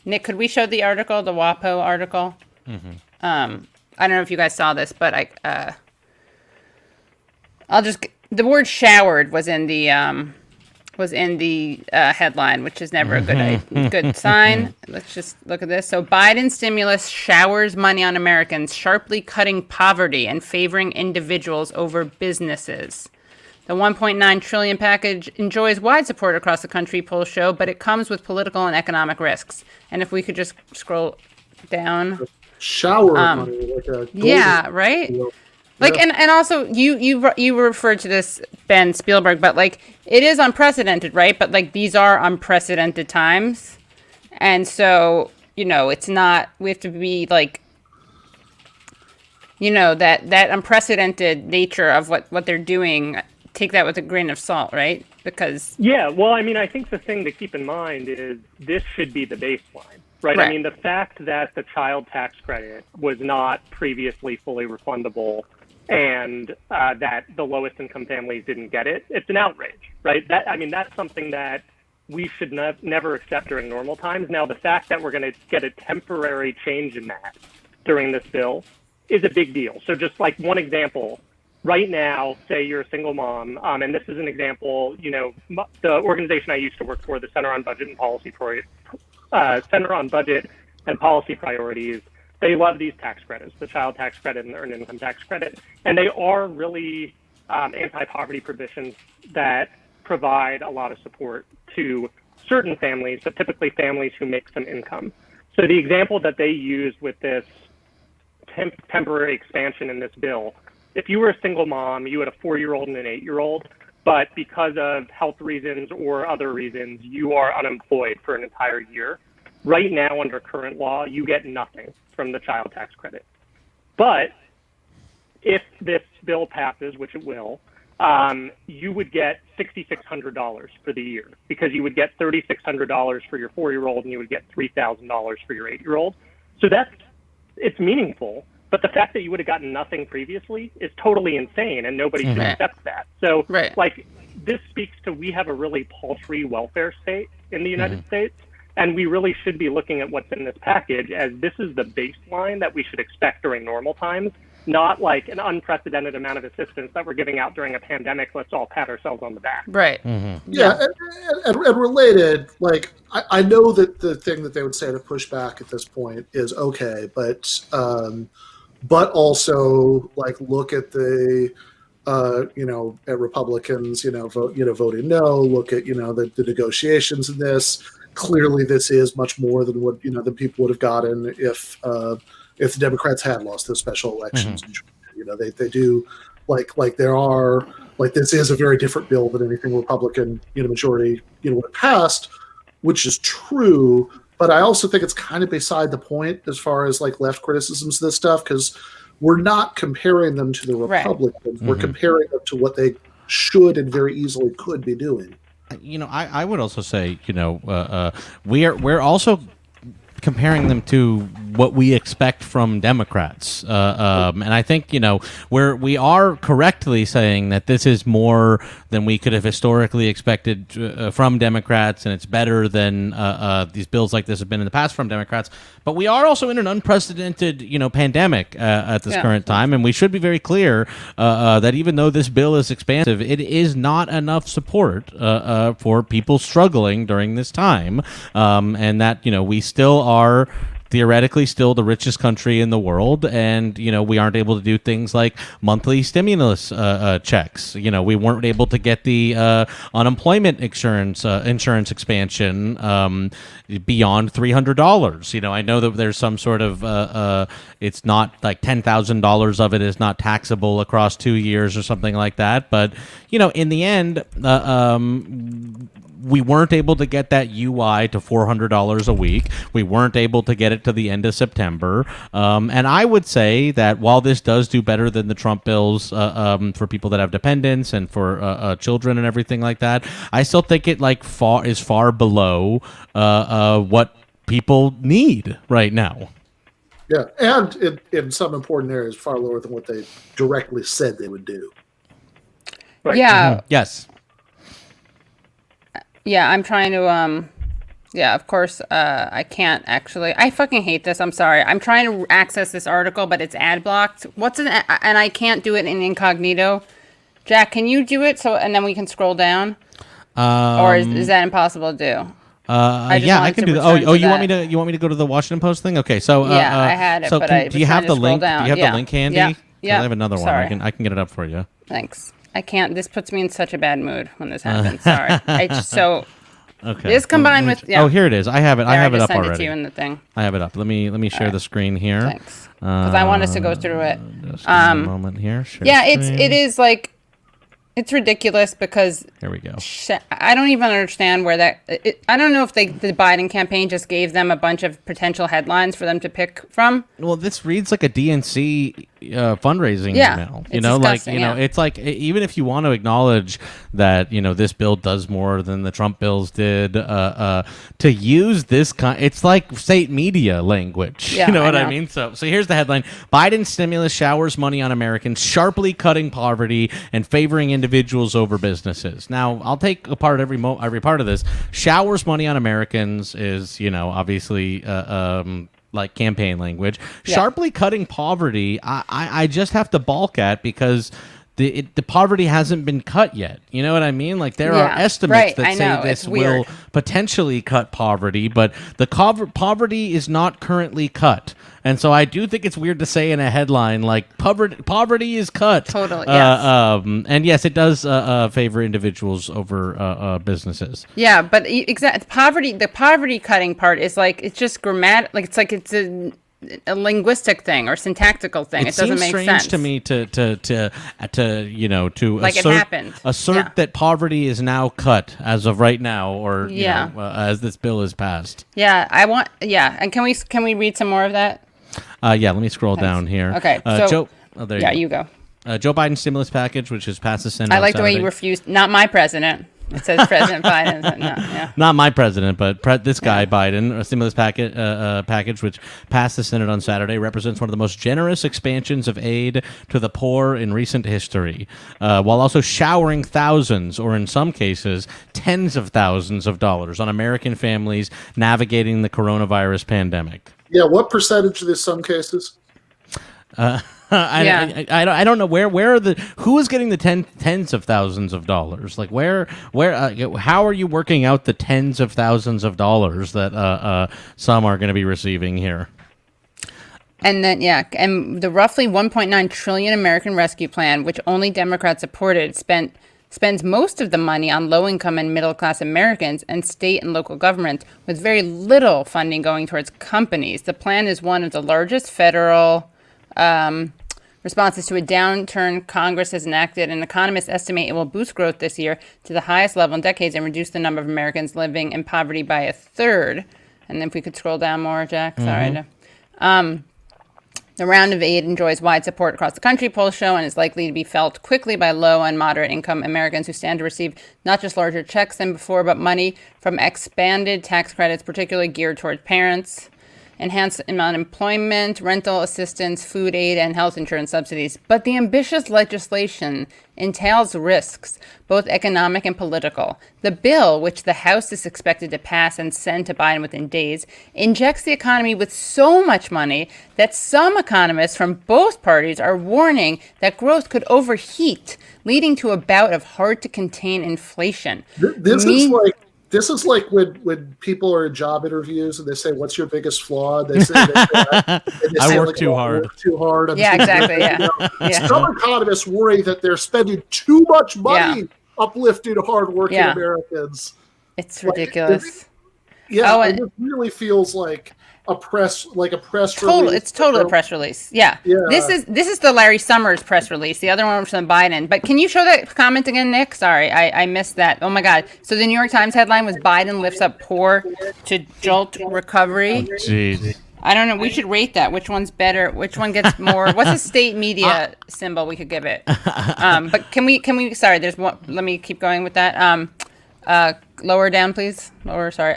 Nick, could we show the article, the WAPO article? Mm-hmm. I don't know if you guys saw this, but the word "showered" was in the headline, which is never a good sign. Let's just look at this. So Biden stimulus showers money on Americans, sharply cutting poverty and favoring individuals over businesses. The $1.9 trillion package enjoys wide support across the country, polls show, but it comes with political and economic risks. And if we could just scroll down. Shower money, like a right? Deal. Like, yeah. and also you referred to this, Ben Spielberg, but like it is unprecedented, right? But like these are unprecedented times. And so, it's not, we have to be like, that unprecedented nature of what they're doing, take that with a grain of salt, right? Because I think the thing to keep in mind is this should be the baseline, right? I mean, the fact that the child tax credit was not previously fully refundable and that the lowest income families didn't get it, it's an outrage, right? That's something that we should never accept during normal times. Now, the fact that we're going to get a temporary change in that during this bill is a big deal. So just like one example, right now, say you're a single mom, and this is an example, you know, the organization I used to work for, the Center on Budget and Policy Priorities, they love these tax credits, the child tax credit and the earned income tax credit. And they are really anti-poverty provisions that provide a lot of support to certain families, but typically families who make some income. So the example that they used with this temporary expansion in this bill, if you were a single mom, you had a 4-year-old and an 8-year-old, but because of health reasons or other reasons, you are unemployed for an entire year. Right now, under current law, you get nothing from the child tax credit. But if this bill passes, which it will, you would get $6,600 for the year, because you would get $3,600 for your 4-year-old and you would get $3,000 for your 8-year-old. So it's meaningful, but the fact that you would have gotten nothing previously is totally insane, and nobody should accept that. So, like, this speaks to, we have a really paltry welfare state in the United States, and we really should be looking at what's in this package as this is the baseline that we should expect during normal times, not like an unprecedented amount of assistance that we're giving out during a pandemic. Let's all pat ourselves on the back. Right. Yeah, and related, like, I know that the thing that they would say to push back at this point is okay, but also, like, look at the at Republicans, voting no. Look at the negotiations in this. Clearly, this is much more than what than people would have gotten if the Democrats had lost those special elections. They do there are this is a very different bill than anything Republican majority would have passed, which is true. But I also think it's kind of beside the point as far as like left criticisms of this stuff, because we're not comparing them to the Republicans. We're comparing them to what they should and very easily could be doing. I would also say, we're also comparing them to what we expect from Democrats, and I think we are correctly saying that this is more than we could have historically expected from Democrats, and it's better than these bills like this have been in the past from Democrats. But we are also in an unprecedented pandemic at this current time, and we should be very clear that even though this bill is expansive, it is not enough support for people struggling during this time, and that we still are theoretically still the richest country in the world, and we aren't able to do things like monthly stimulus checks. We weren't able to get the unemployment insurance expansion beyond $300. I know that there's some sort of it's not like $10,000 of it is not taxable across 2 years or something like that, but in the end we weren't able to get that UI to $400 a week. We weren't able to get it to the end of September. And I would say that while this does do better than the Trump bills for people that have dependents and for children and everything like that, I still think it is far below what people need right now. Yeah, and in some important areas, far lower than what they directly said they would do. Right. Yeah. Yes. Yeah, I'm trying to, of course, I can't actually. I fucking hate this. I'm sorry. I'm trying to access this article, but it's ad blocked. And I can't do it in incognito. Jack, can you do it and then we can scroll down? Or is that impossible to do? I can do that. Oh, you want me to go to the Washington Post thing? Okay, so yeah, I had it, but I do you have the link? Do you have the link handy? Yeah. I have another one. I can get it up for you. Thanks. I can't. This puts me in such a bad mood when this happens. Sorry. Okay. This combined with Oh, here it is. I have it. I have it up already. It to you in the thing. I have it up. Let me share the screen here. Thanks. Because I want us to go through it. Just a moment here. Share it is like. It's ridiculous because here we go. I don't even understand where I don't know if the Biden campaign just gave them a bunch of potential headlines for them to pick from. Well, this reads like a DNC fundraising email. It's disgusting, it's like even if you want to acknowledge that this bill does more than the Trump bills did, to use this it's like state media language. Yeah, you know what I I know. mean? So here's the headline: Biden's stimulus showers money on Americans, sharply cutting poverty and favoring individuals over businesses. Now, I'll take apart every part of this. Showers money on Americans is obviously like campaign language. Sharply cutting poverty, I just have to balk at, because the poverty hasn't been cut yet. You know what I mean? Like there are estimates that say this will potentially cut poverty, but the poverty is not currently cut. And so I do think it's weird to say in a headline like poverty is cut. Totally. Yes. And yes, it does favor individuals over businesses. Yeah, but exactly, the poverty cutting part is like it's just grammatic. Like it's a linguistic thing or syntactical thing. It doesn't make sense. It seems strange to me to like assert, it happened. Assert that poverty is now cut as of right now, or as this bill is passed. Yeah, and can we read some more of that? Let me scroll down here. Okay, you go. Joe Biden's stimulus package, which has passed the Senate. I like the way you refused. Not my president. It says President Biden. Not my president, but this guy Biden. A stimulus package which passed the Senate on Saturday represents one of the most generous expansions of aid to the poor in recent history, while also showering thousands, or in some cases tens of thousands of dollars on American families navigating the coronavirus pandemic. Yeah, what percentage of this? Some cases. I don't know where are who is getting the tens of thousands of dollars? Like where how are you working out the tens of thousands of dollars that some are going to be receiving here? And then and the roughly 1.9 trillion American Rescue Plan, which only Democrats supported, spends most of the money on low-income and middle-class Americans and state and local governments, with very little funding going towards companies. The plan is one of the largest federal responses to a downturn Congress has enacted, and economists estimate it will boost growth this year to the highest level in decades and reduce the number of Americans living in poverty by a third. And then if we could scroll down more, Jack. Sorry. The round of aid enjoys wide support across the country, polls show, and is likely to be felt quickly by low and moderate income Americans who stand to receive not just larger checks than before, but money from expanded tax credits, particularly geared toward parents, enhanced unemployment, rental assistance, food aid, and health insurance subsidies. But the ambitious legislation entails risks, both economic and political. The bill, which the House is expected to pass and send to Biden within days, injects the economy with so much money that some economists from both parties are warning that growth could overheat, leading to a bout of hard-to-contain inflation. This is like when people are in job interviews and they say, "What's your biggest flaw?" They say I work too hard. Work too hard. Exactly. Some economists worry that they're spending too much money uplifting hardworking Americans. It's ridiculous. It really feels like a press release. It's totally a press release. Yeah. This is the Larry Summers press release. The other one was from Biden. But can you show that comment again, Nick? Sorry, I missed that. Oh my God. So the New York Times headline was Biden lifts up poor to jolt recovery. Jeez. I don't know. We should rate that. Which one's better? Which one gets more? What's a state media symbol we could give it? But can we? Sorry, there's one. Let me keep going with that. Lower down, please. Lower. Sorry.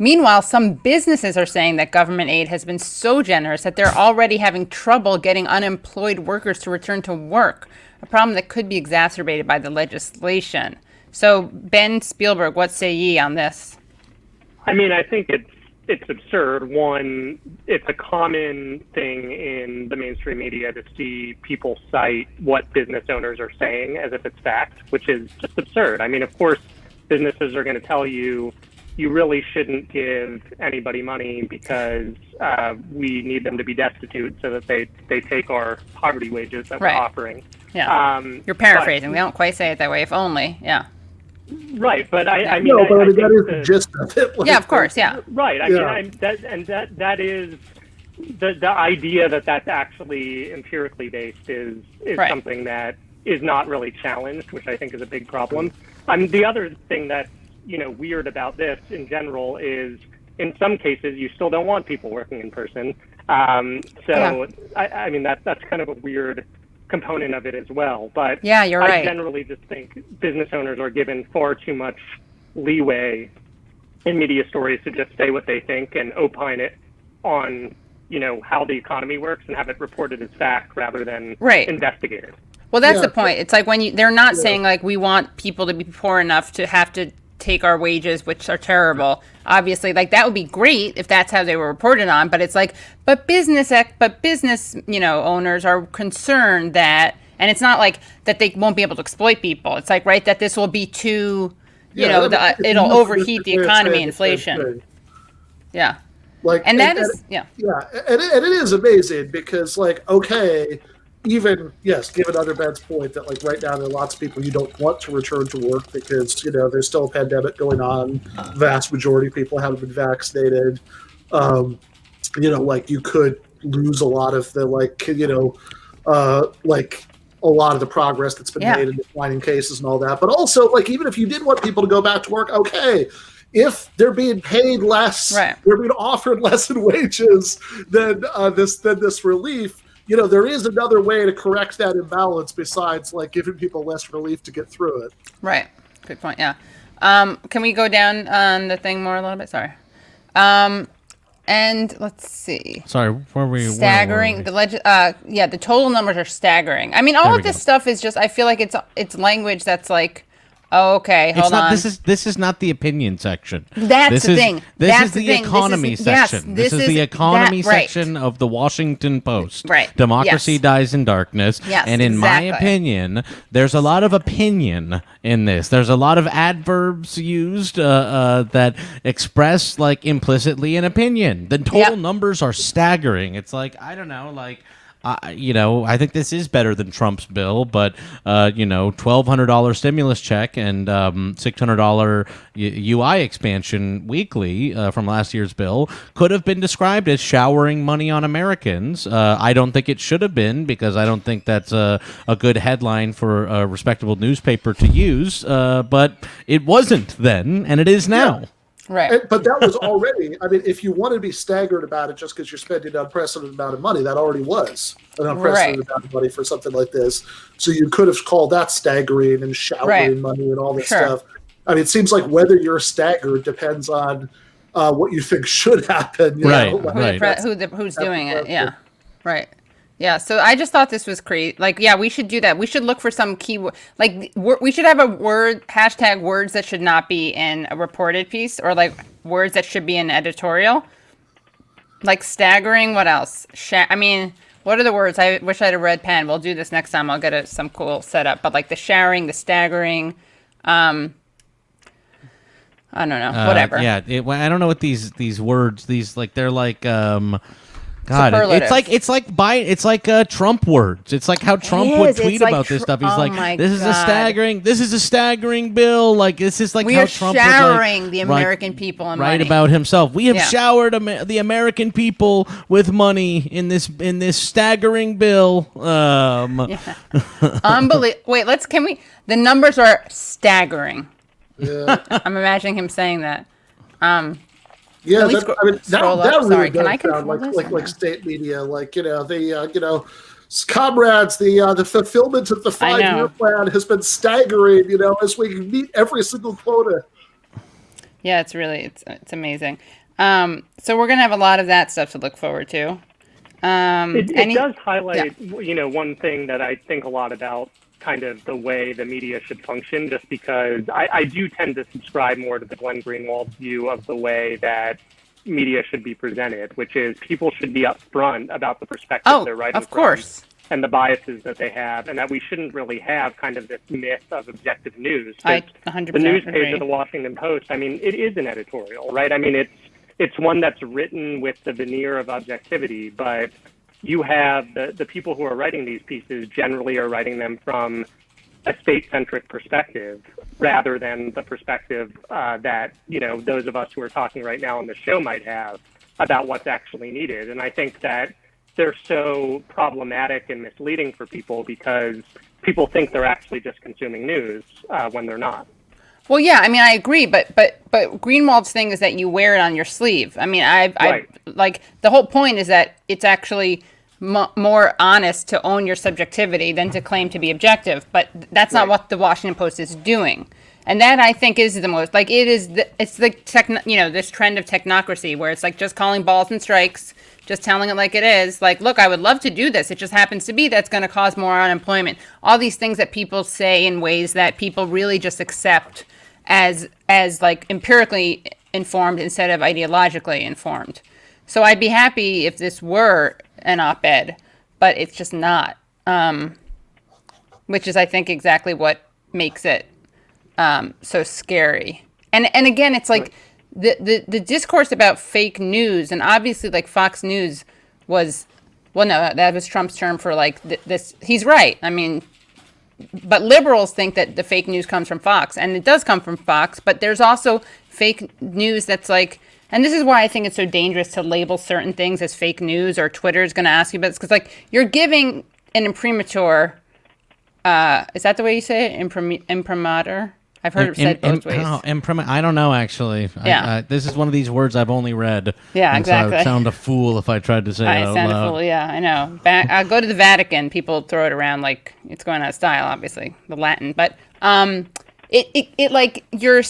Meanwhile, some businesses are saying that government aid has been so generous that they're already having trouble getting unemployed workers to return to work, a problem that could be exacerbated by the legislation. So, Ben Spielberg, what say ye on this? I mean, I think it's absurd. One, it's a common thing in the mainstream media to see people cite what business owners are saying as if it's fact, which is just absurd. I mean, of course, businesses are going to tell you really shouldn't give anybody money because we need them to be destitute so that they take our poverty wages that we're offering. Yeah. You're paraphrasing. We don't quite say it that way, if only. Yeah. Right, but I mean, that is the gist of it. Yeah, of course, yeah. Right, that is the idea that that's actually empirically based is something that is not really challenged, which I think is a big problem. The other thing that's weird about this in general is in some cases you still don't want people working in person. I mean, that's kind of a weird component of it as well. But yeah, you're I right. generally just think business owners are given far too much leeway in media stories to just say what they think and opine it on, how the economy works and have it reported as fact rather than investigated. Well, that's the point. It's like when they're not saying like we want people to be poor enough to have to take our wages, which are terrible. Obviously, like that would be great if that's how they were reported on. But it's like, but business, owners are concerned that, and it's not like that they won't be able to exploit people. It's like, right, that this will be too, it'll overheat the economy, inflation. Yeah. And it is amazing because, like, okay, even, yes, given Under Ben's point that, like, right now there are lots of people you don't want to return to work because, there's still a pandemic going on. Vast majority of people haven't been vaccinated. Like, you could lose a lot of the, a lot of the progress that's been made in declining cases and all that. But also, like, even if you did want people to go back to work, okay, if they're being paid less, they're being offered less in wages than this relief, there is another way to correct that imbalance besides, like, giving people less relief to get through it. Right. Good point. Yeah. Can we go down on the thing more a little bit? Sorry. And let's see. Sorry, where were we? Staggering. The total numbers are staggering. I mean, all of this stuff is just. I feel like it's language that's like, oh, okay, hold on. This is not the opinion section. That's the thing. This is the economy section. This is the economy section of the Washington Post. Right. Democracy dies in darkness. Yes, and in my opinion, there's a lot of opinion in this. There's a lot of adverbs used that express, like, implicitly an opinion. The total numbers are staggering. It's like, I don't know, like, I think this is better than Trump's bill, but $1,200 stimulus check and $600 UI expansion weekly from last year's bill could have been described as showering money on Americans. I don't think it should have been because I don't think that's a good headline for a respectable newspaper to use. But it wasn't then, and it is now. Yeah. Right. But that was already, I mean, if you want to be staggered about it just because you're spending an unprecedented amount of money, that already was an unprecedented amount of money for something like this. So you could have called that staggering and showering money and all this stuff. I mean, it seems like whether you're staggered depends on what you think should happen. Who's doing it. Yeah. Right. Yeah, so I just thought this was great. Like, yeah, we should do that. We should look for some keyword. Like, we should have a hashtag words that should not be in a reported piece, or like words that should be in editorial. Like staggering. What else? What are the words? I wish I had a red pen. We'll do this next time. I'll get some cool setup. But like the showering, the staggering. I don't know. Whatever. I don't know what these words. They're like. God, it's like Trump words. It's like how Trump would tweet about this stuff. He's this is a staggering bill. Like, this is like how Trump would showering the American people in money. About himself. We have showered the American people with money in this staggering bill. Unbelievable. Wait, the numbers are staggering. Yeah. I'm imagining him saying that. Yeah, that really does sound like state media, like comrades, the fulfillment of the 5-year plan has been staggering, as we meet every single quota. Yeah, it's amazing. So we're gonna have a lot of that stuff to look forward to. It does highlight, one thing that I think a lot about kind of the way the media should function, just because I do tend to subscribe more to the Glenn Greenwald view of the way that media should be presented, which is people should be upfront about the perspective they're writing of course, and the biases that they have, and that we shouldn't really have kind of this myth of objective news. I 100% the news agree. page of the Washington Post, I mean, it is an editorial, right? I mean, it's one that's written with the veneer of objectivity, but you have the people who are writing these pieces generally are writing them from a state-centric perspective rather than the perspective that, those of us who are talking right now on the show might have about what's actually needed. And I think that they're so problematic and misleading for people because people think they're actually just consuming news when they're not. Well, yeah, I mean, I agree, but Greenwald's thing is that you wear it on your sleeve. I mean, I like the whole point is that it's actually more honest to own your subjectivity than to claim to be objective. But that's not what the Washington Post is doing, and that I think is the most like it's the this trend of technocracy where it's like just calling balls and strikes. Just telling it like it is, like, look, I would love to do this. It just happens to be that's going to cause more unemployment. All these things that people say in ways that people really just accept as like empirically informed instead of ideologically informed. So I'd be happy if this were an op-ed, but it's just not, which is, I think, exactly what makes it so scary. And again, it's like, the discourse about fake news, and obviously like Fox News was, well, no, that was Trump's term for like this. He's right. I mean, but liberals think that the fake news comes from Fox, and it does come from Fox, but there's also fake news that's like, and this is why I think it's so dangerous to label certain things as fake news, or Twitter is going to ask you about this, because like you're giving an imprimatur, is that the way you say it? Imprimatur? I've heard it said both ways. I don't know, actually. Yeah. This is one of these words I've only read. Yeah, and exactly. So I would sound a fool if I tried to say it out sound loud. a fool, yeah, I know. I'll go to the Vatican. People throw it around like it's going out of style, obviously, the Latin. But it like you're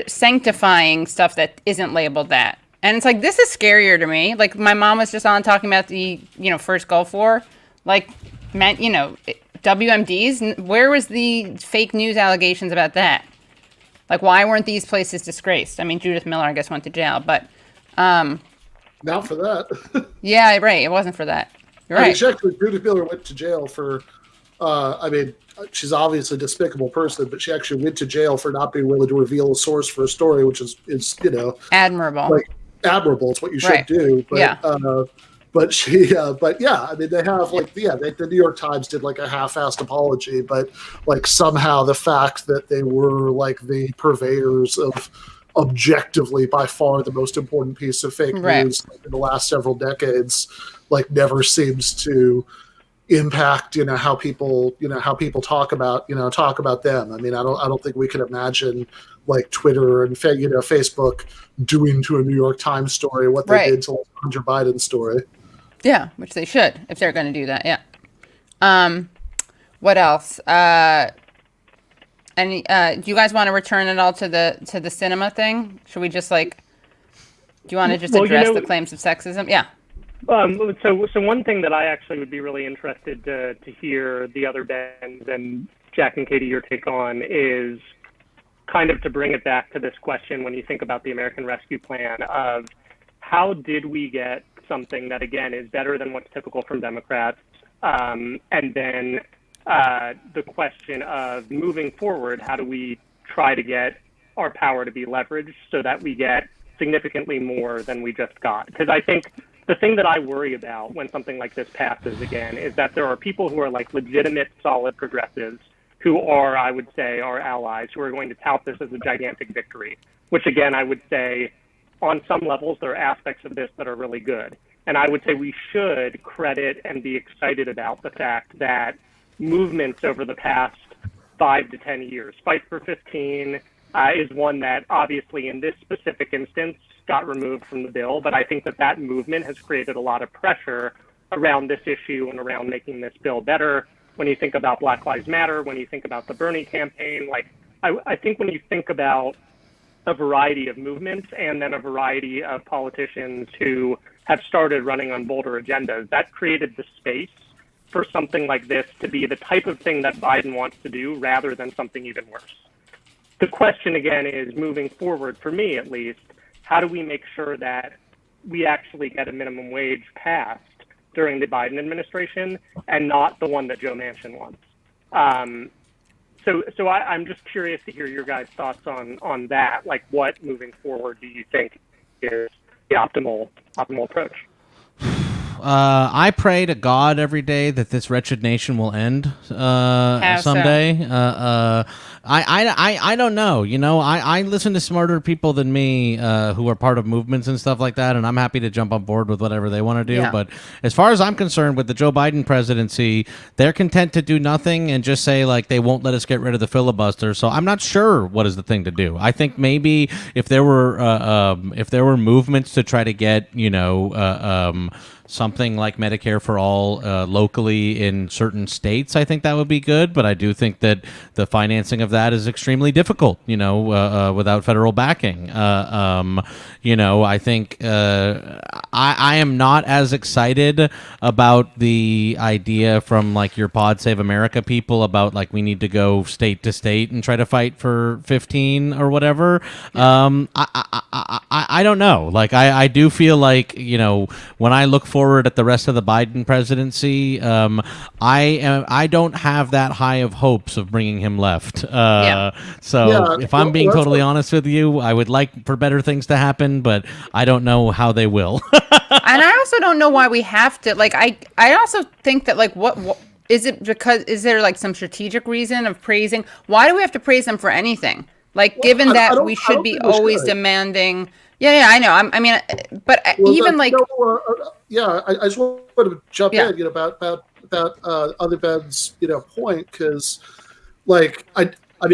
sanctifying stuff that isn't labeled that. And it's like, this is scarier to me. Like, my mom was just on talking about the, first Gulf War. Like, WMDs, where was the fake news allegations about that? Like, why weren't these places disgraced? I mean, Judith Miller, I guess, went to jail, but... Not for that. Yeah, right. It wasn't for that. You're right. Judith Miller went to jail for... she's obviously a despicable person, but she actually went to jail for not being willing to reveal a source for a story, which is admirable. Like, admirable. It's what you should do. But, yeah. But yeah, I mean, they have the New York Times did like a half-assed apology, but like somehow the fact that they were like the purveyors of objectively by far the most important piece of fake news in the last several decades, like never seems to impact how people talk about them. I mean, I don't think we could imagine like Twitter and Facebook doing to a New York Times story what they did to like Hunter Biden story. Yeah, which they should if they're going to do that. Yeah. What else? Do you guys want to return at all to the cinema thing? Should we just do you want to just address the claims of sexism? Yeah. So one thing that I actually would be really interested to hear the other bands and Jack and Katie, your take on is kind of to bring it back to this question when you think about the American Rescue Plan of how did we get something that, again, is better than what's typical from Democrats, and then the question of moving forward, how do we try to get our power to be leveraged so that we get significantly more than we just got? Because I think the thing that I worry about when something like this passes again is that there are people who are like legitimate, solid progressives who are, I would say, our allies, who are going to tout this as a gigantic victory, which again, I would say on some levels, there are aspects of this that are really good. And I would say we should credit and be excited about the fact that movements over the past 5 to 10 years, Fight for 15 is one that obviously in this specific instance got removed from the bill, but I think that movement has created a lot of pressure around this issue and around making this bill better. When you think about Black Lives Matter, when you think about the Bernie campaign, I think when you think about a variety of movements and then a variety of politicians who have started running on bolder agendas, that created the space for something like this to be the type of thing that Biden wants to do rather than something even worse. The question again is, moving forward, for me at least, how do we make sure that we actually get a minimum wage passed during the Biden administration and not the one that Joe Manchin wants? So I'm just curious to hear your guys' thoughts on that. Like, what moving forward do you think is the optimal approach? I pray to God every day that this wretched nation will end someday. I don't know. You know, I listen to smarter people than me who are part of movements and stuff like that, and I'm happy to jump on board with whatever they want to do. Yeah. But as far as I'm concerned, with the Joe Biden presidency, they're content to do nothing and just say like they won't let us get rid of the filibuster. So I'm not sure what is the thing to do. I think maybe if there were movements to try to get something like Medicare for all locally in certain states, I think that would be good. But I do think that the financing of that is extremely difficult, without federal backing. I think I am not as excited about the idea from like your Pod Save America people about like we need to go state to state and try to fight for 15 or whatever. I don't know. Like I do feel like, when I look forward at the rest of the Biden presidency, I don't have that high of hopes of bringing him left. If I'm being totally honest with you, I would like for better things to happen, but I don't know how they will. And I also don't know why we have to, like, I also think that, like, what is it, because is there like some strategic reason of praising? Why do we have to praise them for anything? Like, given that we should be always demanding. Yeah, I know. I mean, but even like. I just wanted to jump in, about other Ben's, point, because, like, I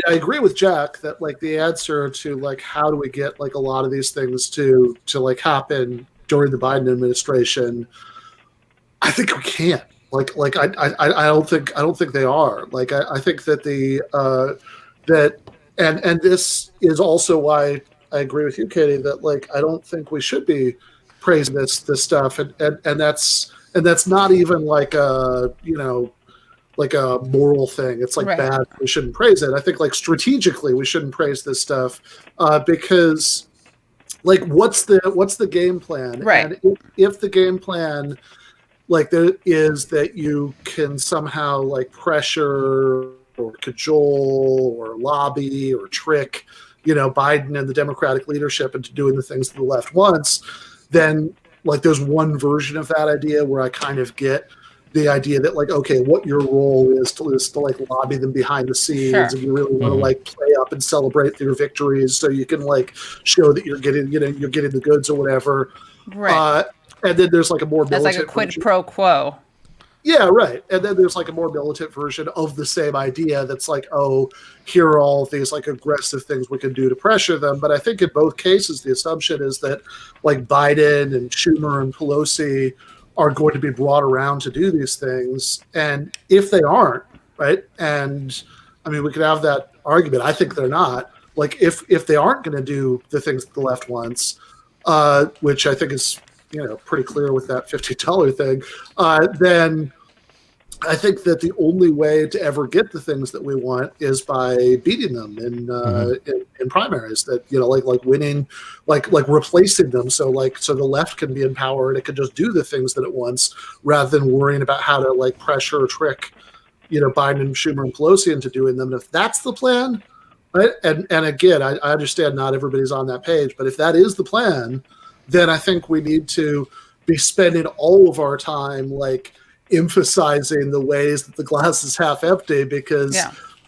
agree with Jack that, like, the answer to, like, how do we get, like, a lot of these things to like happen during the Biden administration, I think we can't. Like I don't think they are. Like I think that and this is also why I agree with you, Katie, that like I don't think we should be praising this stuff, and that's not even like a like a moral thing. It's like bad. We shouldn't praise it. I think like strategically we shouldn't praise this stuff because like what's the game plan? Right. And if the game plan like there is that you can somehow like pressure or cajole or lobby or trick, Biden and the Democratic leadership into doing the things that the left wants, then like there's one version of that idea where I kind of get the idea that like, okay, what your role is to like lobby them behind the scenes, and you really want to like play up and celebrate their victories so you can like show that you're getting the goods or whatever. Right. And then there's like a more militant like a quid pro quo. Yeah, right. And then there's like a more militant version of the same idea that's like, oh, here are all of these like aggressive things we can do to pressure them. But I think in both cases, the assumption is that like Biden and Schumer and Pelosi are going to be brought around to do these things. And if they aren't, right, and I mean, we could have that argument. I think they're not. Like if they aren't going to do the things that the left wants, which I think is pretty clear with that $50 thing, then I think that the only way to ever get the things that we want is by beating them in primaries. That like winning, like replacing them, so the left can be in power and it can just do the things that it wants rather than worrying about how to like pressure or trick, Biden and Schumer and Pelosi into doing them. And if that's the plan, right? And again, I understand not everybody's on that page, but if that is the plan, then I think we need to be spending all of our time like emphasizing the ways that the glass is half empty, because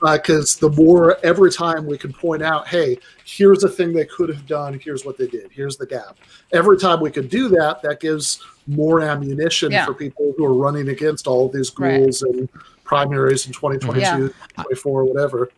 the more every time we can point out, hey, here's a thing they could have done, here's what they did, here's the gap. Every time we can do that, that gives more ammunition for people who are running against all of these ghouls and primaries in 2022, 24, whatever.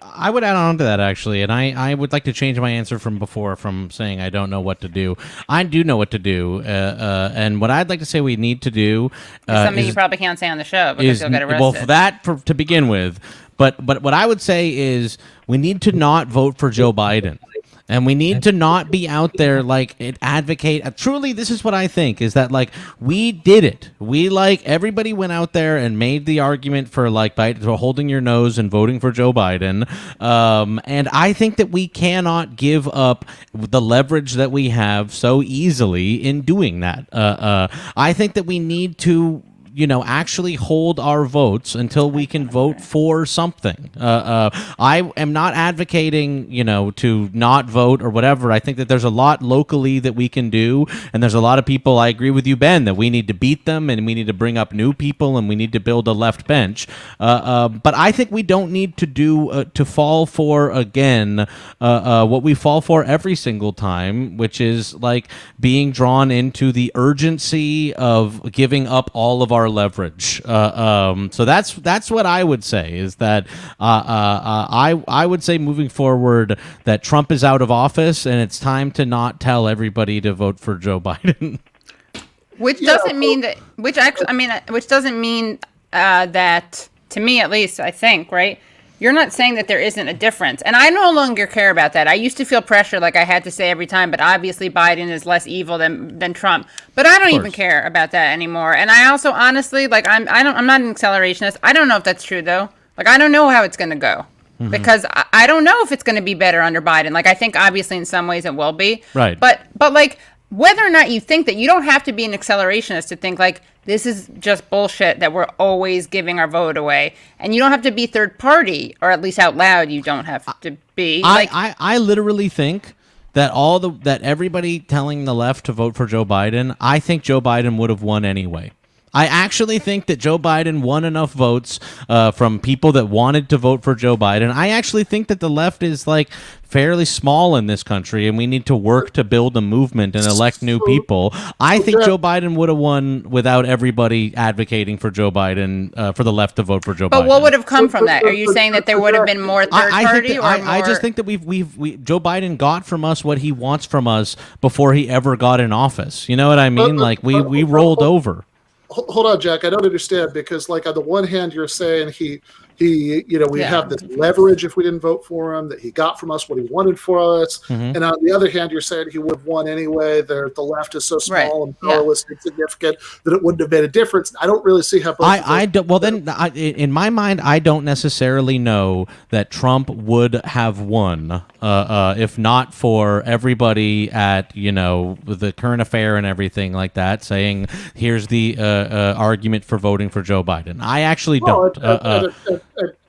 I would add on to that, actually, and I would like to change my answer from before, from saying I don't know what to do. I do know what to do, and what I'd like to say we need to do something you probably can't say on the show because you'll get arrested. Well, for that, to begin with, but what I would say is we need to not vote for Joe Biden. And we need to not be out there like advocate. Truly, this is what I think, is that like we did it. We like everybody went out there and made the argument for like for holding your nose and voting for Joe Biden. And I think that we cannot give up the leverage that we have so easily in doing that. I think that we need to actually hold our votes until we can vote for something. I am not advocating, to not vote or whatever. I think that there's a lot locally that we can do, and there's a lot of people. I agree with you, Ben, that we need to beat them, and we need to bring up new people, and we need to build a left bench. But I think we don't need to do to fall for again what we fall for every single time, which is like being drawn into the urgency of giving up all of our leverage. So that's what I would say, is that I would say moving forward that Trump is out of office and it's time to not tell everybody to vote for Joe Biden. Which doesn't mean that. Which doesn't mean that, to me at least, I think, right? You're not saying that there isn't a difference. And I no longer care about that. I used to feel pressure like I had to say every time, but obviously Biden is less evil than Trump. But I don't even care about that anymore. And I also honestly, like, I'm not an accelerationist. I don't know if that's true though. Like, I don't know how it's going to go. Because I don't know if it's going to be better under Biden. Like, I think obviously in some ways it will be. Right. But like, whether or not you think that, you don't have to be an accelerationist to think like this is just bullshit that we're always giving our vote away, and you don't have to be third party, or at least out loud you don't have to be. I literally think that that everybody telling the left to vote for Joe Biden, I think Joe Biden would have won anyway. I actually think that Joe Biden won enough votes from people that wanted to vote for Joe Biden. I actually think that the left is like fairly small in this country, and we need to work to build a movement and elect new people. I think Joe Biden would have won without everybody advocating for Joe Biden, for the left to vote for Joe Biden. But what would have come from that? Are you saying that there would have been more third party? I just think that Joe Biden got from us what he wants from us before he ever got in office. You know what I mean? Like we rolled over. Hold on, Jack. I don't understand, because, like, on the one hand, you're saying we have this leverage if we didn't vote for him, that he got from us what he wanted for us, and on the other hand, you're saying he would have won anyway. The left is so small and powerless and insignificant that it wouldn't have made a difference. I don't really see how. In my mind, I don't necessarily know that Trump would have won if not for everybody at the current affair and everything like that saying here's the argument for voting for Joe Biden. I actually don't.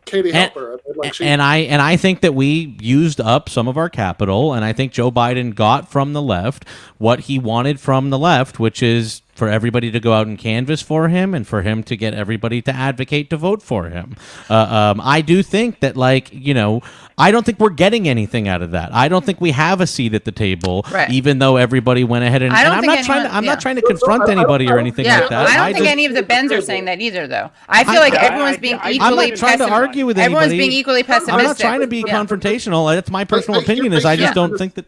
Katie Halper, and I think that we used up some of our capital, and I think Joe Biden got from the left what he wanted from the left, which is for everybody to go out and canvass for him, and for him to get everybody to advocate to vote for him. I do think that, I don't think we're getting anything out of that. I don't think we have a seat at the table, even though everybody went ahead and I'm not trying to confront anybody or anything like that. I don't think any of the Bens are saying that either, though. I feel like everyone's being equally. I'm not trying to argue with anybody. Everyone's being equally pessimistic. I'm not trying to be confrontational. That's my personal opinion. I just don't think that.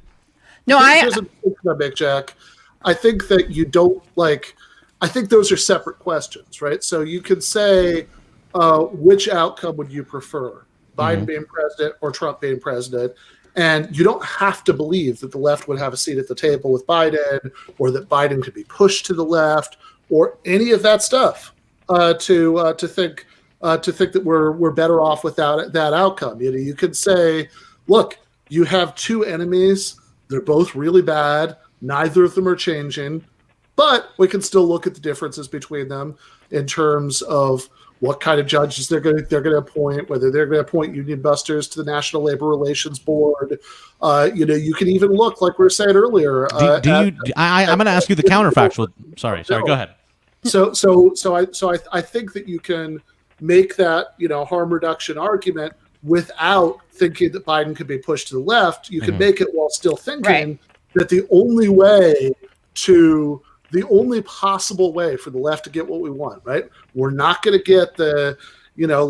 No, here's a big Jack. I think that you don't I think those are separate questions, right? So you could say, which outcome would you prefer? Biden being president or Trump being president? And you don't have to believe that the left would have a seat at the table with Biden, or that Biden could be pushed to the left, or any of that stuff to think that we're better off without that outcome. You could say, look, you have two enemies. They're both really bad. Neither of them are changing, but we can still look at the differences between them in terms of what kind of judges they're going to appoint, whether they're going to appoint union busters to the National Labor Relations Board. You can even look, like we were saying earlier. I'm going to ask you the counterfactual. Sorry, go ahead. So I think that you can make that harm reduction argument without thinking that Biden could be pushed to the left. You can make it while still thinking that the only possible way for the left to get what we want, right? We're not going to get even a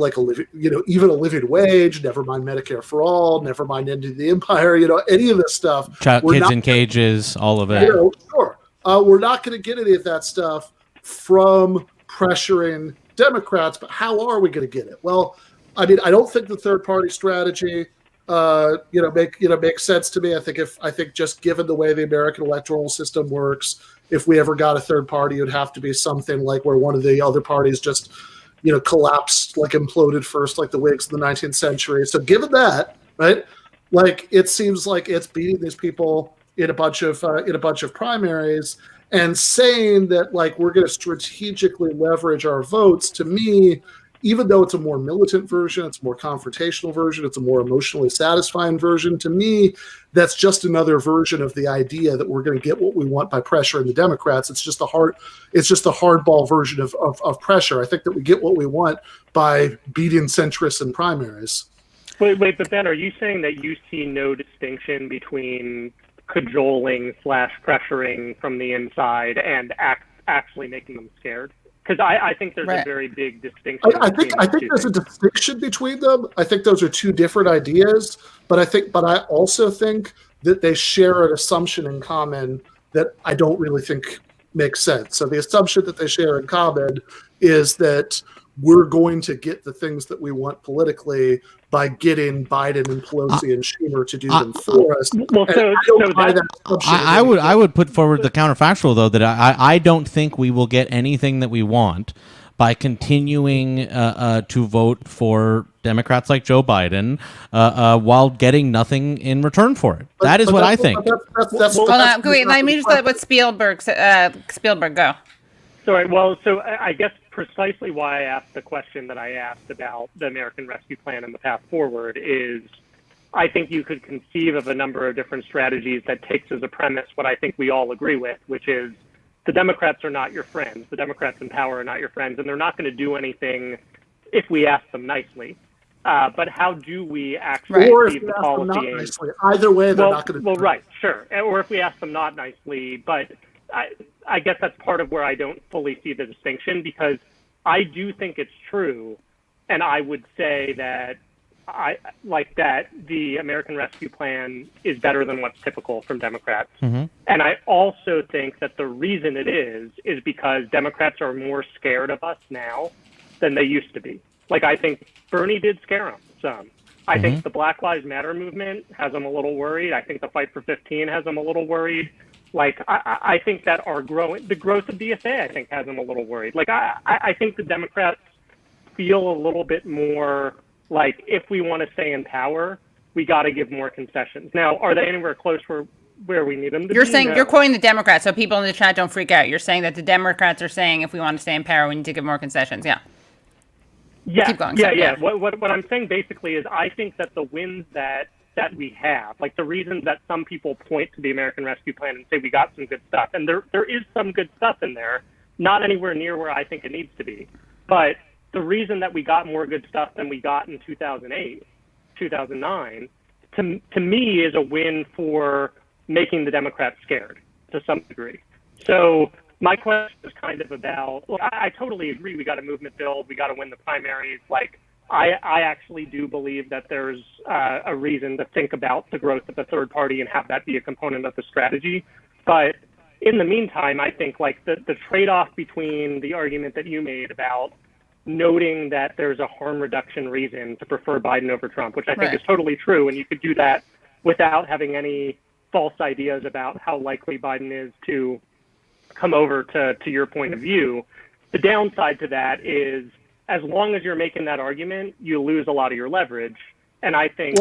living wage, never mind Medicare for all, never mind ending the empire, any of this stuff. Kids in cages, all of it. Sure. We're not going to get any of that stuff from pressuring Democrats, but how are we going to get it? Well, I mean, I don't think the third party strategy makes sense to me. I think just given the way the American electoral system works, if we ever got a third party, it would have to be something like where one of the other parties just, collapsed, like imploded first, like the Whigs in the 19th century. So given that, right, like it seems like it's beating these people in a bunch of primaries, And saying that, like, we're going to strategically leverage our votes, to me, even though it's a more militant version, it's a more confrontational version, it's a more emotionally satisfying version, to me, that's just another version of the idea that we're going to get what we want by pressuring the Democrats. It's just a hardball version of pressure. I think that we get what we want by beating centrists in primaries. Wait, but Ben, are you saying that you see no distinction between cajoling / pressuring from the inside and actually making them scared? Because I think there's a very big distinction. I think there's a distinction between them. I think those are two different ideas, but I also think that they share an assumption in common that I don't really think makes sense. So the assumption that they share in common is that we're going to get the things that we want politically by getting Biden and Pelosi and Schumer to do them for us. Well, I would put forward the counterfactual, though, that I don't think we will get anything that we want by continuing to vote for Democrats like Joe Biden while getting nothing in return for it. That is what I think. Hold on, wait, let me just let what Spielberg go. Sorry, well, so I guess precisely why I asked the question that I asked about the American Rescue Plan and the path forward is I think you could conceive of a number of different strategies that takes as a premise what I think we all agree with, which is the Democrats are not your friends. The Democrats in power are not your friends, and they're not going to do anything if we ask them nicely. But how do we actually achieve the policy aims? Either way, they're not going to do it. Well, right, sure. Or if we ask them not nicely, but I guess that's part of where I don't fully see the distinction, because I do think it's true, and I would say that the American Rescue Plan is better than what's typical from Democrats. Mm-hmm. And I also think that the reason it is because Democrats are more scared of us now than they used to be. Like, I think Bernie did scare them some. I think the Black Lives Matter movement has them a little worried. I think the Fight for 15 has them a little worried. Like, I think that the growth of DSA, I think, has them a little worried. Like, I think the Democrats feel a little bit more like, if we want to stay in power, we got to give more concessions. Now, are they anywhere close where we need them to be? You're saying, you're quoting the Democrats, so people in the chat don't freak out. You're saying that the Democrats are saying, if we want to stay in power, we need to give more concessions. Yeah. Yeah. Keep going. Yeah. What I'm saying basically is I think that the wins that we have, like the reasons that some people point to the American Rescue Plan and say we got some good stuff, and there is some good stuff in there, not anywhere near where I think it needs to be. But the reason that we got more good stuff than we got in 2008, 2009, to me is a win for making the Democrats scared to some degree. So my question is kind of about, well, I totally agree. We got to movement build. We got to win the primaries. Like, I actually do believe that there's a reason to think about the growth of the third party and have that be a component of the strategy. But in the meantime, I think like the trade-off between the argument that you made about noting that there's a harm reduction reason to prefer Biden over Trump, which I think is totally true, and you could do that without having any false ideas about how likely Biden is to come over to your point of view. The downside to that is, as long as you're making that argument, you lose a lot of your leverage. And I think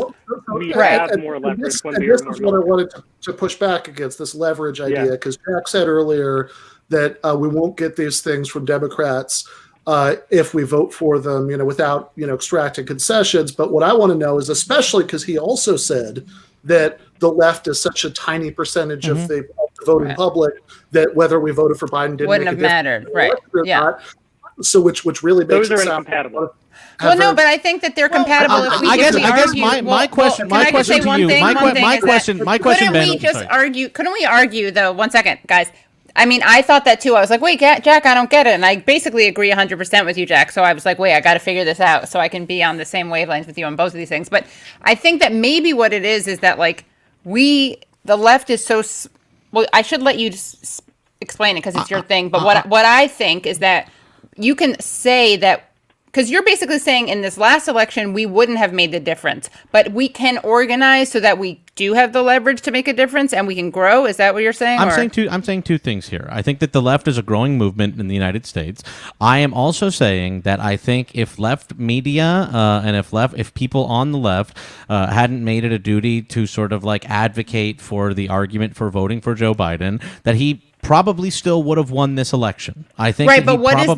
we have more leverage when we are more. This is what I wanted to push back against, this leverage idea, because Jack said earlier that we won't get these things from Democrats if we vote for them, without, extracting concessions. But what I want to know is, especially because he also said that the left is such a tiny percentage of the voting public, that whether we voted for Biden wouldn't have mattered, right? Yeah. Not. So which really makes those it are sound incompatible. Well, no, but I think that they're compatible. I guess my question to you, my question, Ben. Couldn't we argue though? 1 second, guys. I mean, I thought that too. I was like, wait, Jack, I don't get it. And I basically agree 100% with you, Jack. So I was like, wait, I got to figure this out so I can be on the same wavelength with you on both of these things. But I think that maybe what it is that like the left is so, well, I should let you just explain it because it's your thing. But what I think is that you can say that, because you're basically saying in this last election, we wouldn't have made the difference, but we can organize so that we do have the leverage to make a difference and we can grow? Is that what you're saying? I'm saying two things here. I think that the left is a growing movement in the United States. I am also saying that I think if left media and if people on the left hadn't made it a duty to sort of like advocate for the argument for voting for Joe Biden, that he probably still would have won this election. I think. Right, but what is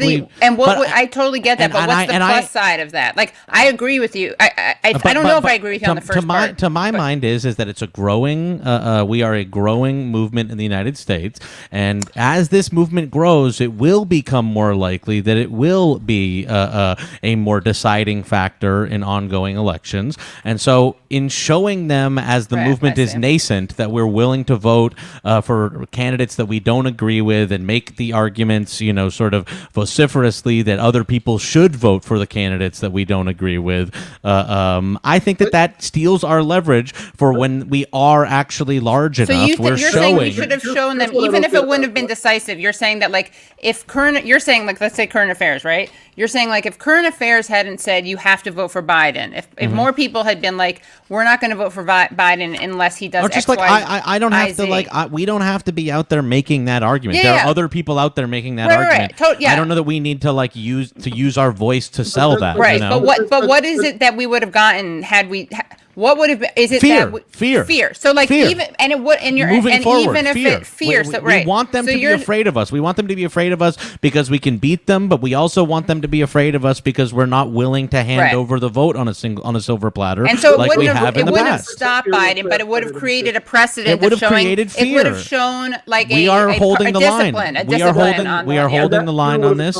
I totally get that, but what's the plus side of that? Like, I agree with you. I don't know if I agree with you on the first part. To my mind is that it's a growing. We are a growing movement in the United States, and as this movement grows, it will become more likely that it will be a more deciding factor in ongoing elections. And so, in showing them as the movement is nascent, that we're willing to vote for candidates that we don't agree with and make the arguments, you know, sort of vociferously that other people should vote for the candidates that we don't agree with. I think that steals our leverage for when we are actually large enough. So you're saying we should have shown them, even if it wouldn't have been decisive. You're saying that, like, you're saying, like, let's say current affairs, right? You're saying, like, if current affairs hadn't said you have to vote for Biden, if more people had been like, we're not going to vote for Biden unless he does X, like, Y, I don't have to, like, we don't have to be out there making that argument. There are other people out there making that argument. I don't know that we need to, like, use our voice to sell that. Right, you know? but what is it that we would have gotten had we? What would have been? Is it fear? So, like, fear. even and it would and you're moving and forward, even if fear. it fear. We want them to be afraid of us. We want them to be afraid of us because we can beat them, but we also want them to be afraid of us because we're not willing to hand over the vote on a silver platter. And so like it wouldn't have stopped Biden, but it would have created a precedent. It would have created fear. It would have shown like we are holding the line. We are holding the line on this.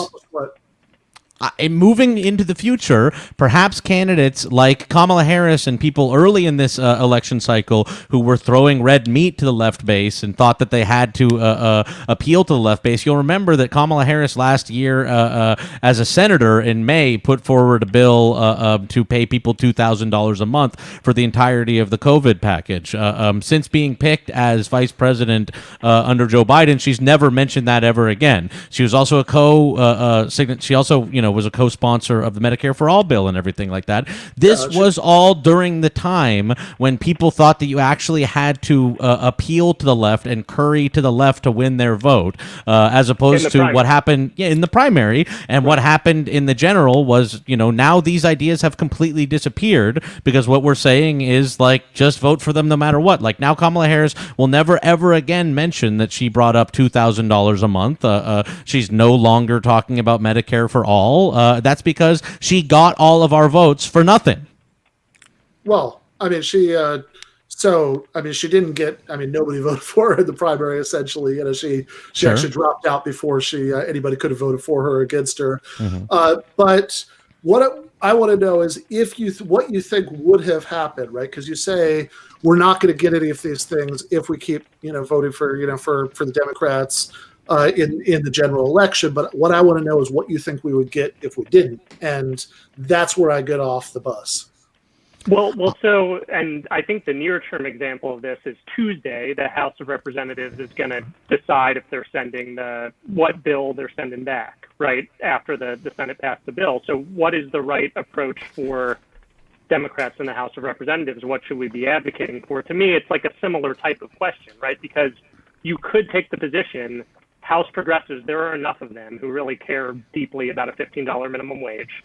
Moving into the future, perhaps candidates like Kamala Harris and people early in this election cycle who were throwing red meat to the left base and thought that they had to appeal to the left base. You'll remember that Kamala Harris last year, as a senator in May, put forward a bill to pay people $2,000 a month for the entirety of the COVID package. Since being picked as vice president under Joe Biden, she's never mentioned that ever again. She was also she also, was a co-sponsor of the Medicare for All bill and everything like that. This was all during the time when people thought that you actually had to appeal to the left and curry to the left to win their vote, as opposed to what happened in the primary. And what happened in the general was, now these ideas have completely disappeared because what we're saying is, like, just vote for them no matter what. Like, now Kamala Harris will never, ever again mention that she brought up $2,000 a month. She's no longer talking about Medicare for All. That's because she got all of our votes for nothing. Well, I mean, she didn't get. I mean, nobody voted for her in the primary. Essentially, she actually dropped out before anybody could have voted for her or against her. Mm-hmm. But what I want to know is what you think would have happened, right? Because you say we're not going to get any of these things if we keep voting for the Democrats. In the general election, but what I want to know is what you think we would get if we didn't, and that's where I get off the bus. Well, so, and I think the near-term example of this is Tuesday. The House of Representatives is going to decide if they're sending what bill they're sending back, right, after the Senate passed the bill. So what is the right approach for Democrats in the House of Representatives? What should we be advocating for? To me, it's like a similar type of question, right, because you could take the position House progressives, there are enough of them who really care deeply about a $15 minimum wage.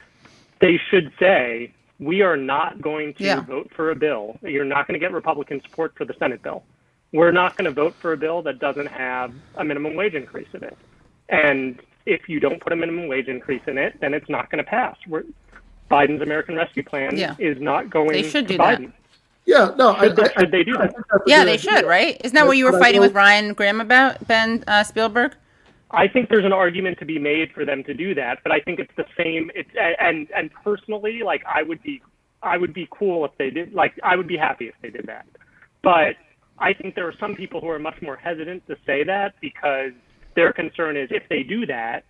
They should say, we are not going to vote for a bill. You're not going to get Republican support for the Senate bill. We're not going to vote for a bill that doesn't have a minimum wage increase in it. And if you don't put a minimum wage increase in it, then it's not going to pass. Biden's American Rescue Plan is not going to Biden. That. Yeah, no, should they do that? Yeah, they should, right? Isn't that what you were fighting with Ryan Graham about, Ben Spielberg? I think there's an argument to be made for them to do that, but I think it's the same. And personally, like, I would be cool if they did. Like, I would be happy if they did that. But I think there are some people who are much more hesitant to say that because their concern is if they do that,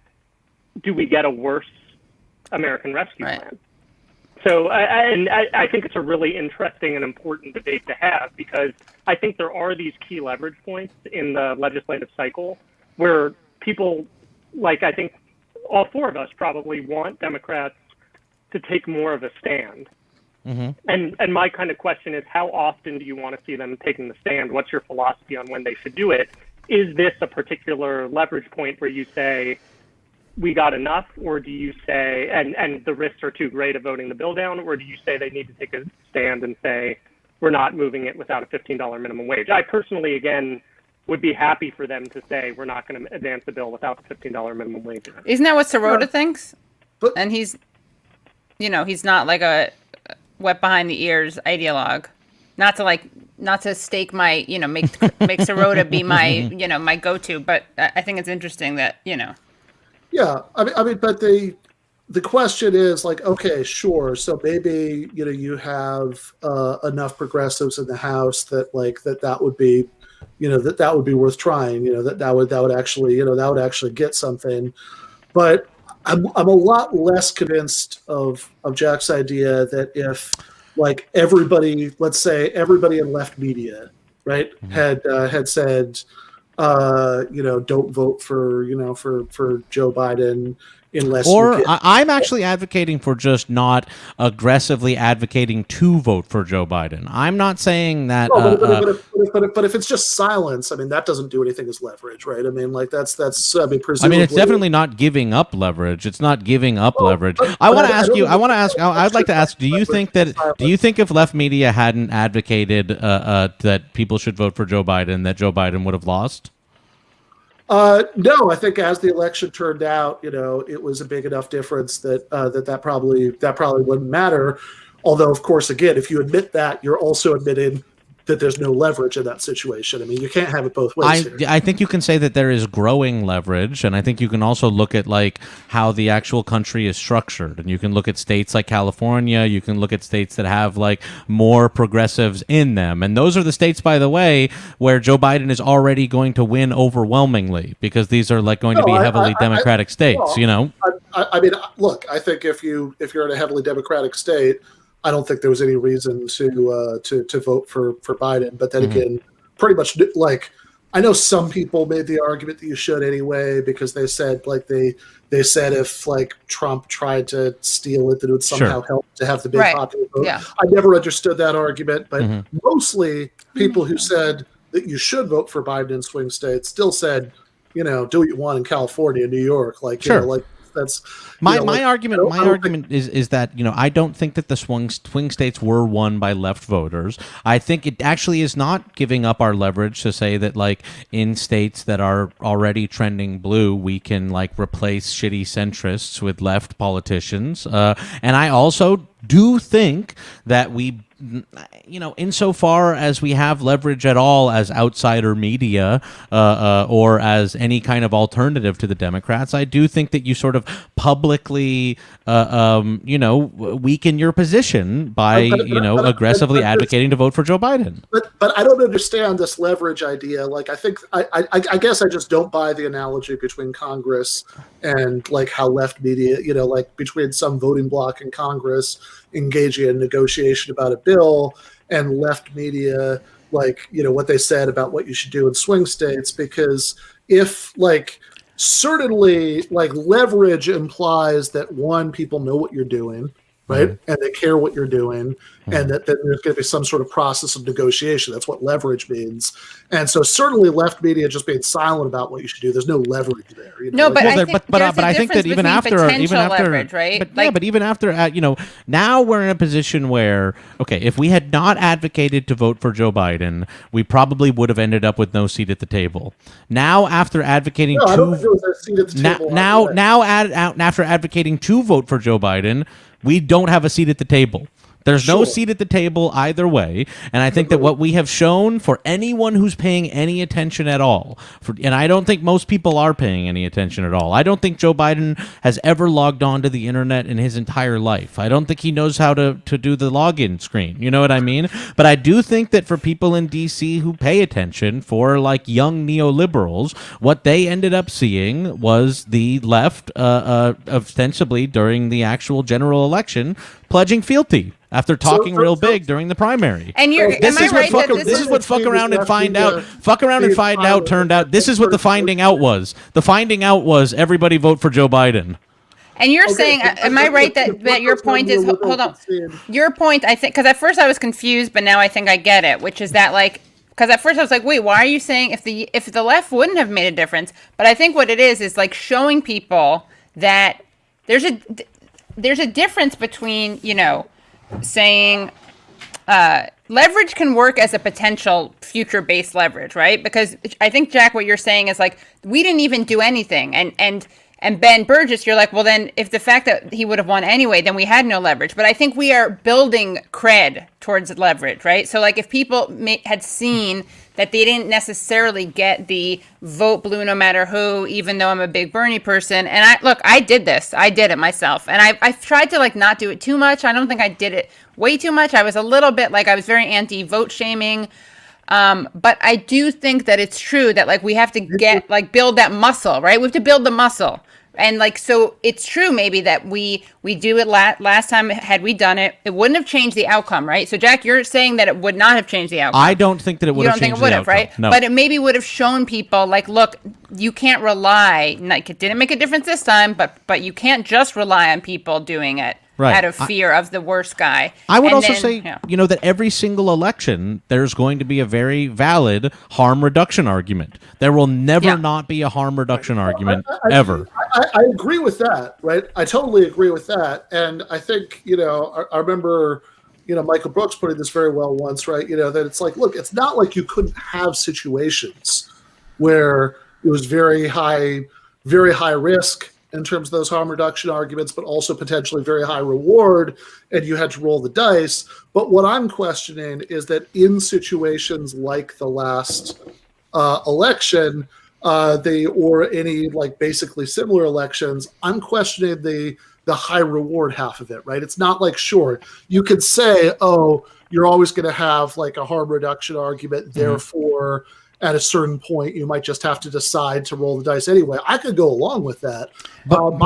do we get a worse American Rescue Plan? So I think it's a really interesting and important debate to have because I think there are these key leverage points in the legislative cycle where people, like, I think all four of us probably want Democrats to take more of a stand. And my kind of question is, how often do you want to see them taking the stand? What's your philosophy on when they should do it? Is this a particular leverage point where you say, we got enough, or do you say, and the risks are too great of voting the bill down, or do you say they need to take a stand and say, we're not moving it without a $15 minimum wage? I personally, again, would be happy for them to say, we're not going to advance the bill without the $15 minimum wage. Isn't that what Sirota thinks? And he's not like a wet behind the ears ideologue. Not to stake my, make Sirota be my, my go-to, but I think it's interesting that, Yeah, I mean, but the question is like, okay, sure. So maybe you have enough progressives in the House that that would be, that would be worth trying. That would actually get something. But I'm a lot less convinced of Jack's idea that if everybody, let's say everybody in left media, right, had said, don't vote for Joe Biden unless I'm actually advocating for just not aggressively advocating to vote for Joe Biden. I'm not saying that. But if it's just silence, I mean, that doesn't do anything as leverage, right? I mean, that's. I mean, presumably, it's definitely not giving up leverage. It's not giving up leverage. I'd like to ask. Do you think if left media hadn't advocated that people should vote for Joe Biden, that Joe Biden would have lost? No, I think as the election turned out, it was a big enough difference that probably wouldn't matter. Although, of course, again, if you admit that, you're also admitting that there's no leverage in that situation. I mean, you can't have it both ways. I think you can say that there is growing leverage, and I think you can also look at how the actual country is structured, and you can look at states like California. You can look at states that have more progressives in them, and those are the states, by the way, where Joe Biden is already going to win overwhelmingly because these are going to be heavily Democratic states. I mean, look, I think if you're in a heavily Democratic state, I don't think there was any reason to vote for Biden. But then again, pretty much I know some people made the argument that you should anyway because they said they said if Trump tried to steal it, that it would somehow help to have the big popular vote. Yeah. I never understood that argument, but mostly people who said that you should vote for Biden in swing states still said, do what you want in California, New York, that's my argument. My argument is that I don't think that the swing states were won by left voters. I think it actually is not giving up our leverage to say that in states that are already trending blue, we can replace shitty centrists with left politicians. And I also do think that we, insofar as we have leverage at all as outsider media or as any kind of alternative to the Democrats, I do think that you sort of publicly, weaken your position by, aggressively advocating to vote for Joe Biden. But I don't understand this leverage idea. I guess I just don't buy the analogy between Congress and how left media, between some voting bloc in Congress engaging in negotiation about a bill and left media, what they said about what you should do in swing states. Because if certainly leverage implies that one, people know what you're doing, right? And they care what you're doing, and that there's going to be some sort of process of negotiation. That's what leverage means. And so certainly left media just being silent about what you should do, there's no leverage there. No, but I think that even after leverage, right? But even after now we're in a position where if we had not advocated to vote for Joe Biden, we probably would have ended up with no seat at the table. Now after advocating after advocating to vote for Joe Biden, we don't have a seat at the table. There's no seat at the table either way. And I think that what we have shown for anyone who's paying any attention at all, and I don't think most people are paying any attention at all. I don't think Joe Biden has ever logged on to the internet in his entire life. I don't think he knows how to do the login screen. You know what I mean? But I do think that for people in D.C. who pay attention, for young neoliberals, what they ended up seeing was the left, ostensibly during the actual general election, pledging fealty after talking real big during the primary. And this is what fuck around and find out turned out. This is what the finding out was. The finding out was everybody vote for Joe Biden. And you're Okay, saying, but am I right that your point is, hold on, your point, I think, because at first I was confused, but now I think I get it, which is that like, because at first I was like, wait, why are you saying if the left wouldn't have made a difference? But I think what it is like showing people that there's a difference between, you know, saying leverage can work as a potential future-based leverage, right? Because I think, Jack, what you're saying is like, we didn't even do anything. And Ben Burgis, you're like, well, then if the fact that he would have won anyway, then we had no leverage. But I think we are building cred towards leverage, right? So like if people had seen that they didn't necessarily get the vote blue no matter who, even though I'm a big Bernie person. And I did this. I did it myself. And I've tried to like not do it too much. I don't think I did it way too much. I was a little bit like, I was very anti-vote shaming. But I do think that it's true that like we have to build that muscle, right? We have to build the muscle. And like, so it's true maybe that we do it last time. Had we done it, it wouldn't have changed the outcome, right? So Jack, you're saying that it would not have changed the outcome. I don't think that it would have changed the outcome. You don't think it would have, right? No. But it maybe would have shown people like, look, you can't rely, like it didn't make a difference this time, but you can't just rely on people doing it. Right. Out of fear of the worst guy. I would also say, you know, that every single election, there's going to be a very valid harm reduction argument. There will never not be a harm reduction argument, ever. I agree with that, right? I totally agree with that. And I think, you know, I remember, you know, Michael Brooks putting this very well once, right? You know, that it's like, look, it's not like you couldn't have situations where it was very high risk in terms of those harm reduction arguments, but also potentially very high reward, and you had to roll the dice. But what I'm questioning is that in situations like the last election, or any like basically similar elections, I'm questioning the high reward half of it, right? It's not like, sure, you could say, oh, you're always going to have like a harm reduction argument, therefore at a certain point, you might just have to decide to roll the dice anyway. I could go along with that. But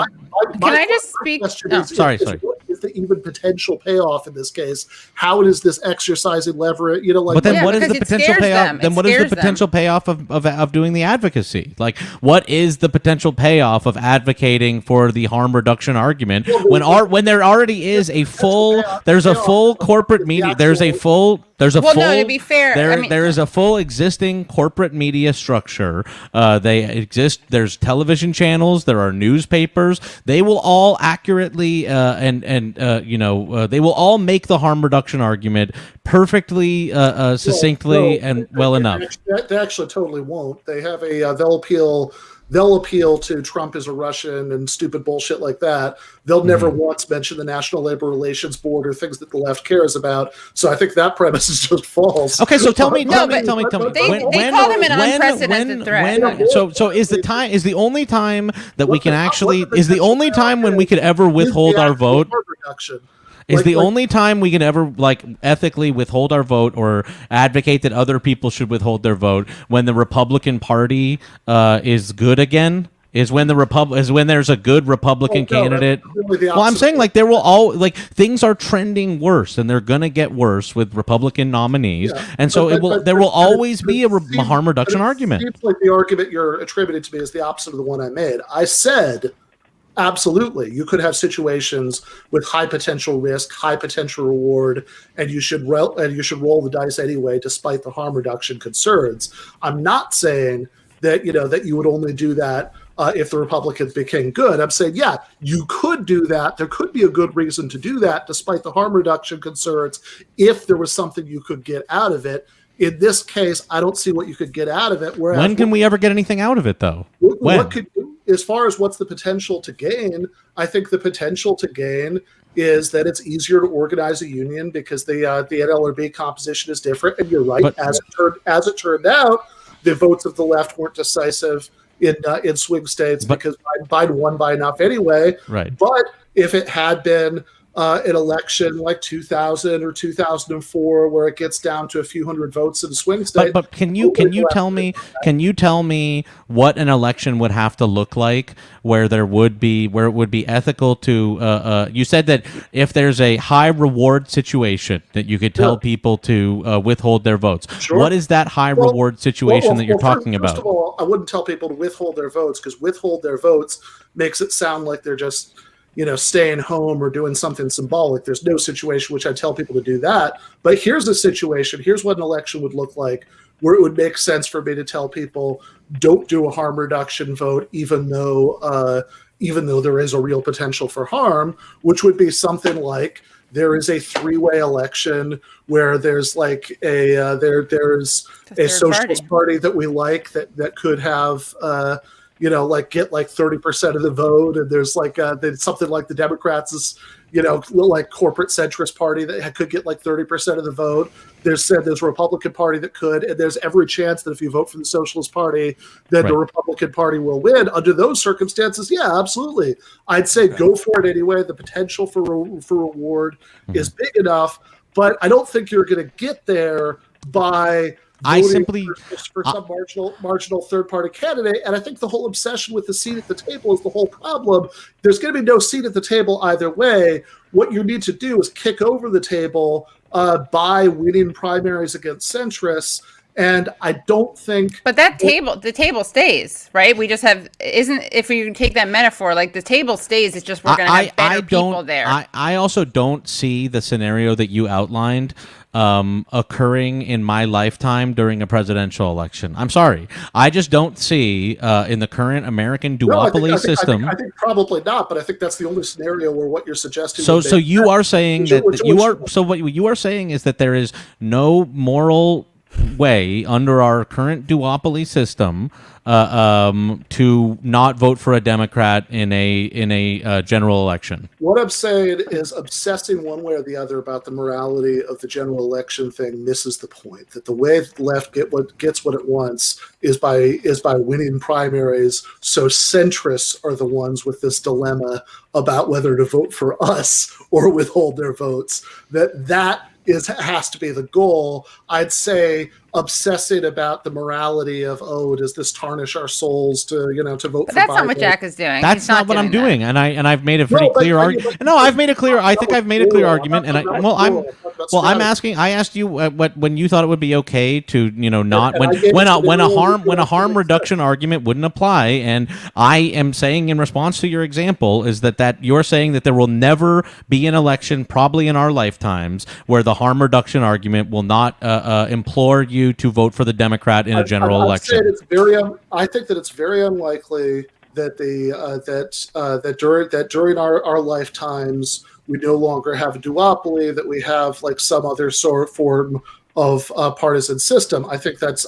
can I just speak? Sorry. What is the even potential payoff in this case? How is this exercising leverage? You know, like. But then, what is the potential payoff? Then, what is the potential payoff of doing the advocacy? Like, what is the potential payoff of advocating for the harm reduction argument when there already is a full? There's a full corporate media. There's a full. There's a full. No, to be fair, there is a full existing corporate media structure. They exist. There's television channels. There are newspapers. They will all accurately they will all make the harm reduction argument perfectly, succinctly, and well enough. They actually totally won't. They have a they'll appeal to Trump as a Russian and stupid bullshit like that. They'll never once mention the National Labor Relations Board or things that the left cares about. So I think that premise is just false. Okay, so tell me. They call them an unprecedented threat. So is the only time that we can actually is the only time when we could ever withhold our vote? Is the only time we can ever like ethically withhold our vote or advocate that other people should withhold their vote when the Republican Party is good again? Is when there's a good Republican candidate? Well, I'm saying like there will things are trending worse and they're gonna get worse with Republican nominees, and so there will always be a harm reduction argument. It seems like the argument you're attributing to me is the opposite of the one I made. I said, absolutely, you could have situations with high potential risk, high potential reward, and you should roll the dice anyway, despite the harm reduction concerns. I'm not saying that that you would only do that if the Republicans became good. I'm saying, yeah, you could do that. There could be a good reason to do that, despite the harm reduction concerns, if there was something you could get out of it. In this case, I don't see what you could get out of it. Whereas, when can we ever get anything out of it, though? As far as what's the potential to gain, I think the potential to gain is that it's easier to organize a union because the NLRB composition is different. And you're right, as it turned out, the votes of the left weren't decisive in swing states because Biden won by enough anyway. Right. But if it had been an election like 2000 or 2004 where it gets down to a few hundred votes in a swing state. But can you tell me what an election would have to look like where it would be ethical to you said that if there's a high reward situation that you could tell people to withhold their votes. Sure. What is that high reward situation that you're talking about? First of all, I wouldn't tell people to withhold their votes because withhold their votes makes it sound like they're just staying home or doing something symbolic. There's no situation which I tell people to do that. But here's a situation. Here's what an election would look like where it would make sense for me to tell people don't do a harm reduction vote, even though there is a real potential for harm, which would be something like there is a three-way election where there's like there's a socialist party that we like that could have get like 30% of the vote, and there's like something like the Democrats is like corporate centrist party that could get like 30% of the vote. There's a Republican Party that could, and there's every chance that if you vote for the Socialist Party, then the Republican Party will win. Under those circumstances, yeah, absolutely. I'd say go for it anyway. The potential for reward is big enough, but I don't think you're going to get there by for some marginal third-party candidate. And I think the whole obsession with the seat at the table is the whole problem. There's going to be no seat at the table either way. What you need to do is kick over the table by winning primaries against centrists. And I don't think... But the table stays, right? We just have... if you take that metaphor, like the table stays, it's just we're going to have better people there. I also don't see the scenario that you outlined occurring in my lifetime during a presidential election. I'm sorry. I just don't see in the current American duopoly system... I think probably not, but I think that's the only scenario where what you're suggesting... So you are saying what you are saying is that there is no moral way under our current duopoly system to not vote for a Democrat in a general election. What I'm saying is obsessing one way or the other about the morality of the general election thing misses the point. That the way the left gets what it wants is by winning primaries. So centrists are the ones with this dilemma about whether to vote for us or withhold their votes. That has to be the goal. I'd say obsessing about the morality of, does this tarnish our souls to vote for Biden? That's not what Jack is doing. That's not what I'm doing, and I've made a pretty clear argument. No, I've made a clear. I think I've made a clear argument, and I'm asking. I asked you when you thought it would be okay to not when a harm reduction argument wouldn't apply, and I am saying in response to your example is that you're saying that there will never be an election, probably in our lifetimes, where the harm reduction argument will not implore you to vote for the Democrat in a general election. I think that it's very unlikely that during our lifetimes we no longer have a duopoly, that we have like some other form of partisan system. I think that's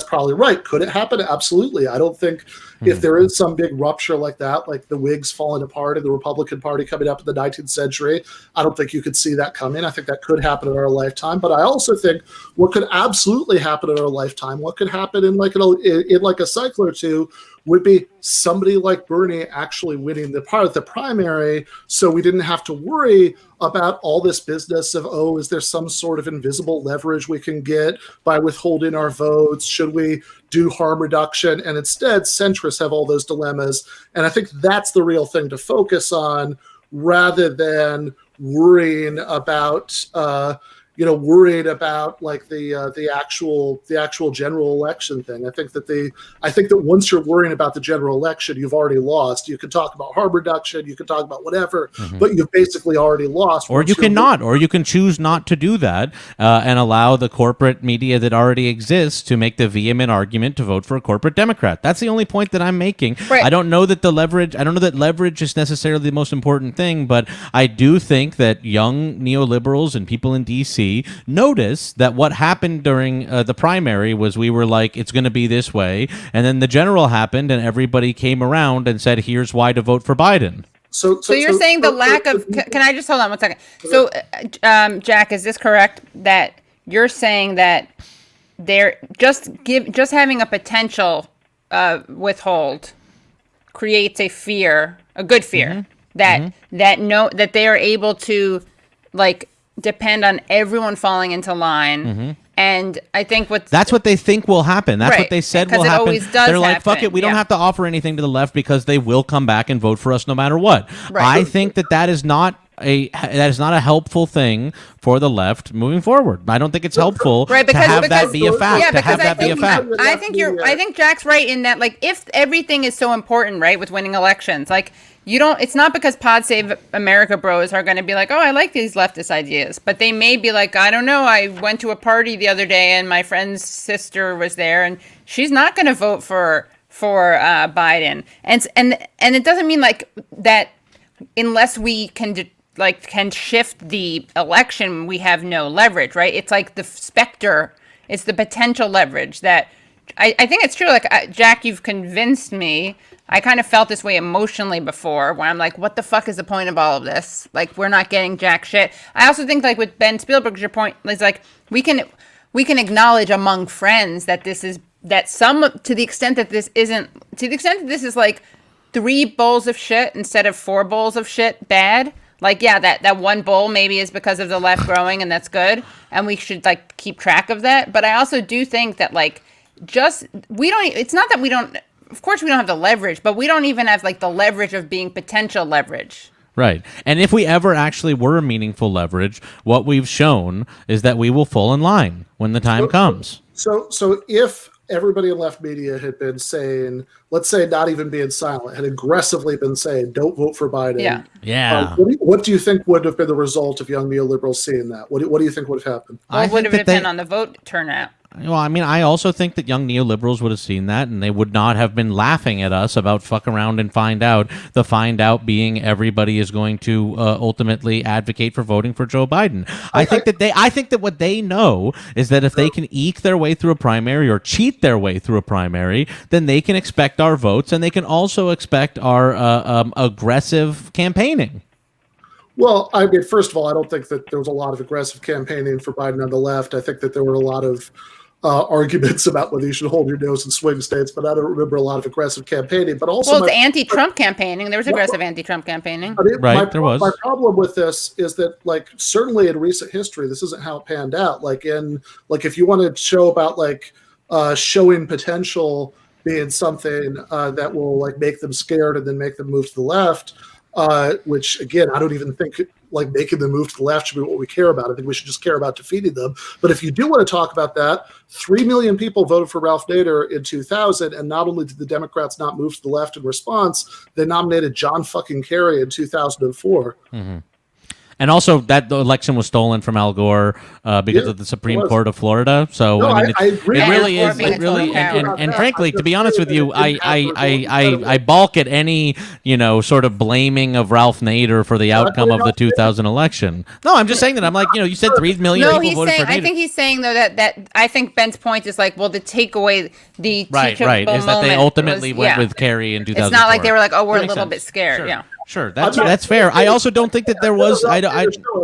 probably right. Could it happen? Absolutely. I don't think if there is some big rupture like that, like the Whigs falling apart and the Republican Party coming up in the 19th century, I don't think you could see that coming. I think that could happen in our lifetime. But I also think what could absolutely happen in our lifetime, what could happen in like a cycle or two, would be somebody like Bernie actually winning the primary, so we didn't have to worry about all this business of, is there some sort of invisible leverage we can get by withholding our votes? Should we do harm reduction? And instead, centrists have all those dilemmas. And I think that's the real thing to focus on, rather than worrying about like the actual general election thing. I think that once you're worrying about the general election, you've already lost. You can talk about harm reduction, you can talk about whatever, but you've basically already lost. Or you can choose not to do that and allow the corporate media that already exists to make the vehement argument to vote for a corporate Democrat. That's the only point that I'm making. Right. I don't know that leverage is necessarily the most important thing, but I do think that young neoliberals and people in DC notice that what happened during the primary was we were like, it's going to be this way, and then the general happened and everybody came around and said, here's why to vote for Biden. So you're saying the lack of... Can I just hold on one second? So, Jack, is this correct that you're saying that they're just having a potential withhold creates a fear, a good fear, that they are able to like depend on everyone falling into line. And I think that's what they think will happen. That's what they said will happen. Always does They're like, happen. fuck it, we don't have to offer anything to the left because they will come back and vote for us no matter what. Right. I think that is not a helpful thing for the left moving forward. I don't think it's helpful to have that be a fact. I think Jack's right in that, like, if everything is so important, right, with winning elections, like it's not because Pod Save America bros are going to be like, oh, I like these leftist ideas, but they may be like, I don't know, I went to a party the other day and my friend's sister was there and she's not going to vote for Biden. And it doesn't mean like that unless we can shift the election, we have no leverage, right? It's like the specter, it's the potential leverage that I think it's true. Like, Jack, you've convinced me. I kind of felt this way emotionally before, where I'm like, what the fuck is the point of all of this? Like, we're not getting jack shit. I also think, like, with Ben Spielberg, your point is, like, we can acknowledge among friends that this is, to the extent that this is, like, 3 bowls of shit instead of 4 bowls of shit bad. Like, yeah, that one bowl maybe is because of the left growing, and that's good. And we should, like, keep track of that. But I also do think that, like, it's not that we don't, of course we don't have the leverage, but we don't even have like the leverage of being potential leverage. Right. And if we ever actually were a meaningful leverage, what we've shown is that we will fall in line when the time comes. So if everybody in left media had been saying, let's say not even being silent, had aggressively been saying, don't vote for Biden. Yeah. What do you think would have been the result of young neoliberals seeing that? What do you think would have happened? Well, would have depended on the vote turnout. Well, I mean, I also think that young neoliberals would have seen that, and they would not have been laughing at us about fuck around and find out. The find out being everybody is going to ultimately advocate for voting for Joe Biden. I think that what they know is that if they can eke their way through a primary or cheat their way through a primary, then they can expect our votes, and they can also expect our aggressive campaigning. Well, I mean, first of all, I don't think that there was a lot of aggressive campaigning for Biden on the left. I think that there were a lot of arguments about whether you should hold your nose in swing states, but I don't remember a lot of aggressive campaigning. But also, it's anti-Trump campaigning. There was aggressive anti-Trump campaigning. I mean, there was. My problem with this is that, like, certainly in recent history, this isn't how it panned out. Like, if you want to show about showing potential being something that will like make them scared and then make them move to the left. Which, again, I don't even think like making them move to the left should be what we care about. I think we should just care about defeating them. But if you do want to talk about that, 3 million people voted for Ralph Nader in 2000, and not only did the Democrats not move to the left in response, they nominated John fucking Kerry in 2004. Mm-hmm. And also, that the election was stolen from Al Gore because of the Supreme Court of Florida. So no, I mean, I agree. It really is. It really, and frankly, to be honest with you, I balk at any sort of blaming of Ralph Nader for the outcome of the 2000 election. No, I'm just saying that. I'm like, you said 3 million people voted for Nader. I think he's saying though that I think Ben's point is like, well, to take away the right is that they ultimately went with Kerry in 2004. It's not like they were like, oh, we're a little bit scared. Sure. Yeah. Sure, that's fair. I also don't think that there was. I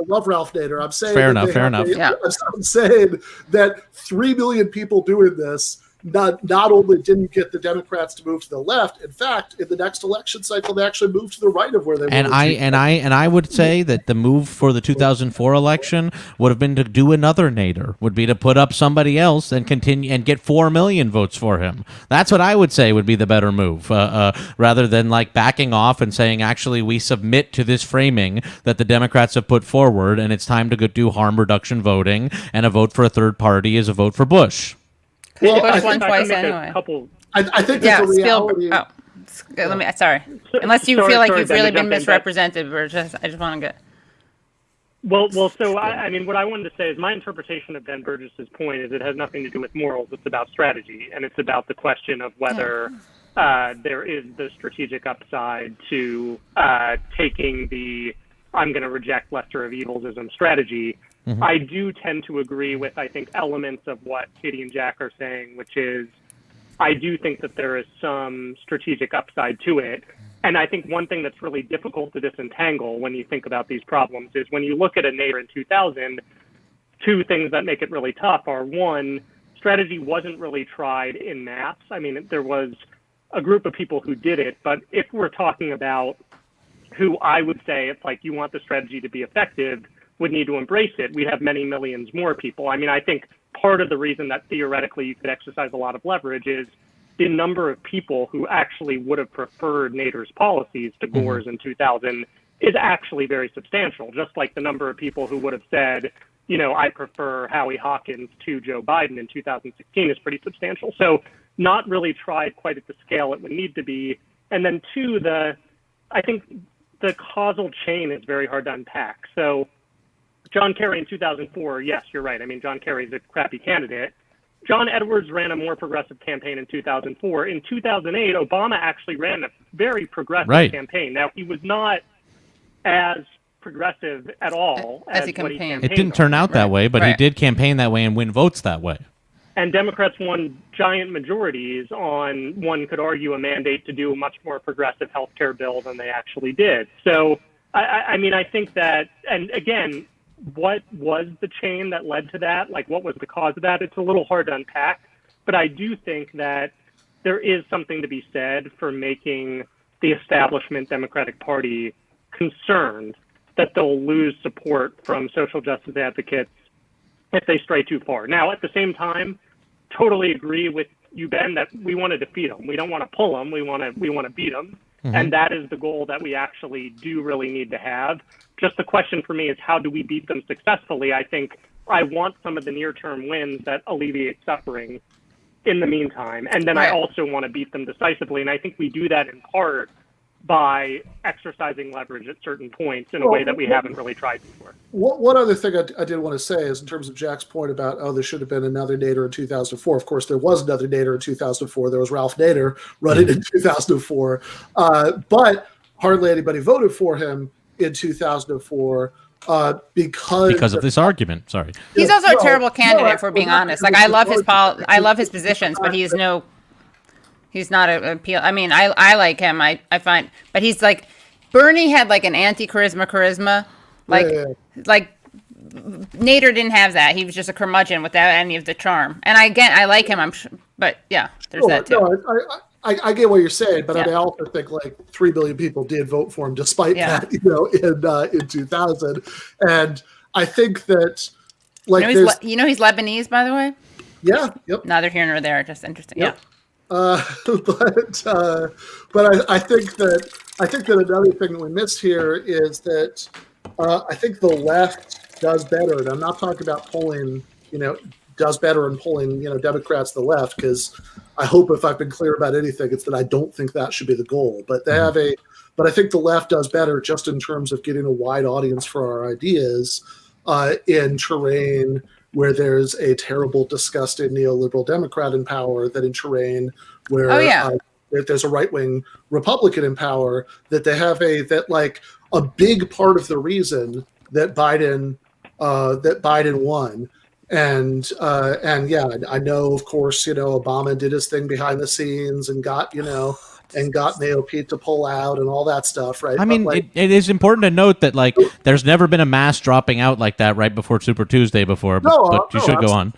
love Ralph Nader. I'm saying fair enough. Yeah. I'm saying that 3 million people doing this not only didn't get the Democrats to move to the left. In fact, in the next election cycle, they actually moved to the right of where they. And I would say that the move for the 2004 election would have been to do another Nader. Would be to put up somebody else and continue and get 4 million votes for him. That's what I would say would be the better move, rather than like backing off and saying, actually, we submit to this framing that the Democrats have put forward, and it's time to go do harm reduction voting, and a vote for a third party is a vote for Bush. Well, Bush won twice anyway. I think that the reality. Sorry. Unless you feel like you've really been misrepresented, I just want to get. Well. So I mean, what I wanted to say is my interpretation of Ben Burgis's point is it has nothing to do with morals. It's about strategy, and it's about the question of whether there is the strategic upside to taking the "I'm going to reject lesser of evilsism" strategy. Mm-hmm. I do tend to agree with, I think, elements of what Katie and Jack are saying, which is I do think that there is some strategic upside to it. And I think one thing that's really difficult to disentangle when you think about these problems is when you look at a Nader in 2000, 2 things that make it really tough are, one, strategy wasn't really tried in mass. I mean, there was a group of people who did it, but if we're talking about who I would say, it's like you want the strategy to be effective, would need to embrace it, we'd have many millions more people. I mean, I think part of the reason that theoretically you could exercise a lot of leverage is the number of people who actually would have preferred Nader's policies to Gore's in 2000 is actually very substantial, just like the number of people who would have said, I prefer Howie Hawkins to Joe Biden in 2016 is pretty substantial. So not really tried quite at the scale it would need to be. And then 2, I think the causal chain is very hard to unpack. So John Kerry in 2004, yes, you're right. I mean, John Kerry's a crappy candidate. John Edwards ran a more progressive campaign in 2004. In 2008, Obama actually ran a very progressive campaign. Now, he was not as progressive at all as he campaigned. It didn't turn out that way, but he did campaign that way and win votes that way. And Democrats won giant majorities on, one could argue, a mandate to do a much more progressive health care bill than they actually did. So, I mean, I think that, and again, what was the chain that led to that? Like, what was the cause of that? It's a little hard to unpack, but I do think that there is something to be said for making the establishment Democratic Party concerned that they'll lose support from social justice advocates if they stray too far. Now, at the same time, totally agree with you, Ben, that we want to defeat them. We don't want to pull them. We want to beat them. Mm-hmm. And that is the goal that we actually do really need to have. Just the question for me is, how do we beat them successfully? I think I want some of the near-term wins that alleviate suffering in the meantime. And then I also want to beat them decisively. And I think we do that in part by exercising leverage at certain points in a way that we haven't really tried before. One other thing I did want to say is, in terms of Jack's point about, there should have been another Nader in 2004. Of course, there was another Nader in 2004. There was Ralph Nader running in 2004. But hardly anybody voted for him in 2004 because of this argument. Sorry. He's also a terrible candidate, for being honest. Like, I love his positions, but he's not an appeal. I mean, I like him. I find, but he's like, Bernie had like an anti-charisma. Like Nader didn't have that. He was just a curmudgeon without any of the charm. And I like him. I'm sure, but yeah, there's that too. No, I get what you're saying, but I also think like 3 billion people did vote for him despite that, in 2000. And I think that, like, he's Lebanese, by the way. Yeah. Yep. Neither here nor there. Just interesting. Yep. Yeah. But I think that another thing that we missed here is that I think the left does better, and I'm not talking about polling, does better in polling, Democrats to the left, because I hope if I've been clear about anything, it's that I don't think that should be the goal. But but I think the left does better just in terms of getting a wide audience for our ideas in terrain where there's a terrible, disgusting neoliberal Democrat in power, that in terrain where there's a right-wing Republican in power, that they have a big part of the reason that Biden won. And I know, of course, Obama did his thing behind the scenes and got Mayo Pete to pull out and all that stuff, right? I mean, it is important to note that, like, there's never been a mass dropping out like that right before Super Tuesday before, but you should go on.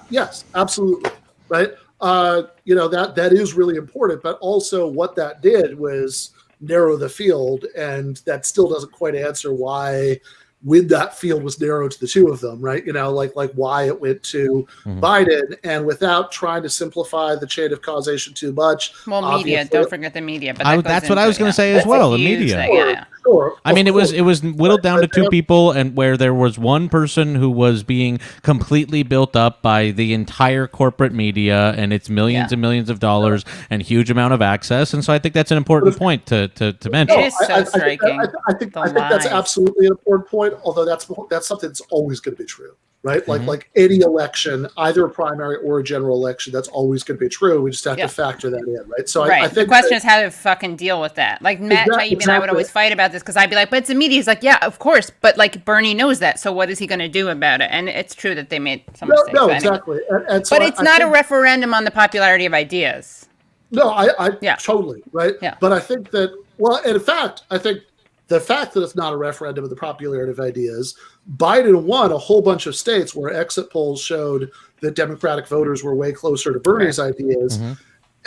Yes, absolutely, right? That is really important, but also what that did was narrow the field, and that still doesn't quite answer why, when that field was narrowed to the two of them, right? Like why it went to Biden, and without trying to simplify the chain of causation too much. Well, media, don't forget the media. But that's what I was going to say as well. The media. Sure, I mean, it was whittled down to two people, and where there was one person who was being completely built up by the entire corporate media and its millions and millions of dollars and huge amount of access. And so I think that's an important point to mention. It is so striking. I think that's absolutely an important point. Although that's something that's always going to be true, right? Like any election, either a primary or a general election, that's always going to be true. We just have to factor that in, right? So I think the question is how to fucking deal with that. Like Matt Taibbi and I would always fight about this, because I'd be like, but it's the media. He's like, yeah, of course, but like Bernie knows that, so what is he going to do about it? And it's true that they made some mistakes. No, exactly. And so but it's not a referendum on the popularity of ideas. No, I totally, right? Yeah. But I think that, in fact, I think the fact that it's not a referendum of the popularity of ideas, Biden won a whole bunch of states where exit polls showed that Democratic voters were way closer to Bernie's ideas. Mm-hmm.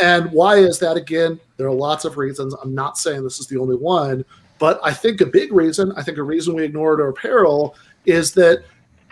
And why is that? Again, there are lots of reasons. I'm not saying this is the only one, but I think a big reason, a reason we ignore at our peril, is that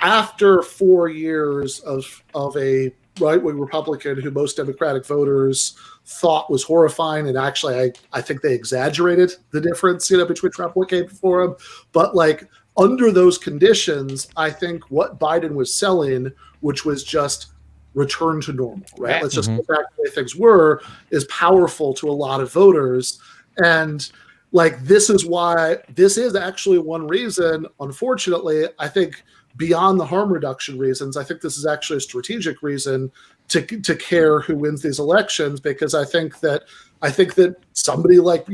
after 4 years of a right-wing Republican who most Democratic voters thought was horrifying, and actually I think they exaggerated the difference between Trump and what came before him, but like under those conditions, I think what Biden was selling, which was just return to normal, right? Let's just go back to the way things were, is powerful to a lot of voters. And like, this is actually one reason, unfortunately, I think beyond the harm reduction reasons, I think this is actually a strategic reason to care who wins these elections, because I think that somebody like,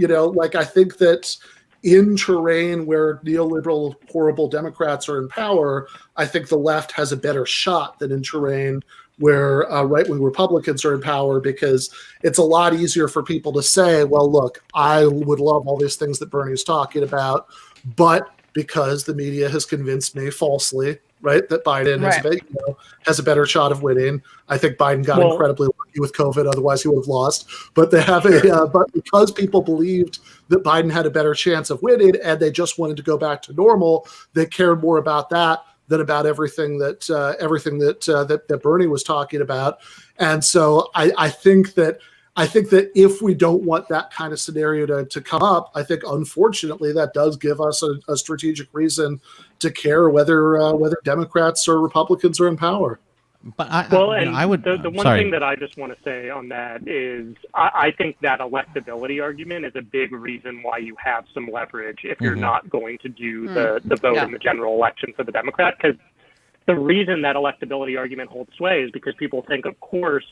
I think that in terrain where neoliberal, horrible Democrats are in power, I think the left has a better shot than in terrain where right-wing Republicans are in power, because it's a lot easier for people to say, well, look, I would love all these things that Bernie's talking about, but because the media has convinced me falsely, right, that Biden has a better shot of winning. I think Biden got incredibly lucky with COVID, otherwise he would have lost. But they have but because people believed that Biden had a better chance of winning and they just wanted to go back to normal, they cared more about that than about everything that Bernie was talking about. And so I think that if we don't want that kind of scenario to come up, I think unfortunately that does give us a strategic reason to care whether Democrats or Republicans are in power. But I would. The one thing that I just want to say on that is I think that electability argument is a big reason why you have some leverage if you're not going to do the vote in the general election for the Democrat. Because the reason that electability argument holds sway is because people think, of course,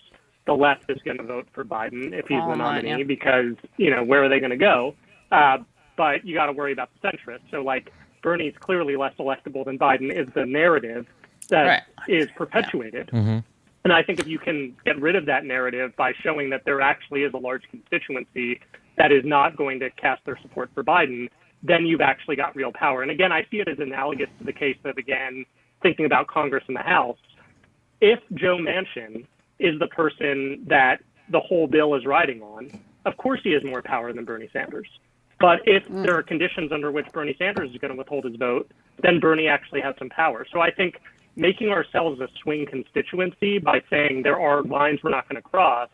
the left is going to vote for Biden if he's the nominee, because, where are they going to go? But you got to worry about the centrists. So, like, Bernie's clearly less electable than Biden is the narrative that is perpetuated. And I think if you can get rid of that narrative by showing that there actually is a large constituency that is not going to cast their support for Biden, then you've actually got real power. And again, I see it as analogous to the case of, again, thinking about Congress and the House. If Joe Manchin is the person that the whole bill is riding on, of course he has more power than Bernie Sanders. But if there are conditions under which Bernie Sanders is going to withhold his vote, then Bernie actually has some power. So I think making ourselves a swing constituency by saying there are lines we're not going to cross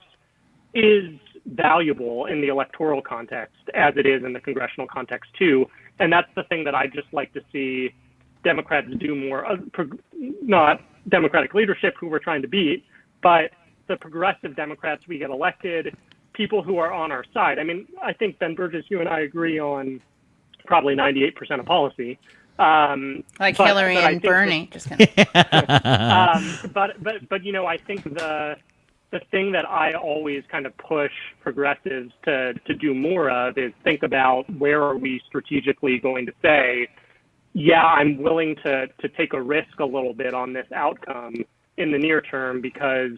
is valuable in the electoral context as it is in the congressional context too. And that's the thing that I just like to see Democrats do more, not Democratic leadership who we're trying to beat, but the progressive Democrats we get elected, people who are on our side. I mean, I think, Ben Burgis, you and I agree on probably 98% of policy. Like Hillary and Bernie. Just kidding. But I think the thing that I always kind of push progressives to do more of is think about where are we strategically going to say, yeah, I'm willing to take a risk a little bit on this outcome in the near term, because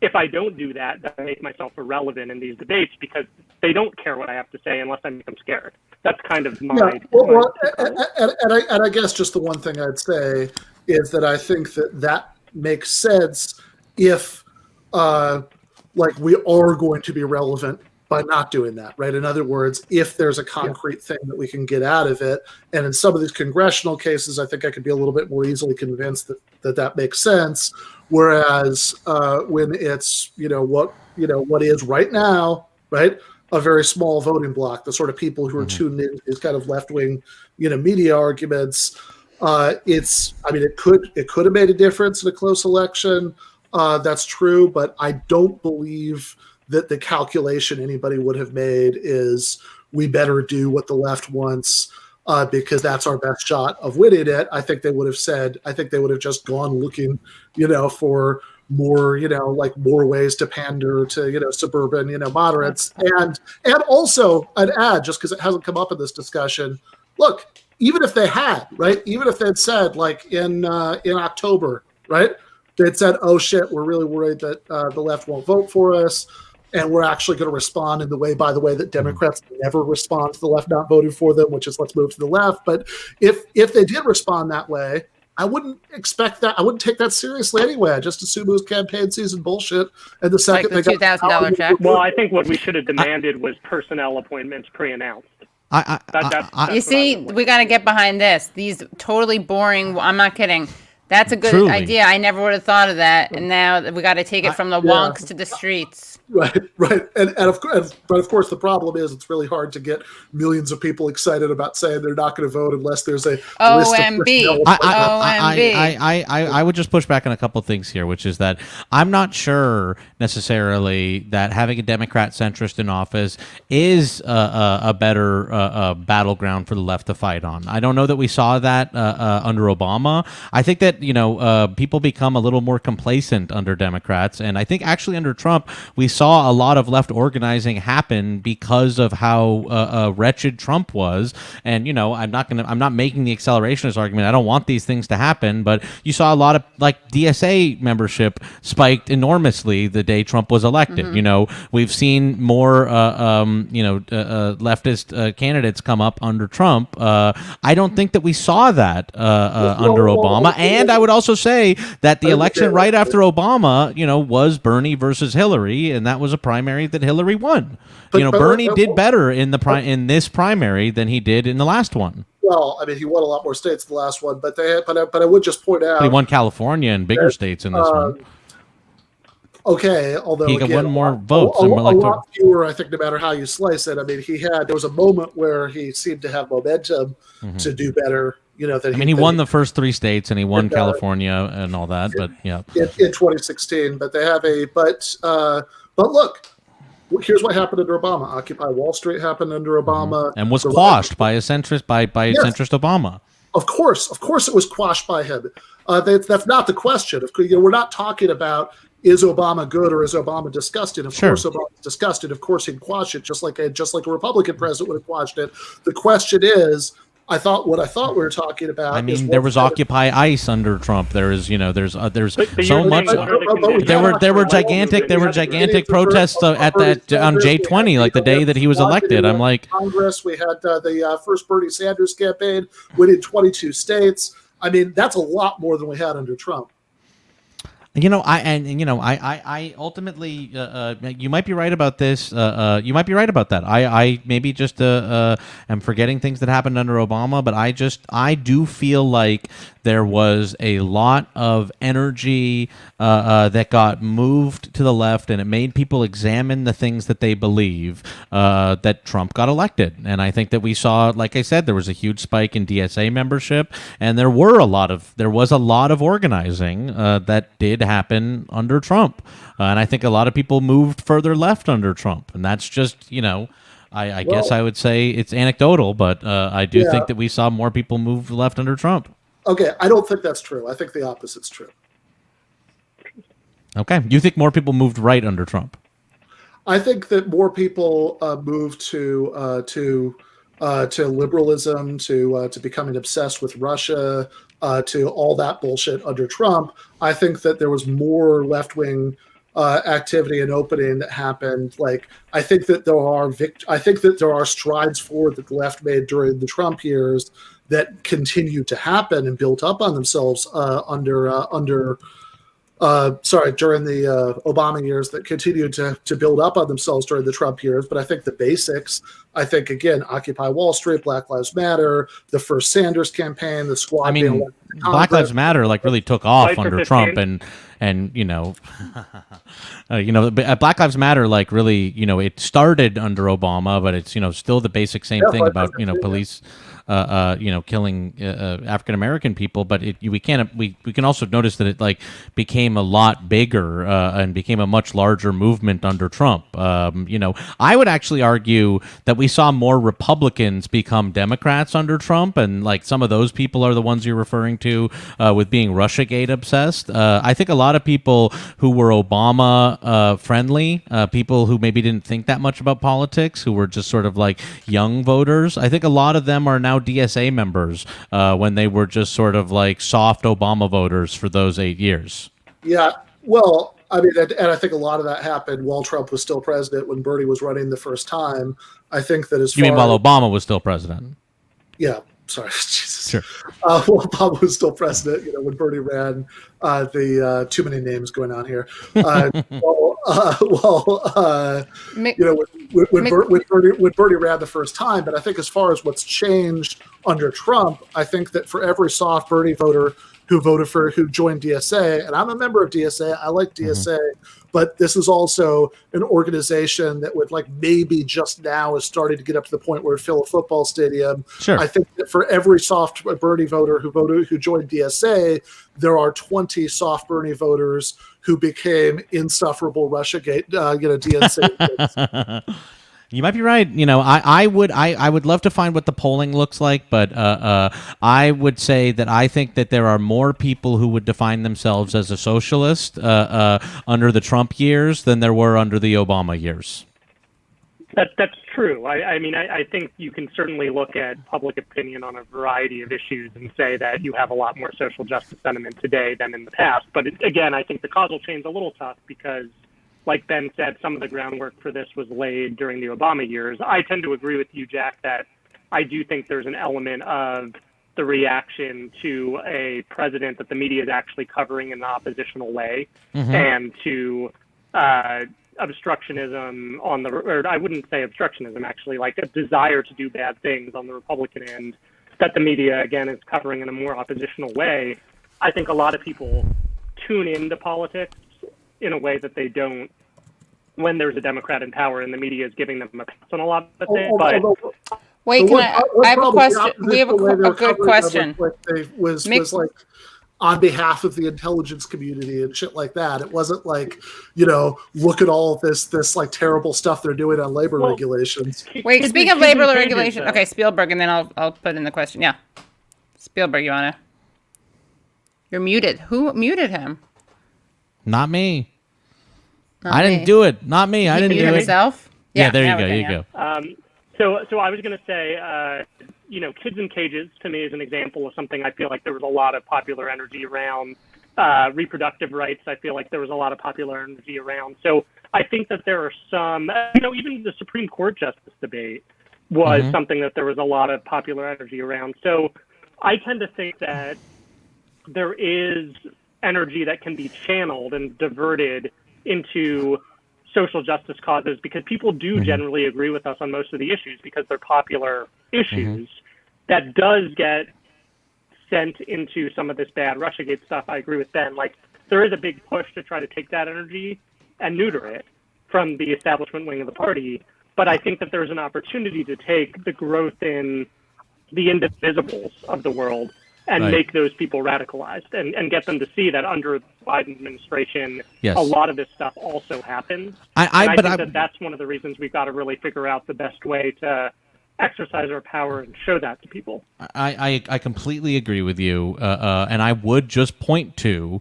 if I don't do that, then I make myself irrelevant in these debates because they don't care what I have to say unless I make them scared. That's kind of my... And I guess just the one thing I'd say is that I think that makes sense if, we are going to be relevant by not doing that, right? In other words, if there's a concrete thing that we can get out of it, and in some of these congressional cases, I think I could be a little bit more easily convinced that makes sense. Whereas when it's what is right now, right, a very small voting block, the sort of people who are tuned in to these kind of left wing media arguments, it could have made a difference in a close election. That's true, but I don't believe that the calculation anybody would have made is we better do what the left wants because that's our best shot of winning it. I think they would have just gone looking, for more, more ways to pander to, suburban, moderates. And also I'd add, just because it hasn't come up in this discussion, look, even if they had, right, even if they'd said in October, right, they'd said, oh shit, we're really worried that the left won't vote for us. And we're actually going to respond in the way, by the way, that Democrats never respond to the left not voting for them, which is let's move to the left. But if they did respond that way, I wouldn't expect that. I wouldn't take that seriously anyway. I just assume it was campaign season bullshit. And the second they got $2,000 check. Well, I think what we should have demanded was personnel appointments pre-announced. You see, we got to get behind this. These totally boring. I'm not kidding. That's a good Truly. idea. I never would have thought of that. And now we got to take it from the wonks to the streets. Right. And of course, the problem is it's really hard to get millions of people excited about saying they're not going to vote unless there's a OMB. I would just push back on a couple of things here, which is that I'm not sure necessarily that having a Democrat centrist in office is a better battleground for the left to fight on. I don't know that we saw that under Obama. I think that people become a little more complacent under Democrats, and I think actually under Trump we saw a lot of left organizing happen because of how wretched Trump was. And I'm not making the accelerationist argument. I don't want these things to happen, but you saw a lot of like DSA membership spiked enormously the day Trump was elected. We've seen more leftist candidates come up under Trump. I don't think that we saw that under Obama. And I would also say that the election right after Obama, was Bernie versus Hillary, and that was a primary that Hillary won. Bernie did better in this primary than he did in the last one. Well, I mean, he won a lot more states the last one, but I would just point out he won California and bigger states in this one. Okay, although he got one more votes a lot fewer, I think, no matter how you slice it. I mean, there was a moment where he seemed to have momentum to do better. He won the first 3 states and he won California and all that. But yeah, in 2016. But they have but look. Here's what happened under Obama. Occupy Wall Street happened under Obama, and was quashed by a centrist centrist Obama. Of course, it was quashed by him. That's not the question. We're not talking about is Obama good or is Obama disgusting. Of course, Obama's disgusting. Of course, he'd quash it just like a Republican president would have quashed it. The question is, I thought we were talking about. I mean, there was Occupy ICE under Trump. There's so much. There were gigantic protests on J20, like the day that he was elected. I'm like, Congress. We had the first Bernie Sanders campaign, winning 22 states. I mean, that's a lot more than we had under Trump. I ultimately, you might be right about this. You might be right about that. I maybe just am forgetting things that happened under Obama, but I do feel like there was a lot of energy that got moved to the left, and it made people examine the things that they believe that Trump got elected. And I think that we saw, like I said, there was a huge spike in DSA membership, and there was a lot of organizing that did happen under Trump. And I think a lot of people moved further left under Trump, and that's just, I guess I would say it's anecdotal, but I do think that we saw more people move left under Trump. Okay, I don't think that's true. I think the opposite's true. Okay, you think more people moved right under Trump? I think that more people moved to liberalism, to becoming obsessed with Russia, to all that bullshit under Trump. I think that there was more left-wing activity and opening that happened. Like, I think that there are strides forward that the left made during the Trump years that continued to happen and built up on themselves during the Obama years, that continued to build up on themselves during the Trump years. But I think the basics, again, Occupy Wall Street, Black Lives Matter, the first Sanders campaign, the squad. Black Lives Matter really took off under Trump, and Black Lives Matter really it started under Obama, but it's still the basic same thing about police killing African American people, but we can also notice that it became a lot bigger and became a much larger movement under Trump. I would actually argue that we saw more Republicans become Democrats under Trump, and some of those people are the ones you're referring to with being Russiagate obsessed. I think a lot of people who were Obama friendly, people who maybe didn't think that much about politics, who were just sort of young voters, I think a lot of them are now DSA members when they were just sort of soft Obama voters for those 8 years. Yeah, well, and I think a lot of that happened while Trump was still president, when Bernie was running the first time. I think that You mean while Obama was still president? Yeah, sorry, Jesus. Sure. While Obama was still president, when Bernie ran, too many names going on here. When Bernie ran the first time. But I think as far as what's changed under Trump, I think that for every soft Bernie voter who joined DSA, and I'm a member of DSA. I like DSA, but this is also an organization that would maybe just now is starting to get up to the point where it fill a football stadium. Sure. I think that for every soft Bernie voter who joined DSA, there are 20 soft Bernie voters who became insufferable Russiagate, DNC. You might be right. I would love to find what the polling looks like, but I would say that I think that there are more people who would define themselves as a socialist under the Trump years than there were under the Obama years. That's true. I think you can certainly look at public opinion on a variety of issues and say that you have a lot more social justice sentiment today than in the past. But again, I think the causal chain's a little tough because, like Ben said, some of the groundwork for this was laid during the Obama years. I tend to agree with you, Jack, that I do think there's an element of the reaction to a president that the media is actually covering in an oppositional way, and to obstructionism or I wouldn't say obstructionism, actually, like a desire to do bad things on the Republican end that the media, again, is covering in a more oppositional way. I think a lot of people tune into politics in a way that they don't when there's a Democrat in power and the media is giving them a pass on a lot of things. Wait, I have a question. We have a good question. Was on behalf of the intelligence community and shit like that. It wasn't look at all this terrible stuff they're doing on labor regulations. Wait, speaking of labor regulations, okay, Spielberg, and then I'll put in the question. Yeah, Spielberg, you're muted. Who muted him? Not me. I didn't do it. Not me. I didn't do it. Himself? Yeah, there you go. So I was going to say, Kids in Cages, to me, is an example of something I feel like there was a lot of popular energy around. Reproductive rights, I feel like there was a lot of popular energy around. So I think that there are some, even the Supreme Court justice debate was something that there was a lot of popular energy around. So I tend to think that there is energy that can be channeled and diverted into social justice causes because people do generally agree with us on most of the issues because they're popular issues. That does get sent into some of this bad Russiagate stuff. I agree with Ben. There is a big push to try to take that energy and neuter it from the establishment wing of the party. But I think that there's an opportunity to take the growth in the indivisibles of the world and make those people radicalized and get them to see that under the Biden administration, a lot of this stuff also happens. I think that's one of the reasons we've got to really figure out the best way to exercise our power and show that to people. I completely agree with you, and I would just point to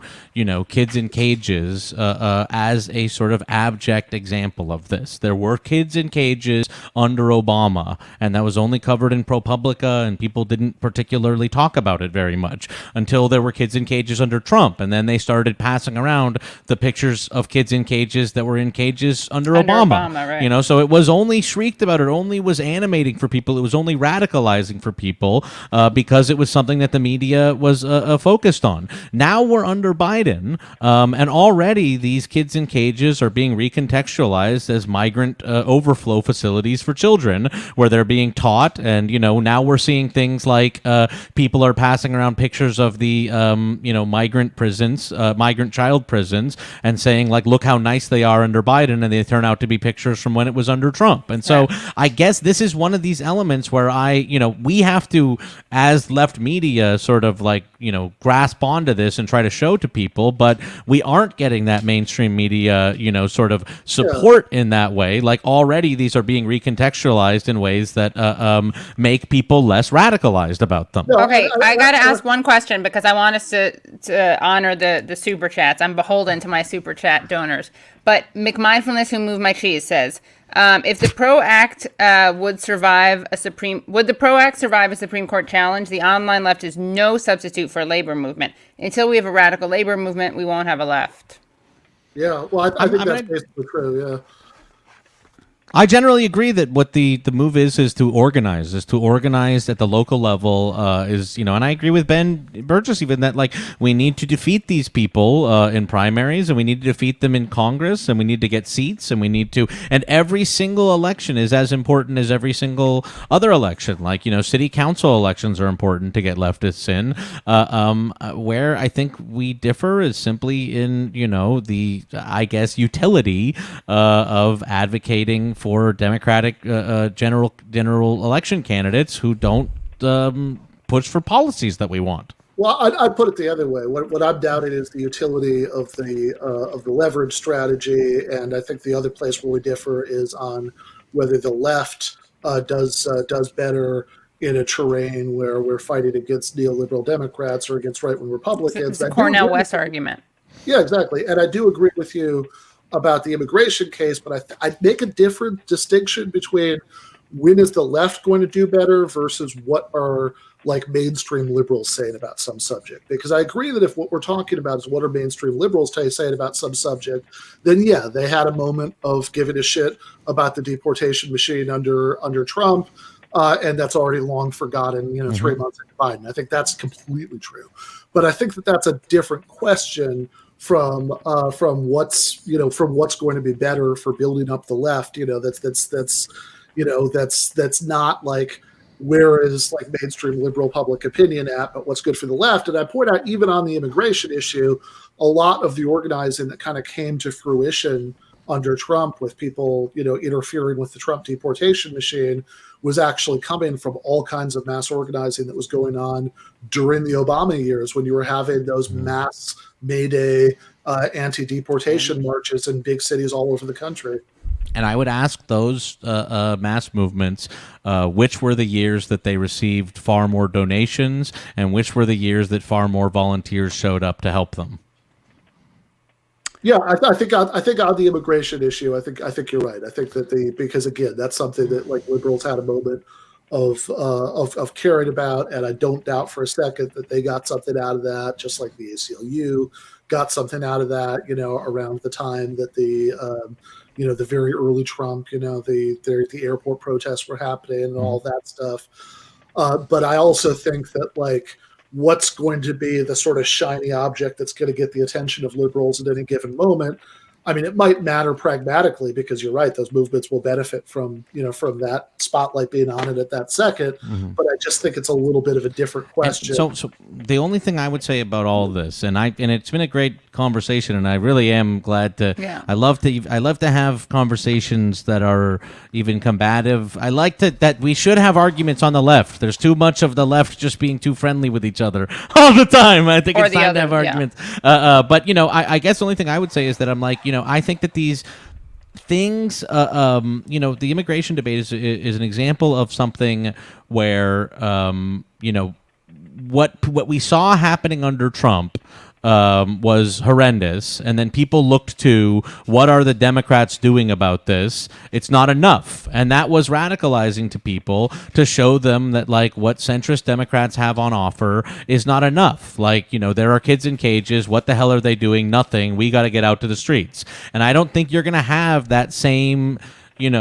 Kids in Cages as a sort of abject example of this. There were kids in cages under Obama, and that was only covered in ProPublica, and people didn't particularly talk about it very much until there were kids in cages under Trump, and then they started passing around the pictures of kids in cages that were in cages under Obama. Right. So it was only shrieked about, it only was animating for people, it was only radicalizing for people because it was something that the media was focused on. Now we're under Biden, and already these kids in cages are being recontextualized as migrant overflow facilities for children where they're being taught, and now we're seeing things like people are passing around pictures of the migrant prisons, migrant child prisons, and saying look how nice they are under Biden, and they turn out to be pictures from when it was under Trump. And so I guess this is one of these elements where we have to, as left media, sort of grasp onto this and try to show to people, but we aren't getting that mainstream media, sort of support in that way. Already these are being recontextualized in ways that make people less radicalized about them. Okay, I got to ask one question because I want us to honor the super chats. I'm beholden to my super chat donors. But McMindfulness, who moved my cheese, says, if the PRO Act would the PRO Act survive a Supreme Court challenge? The online left is no substitute for a labor movement. Until we have a radical labor movement, we won't have a left. Yeah, well, I think that's basically true. Yeah. I generally agree that what the move is to organize at the local level, and I agree with Ben Burgess even that like we need to defeat these people in primaries, and we need to defeat them in Congress, and we need to get seats, and and every single election is as important as every single other election. Like, city council elections are important to get leftists in. Where I think we differ is simply in, the, I guess, utility of advocating for Democratic general election candidates who don't push for policies that we want. Well, I'd put it the other way. What I'm doubting is the utility of the leverage strategy, and I think the other place where we differ is on whether the left does better in a terrain where we're fighting against neoliberal Democrats or against right-wing Republicans. It's the Cornel West argument. Yeah, exactly. And I do agree with you about the immigration case, but I'd make a different distinction between when is the left going to do better versus what are like mainstream liberals saying about some subject. Because I agree that if what we're talking about is what are mainstream liberals saying about some subject, then yeah, they had a moment of giving a shit about the deportation machine under Trump, and that's already long forgotten, 3 months into Biden. I think that's completely true. But I think that that's a different question from what's going to be better for building up the left. That's not like where is like mainstream liberal public opinion at, but what's good for the left. And I point out, even on the immigration issue, a lot of the organizing that kind of came to fruition under Trump with people, interfering with the Trump deportation machine was actually coming from all kinds of mass organizing that was going on during the Obama years when you were having those mass May Day anti-deportation marches in big cities all over the country. And I would ask those mass movements, which were the years that they received far more donations, and which were the years that far more volunteers showed up to help them. Yeah, I think on the immigration issue, I think you're right. I think that because again, that's something that like liberals had a moment of caring about, and I don't doubt for a second that they got something out of that, just like the ACLU got something out of that, around the time that the very early Trump, the airport protests were happening and all that stuff. But I also think that like what's going to be the sort of shiny object that's going to get the attention of liberals at any given moment. I mean, it might matter pragmatically because you're right; those movements will benefit from from that spotlight being on it at that second. Mm-hmm. But I just think it's a little bit of a different question. So the only thing I would say about all this, and it's been a great conversation, and I really am glad to. Yeah. I love to have conversations that are even combative. I like that we should have arguments on the left. There's too much of the left just being too friendly with each other all the time. I think it's time to have arguments. Yeah. But I guess the only thing I would say is that I'm like, I think that these things, the immigration debate is an example of something where, what we saw happening under Trump was horrendous, and then people looked to what are the Democrats doing about this. It's not enough, and that was radicalizing to people to show them that like what centrist Democrats have on offer is not enough. Like, there are kids in cages. What the hell are they doing? Nothing. We got to get out to the streets. And I don't think you're going to have that same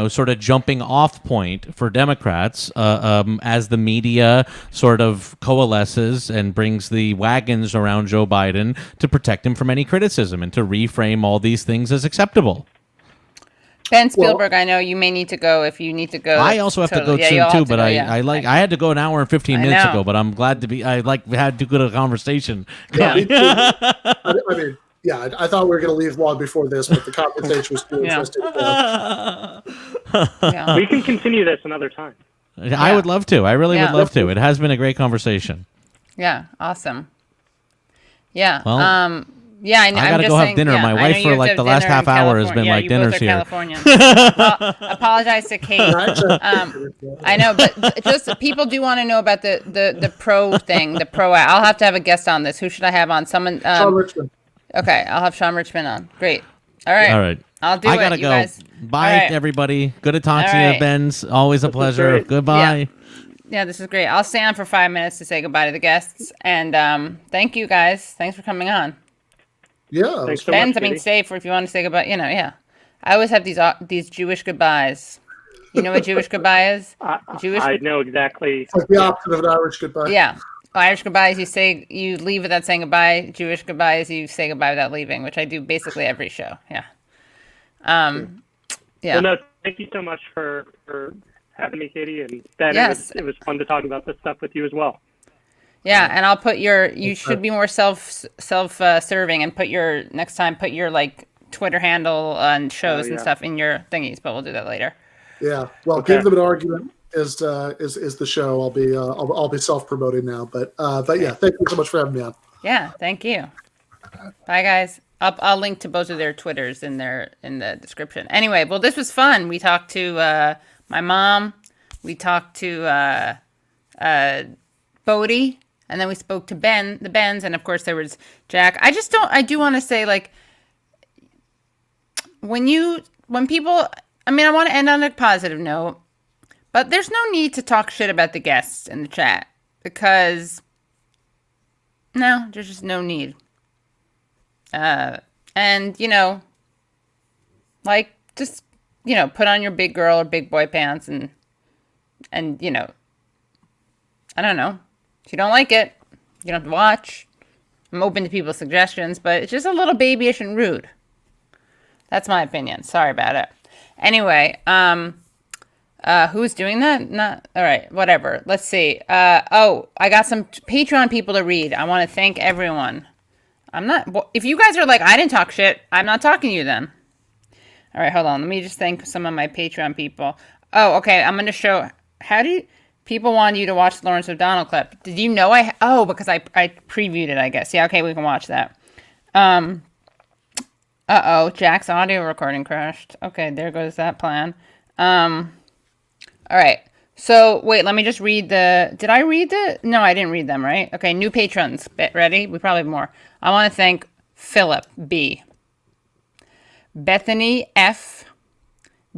sort of jumping off point for Democrats as the media sort of coalesces and brings the wagons around Joe Biden to protect him from any criticism and to reframe all these things as acceptable. Ben Spielberg, I know you may need to go. If you need to go, I also have to go soon too. But I had to go an hour and 15 minutes ago. But I'm glad to be. We had too good a conversation. Yeah, I mean. Yeah, I thought we were going to leave long before this, but the conversation was too interesting. Yeah. We can continue this another time. I would love to. I really would love to. It has been a great conversation. Yeah, awesome. Yeah. Well, I gotta go have dinner. My wife for like the last half hour has been like dinner's here. California. Well, apologize to Kate. I know, but just people do want to know about the pro thing. The pro. I'll have to have a guest on this. Who should I have on? Someone. Sean Richmond. Okay, I'll have Sean Richmond on. Great. All right. I'll do it. I gotta go. Guys. Bye, everybody. Good to talk to you, Ben's. Always a pleasure. Goodbye. Yeah, this is great. I'll stay on for 5 minutes to say goodbye to the guests. And thank you, guys. Thanks for coming on. Yeah. Thanks so Ben's, much, stay for if you want to say goodbye. Yeah. I always have these Jewish goodbyes. You know what Jewish goodbye is? I know exactly. It's like the opposite of an Irish goodbye. Yeah. Irish goodbyes, you leave without saying goodbye. Jewish goodbyes, you say goodbye without leaving, which I do basically every show. Yeah. Yeah. Well, no, thank you so much for having me, Katie, and Ben. Yes. It was fun to talk about this stuff with you as well. Yeah, and I'll put you should be more self-serving and put your next time put your like Twitter handle and shows and stuff in your thingies, but we'll do that later. Yeah. Well, Okay. Give Them an Argument is the show. I'll be self-promoting now, but yeah, thank you so much for having me on. Yeah, thank you. Bye, guys. I'll link to both of their Twitters in the description. Anyway, well, this was fun. We talked to my mom. We talked to Bodie, and then we spoke to the Bens, and of course there was Jack. I do want to say, like, when people, I mean, I want to end on a positive note, but there's no need to talk shit about the guests in the chat because no, there's just no need. And like, just, put on your big girl or big boy pants and, I don't know. If you don't like it, you don't have to watch. I'm open to people's suggestions, but it's just a little babyish and rude. That's my opinion. Sorry about it. Anyway, who's doing that? All right, whatever. Let's see. I got some Patreon people to read. I want to thank everyone. If you guys are like, I didn't talk shit, I'm not talking to you then. All right, hold on. Let me just thank some of my Patreon people. Oh, okay. I'm going to show, people wanted you to watch the Lawrence O'Donnell clip. Did you know because I previewed it, I guess. Yeah, okay, we can watch that. Jack's audio recording crashed. Okay, there goes that plan. All right. So, wait, let me just read did I read no, I didn't read them, right? Okay, new patrons. Ready? We probably have more. I want to thank Philip B., Bethany F.,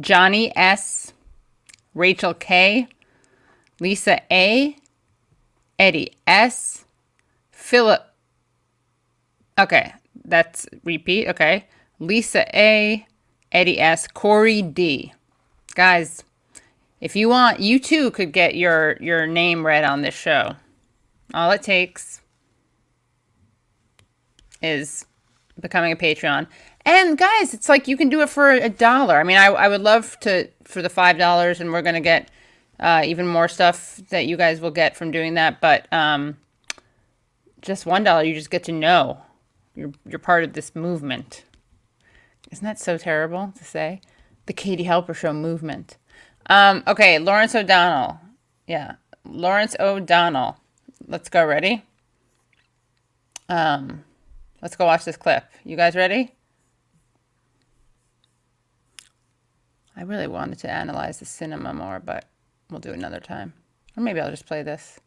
Johnny S., Rachel K., Lisa A., Eddie S., Philip. Okay, that's repeat. Okay. Lisa A., Eddie S., Corey D. Guys, if you want, you too could get your name read on this show. All it takes is becoming a Patreon. And guys, it's like you can do it for $1. I mean, I would love for the $5, and we're going to get even more stuff that you guys will get from doing that. But just $1, you just get to know you're part of this movement. Isn't that so terrible to say? The Katie Halper Show movement. Okay, Lawrence O'Donnell. Yeah, Lawrence O'Donnell. Let's go. Ready? Let's go watch this clip. You guys ready? I really wanted to analyze the cinema more, but we'll do it another time. Or maybe I'll just play this.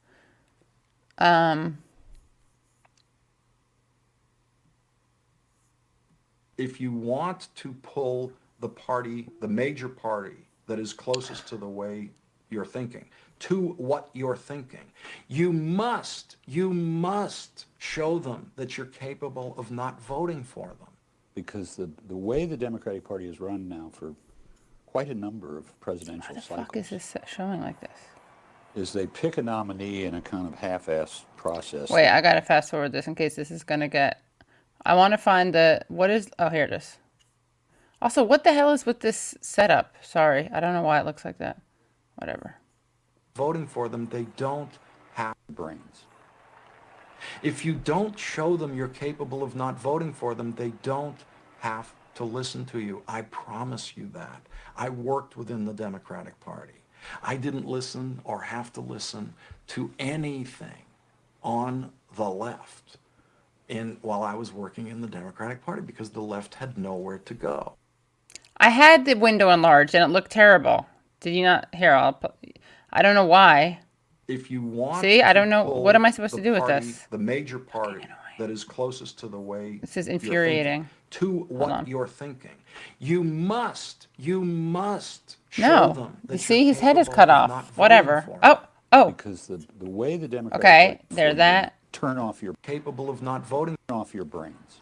If you want to pull the major party that is closest to the way you're thinking, to what you're thinking, you must show them that you're capable of not voting for them. Because the way the Democratic Party is run now for quite a number of presidential cycles. What the fuck is this showing like this? Is they pick a nominee in a kind of half-assed process. Wait, I gotta fast forward this in case this is gonna get. I want to find oh, here it is. Also, what the hell is with this setup? Sorry, I don't know why it looks like that. Whatever. Voting for them, they don't have brains. If you don't show them you're capable of not voting for them, they don't have to listen to you. I promise you that. I worked within the Democratic Party. I didn't listen or have to listen to anything on the left while I was working in the Democratic Party because the left had nowhere to go. I had the window enlarged and it looked terrible. Did you not? Here, I don't know why. If you want, see, I don't know. What am I supposed to do with this? The major party that is closest to the way this is infuriating. To what you're thinking, you must show them. You see, his head is cut off. Whatever. Oh. Because the way the Democrats okay, there's that. Turn off capable of not voting off your brains.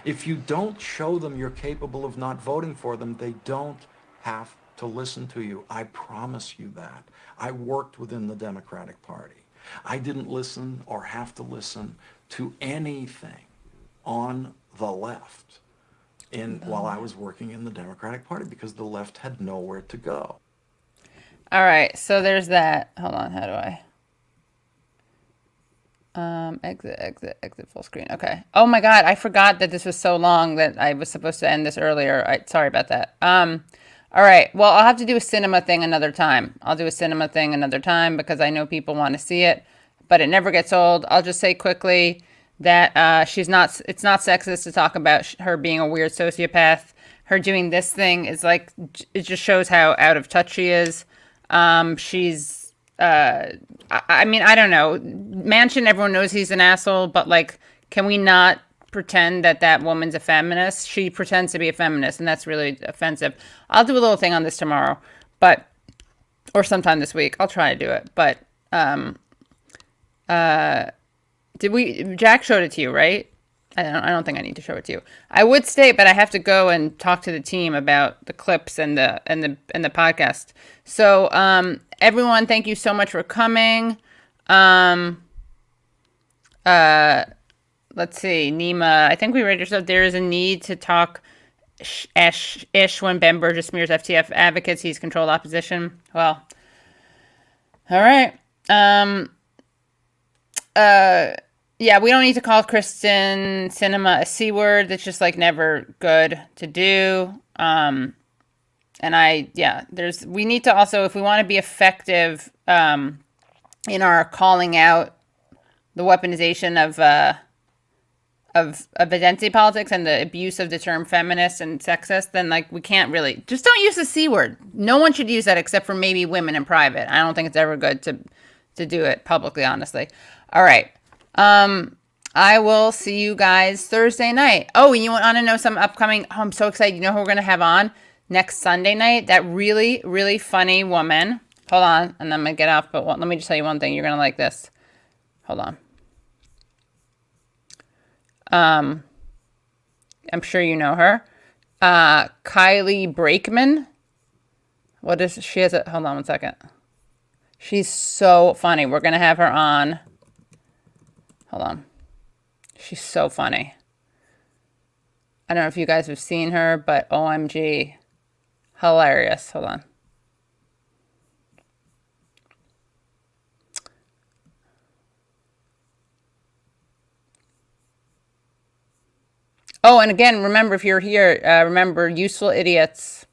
If you don't show them you're capable of not voting for them, they don't have to listen to you. I promise you that. I worked within the Democratic Party. I didn't listen or have to listen to anything on the left while I was working in the Democratic Party because the left had nowhere to go. All right, so there's that. Hold on, how do I? Exit full screen. Okay. Oh my God, I forgot that this was so long that I was supposed to end this earlier. Sorry about that. All right, well, I'll have to do a cinema thing another time. I'll do a cinema thing another time because I know people want to see it, but it never gets old. I'll just say quickly that it's not sexist to talk about her being a weird sociopath. Her doing this thing is like, it just shows how out of touch she is. She's, I mean, I don't know. Manchin, everyone knows he's an asshole, but like, can we not pretend that woman's a feminist? She pretends to be a feminist, and that's really offensive. I'll do a little thing on this tomorrow, or sometime this week. I'll try to do it. But, Jack showed it to you, right? I don't think I need to show it to you. I would stay, but I have to go and talk to the team about the clips and the podcast. So, everyone, thank you so much for coming. Let's see, Nima. I think we read yourself. There is a need to talk ish when Ben Burgis smears FTF advocates. He's controlled opposition. Well, all right. Yeah, we don't need to call Kristen Sinema a C word. That's just like never good to do. We need to also, if we want to be effective in our calling out the weaponization of identity politics and the abuse of the term feminist and sexist, then like we can't really, just don't use the C word. No one should use that except for maybe women in private. I don't think it's ever good to do it publicly, honestly. All right. I will see you guys Thursday night. Oh, you want to know some upcoming, I'm so excited. You know who we're going to have on next Sunday night? That really, really funny woman. Hold on. And I'm going to get off, but let me just tell you one thing. You're going to like this. Hold on. I'm sure you know her. Kylie Brakeman. Hold on one second. She's so funny. We're going to have her on. Hold on. She's so funny. I don't know if you guys have seen her, but OMG. Hilarious. Hold on. Oh, and again, remember, if you're here, remember, Useful Idiots.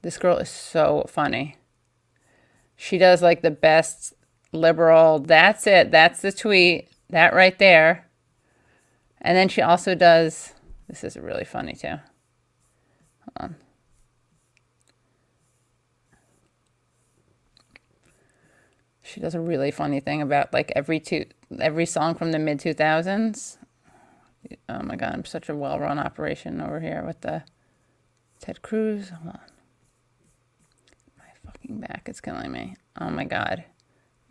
This girl is so funny. She does like the best liberal. That's it. That's the tweet. That right there. And then she also does, this is really funny too. Hold on. She does a really funny thing about like every song from the mid 2000s. Oh my God, I'm such a well-run operation over here with the Ted Cruz. Hold on. My fucking back is killing me. Oh my God.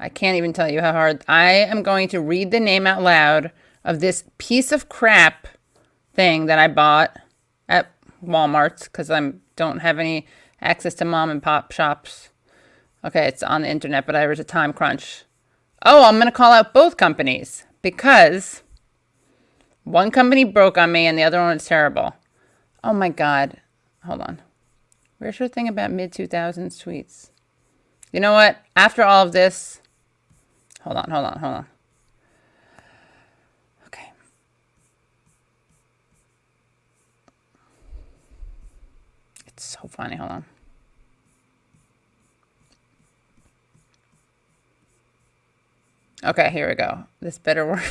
I can't even tell you how hard. I am going to read the name out loud of this piece of crap thing that I bought at Walmart because I don't have any access to mom and pop shops. Okay, it's on the internet, but there was a time crunch. Oh, I'm going to call out both companies because one company broke on me and the other one is terrible. Oh my God. Hold on. Where's your thing about mid 2000s tweets? You know what? After all of this, hold on. Okay. It's so funny. Hold on. Okay, here we go. This better work.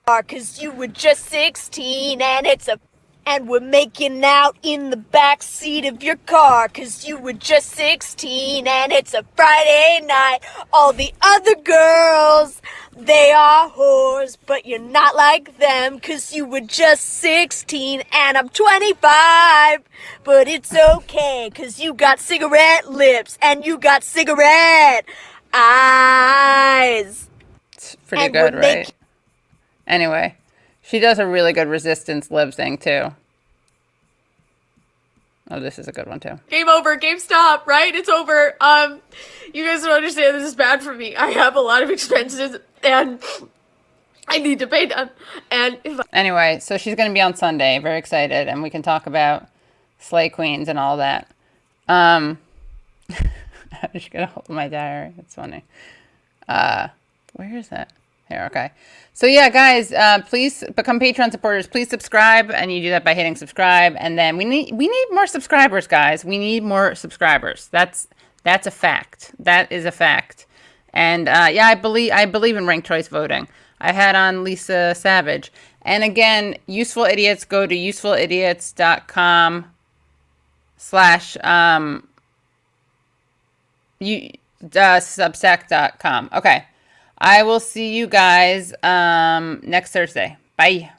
Cause you were just 16 and we're making out in the back seat of your car. Cause you were just 16 and it's a Friday night. All the other girls, they are whores, but you're not like them. Cause you were just 16 and I'm 25. But it's okay, cause you got cigarette lips and you got cigarette eyes. It's pretty good, right? Anyway, She does a really good resistance lib thing too. Oh, this is a good one too. Game over. Game stop. Right? It's over. You guys don't understand. This is bad for me. I have a lot of expenses and I need to pay them. And anyway, so she's going to be on Sunday. Very excited, and we can talk about Slay Queens and all that. I'm just gonna hold my diary. It's funny. Where is that? Here. Okay. So yeah, guys, please become Patreon supporters. Please subscribe, and you do that by hitting subscribe. And then we need more subscribers, guys. We need more subscribers. That's a fact. That is a fact. And yeah, I believe in ranked choice voting. I had on Lisa Savage. And again, Useful Idiots, go to usefulidiots.com/ substack.com. Okay. I will see you guys next Thursday. Bye.